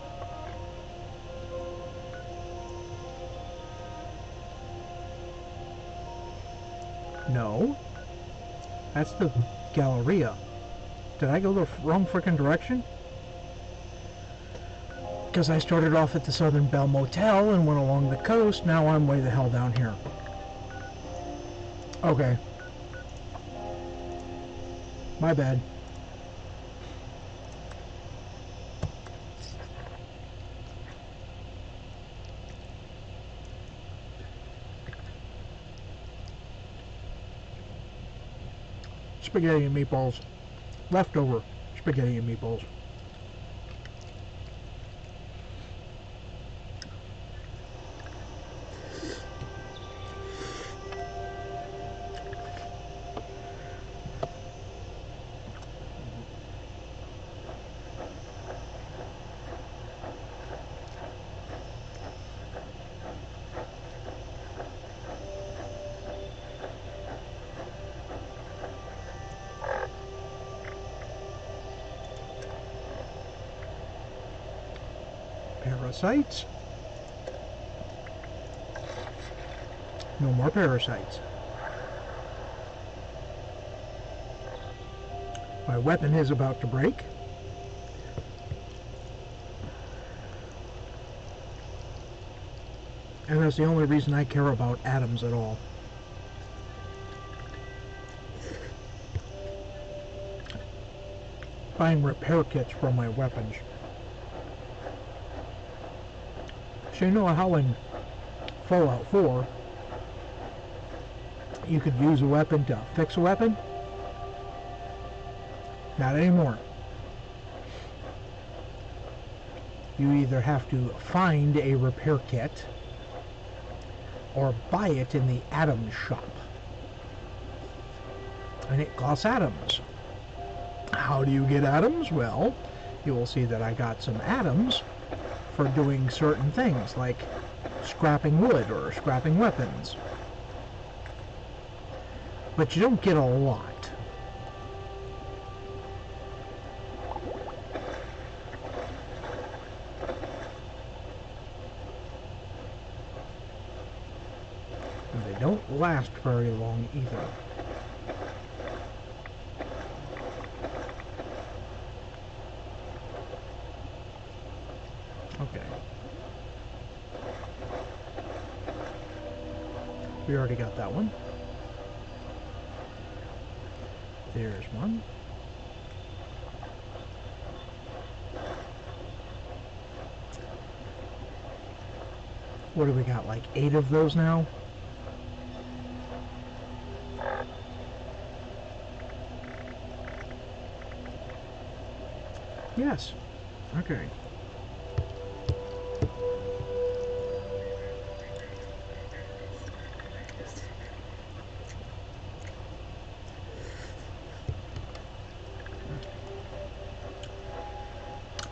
No. That's the Galleria. Did I go the wrong frickin' direction? Because I started off at the Southern Belle Motel and went along the coast. Now I'm way the hell down here. Okay. My bad. Spaghetti and meatballs. Leftover spaghetti and meatballs. Parasites. No more parasites. My weapon is about to break. And that's the only reason I care about atoms at all. Buying repair kits for my weapons. So you know how in Fallout 4 you could use a weapon to fix a weapon? Not anymore. You either have to find a repair kit or buy it in the Atoms shop. And it costs atoms. How do you get atoms? Well, you will see that I got some atoms for doing certain things, like scrapping wood or scrapping weapons. But you don't get a lot. And they don't last very long either. Okay. We already got that one. There's one. What do we got, like 8 of those now? Yes. Okay.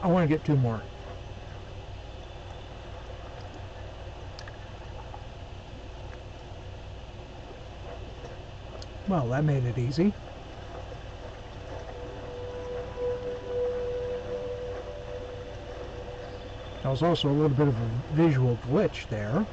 I want to get 2 more. Well, that made it easy. There was also a little bit of a visual glitch there.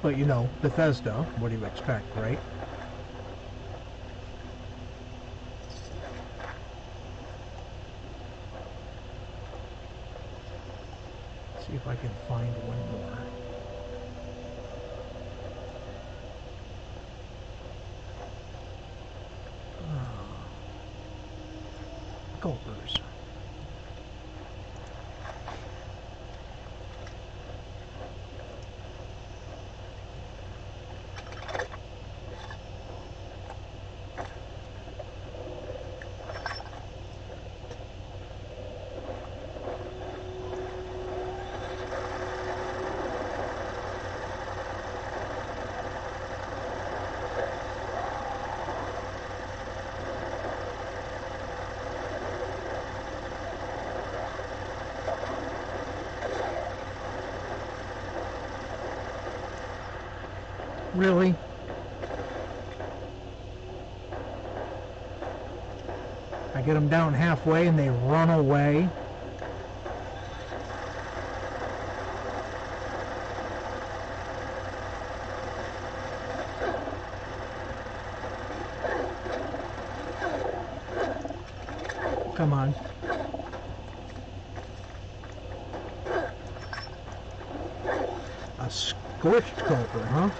But you know, Bethesda, what do you expect, right? See if I can find one more. Gulpers. Really? I get them down halfway and they run away. Come on. A scorched gulper, huh?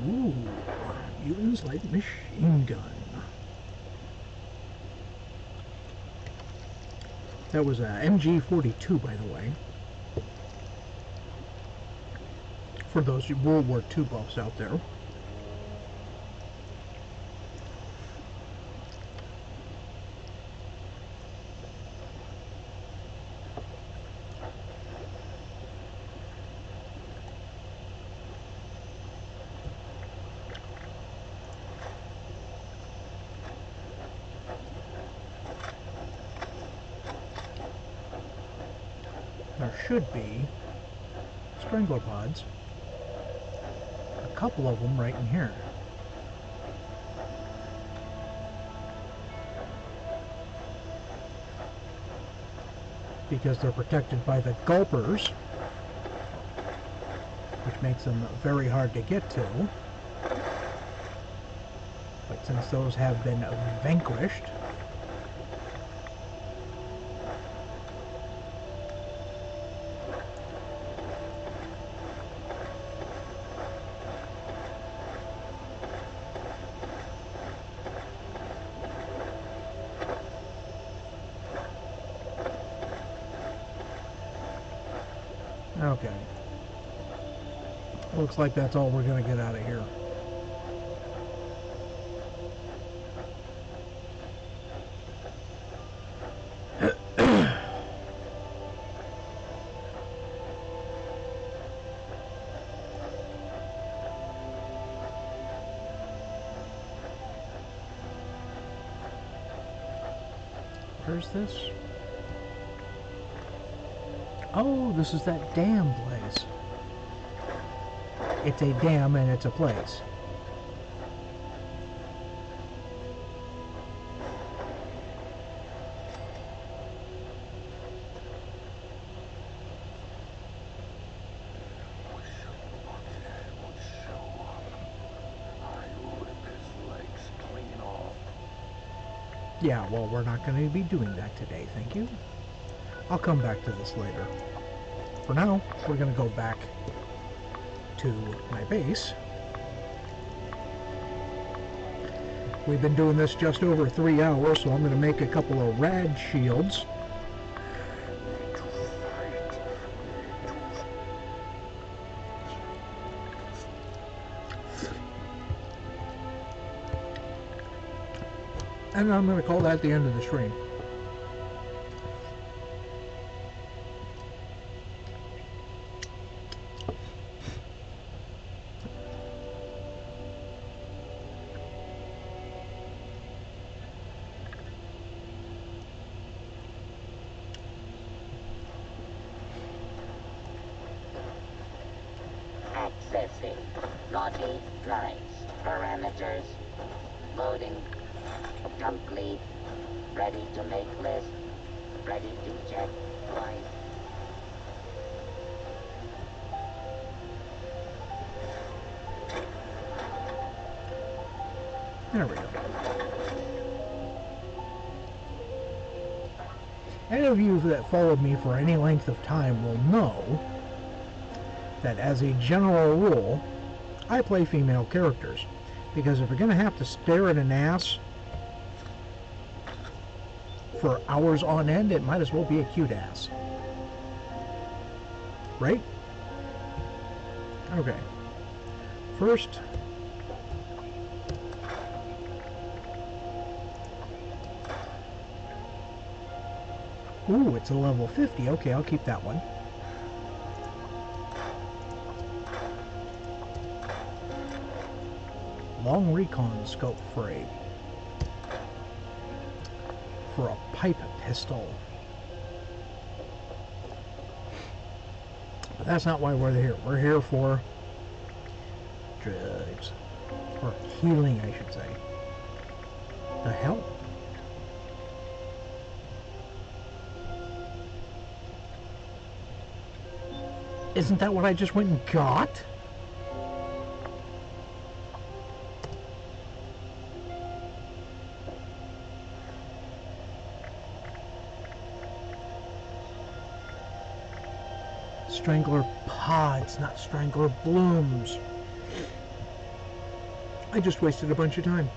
Ooh, Mutants Light Machine Gun. That was a MG42, by the way. For those World War II buffs out there. There should be Strangler pods. A couple of them right in here. Because they're protected by the gulpers, which makes them very hard to get to. But since those have been vanquished, okay. Looks like that's all we're going to get out of here. Where's this? Oh, this is that dam place. It's a dam and it's a place. Yeah, well, we're not going to be doing that today, thank you. I'll come back to this later. For now, we're going to go back to my base. We've been doing this just over 3 hours, so I'm going to make a couple of rad shields. And I'm going to call that the end of the stream. Accessing naughty lines. Parameters. Loading. Complete. Ready to make list. Ready to check twice. There we go. Any of you that followed me for any length of time will know that as a general rule, I play female characters. Because if you're going to have to stare at an ass for hours on end, it might as well be a cute ass. Right? Okay. First, Ooh, it's a level 50. Okay, I'll keep that one. Long recon scope for a pipe pistol. But that's not why we're here. We're here for drugs. Or healing, I should say. The hell? Isn't that what I just went and got? Strangler pods, not strangler blooms. I just wasted a bunch of time.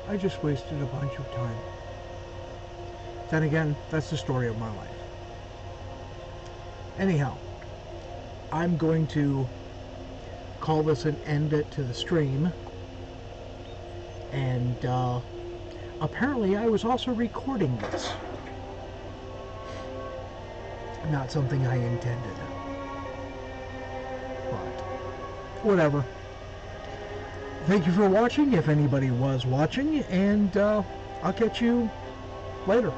I just wasted a bunch of time. Then again, that's the story of my life. Anyhow, I'm going to call this an end to the stream. And apparently I was also recording this. Not something I intended. But whatever. Thank you for watching, if anybody was watching, and I'll catch you later.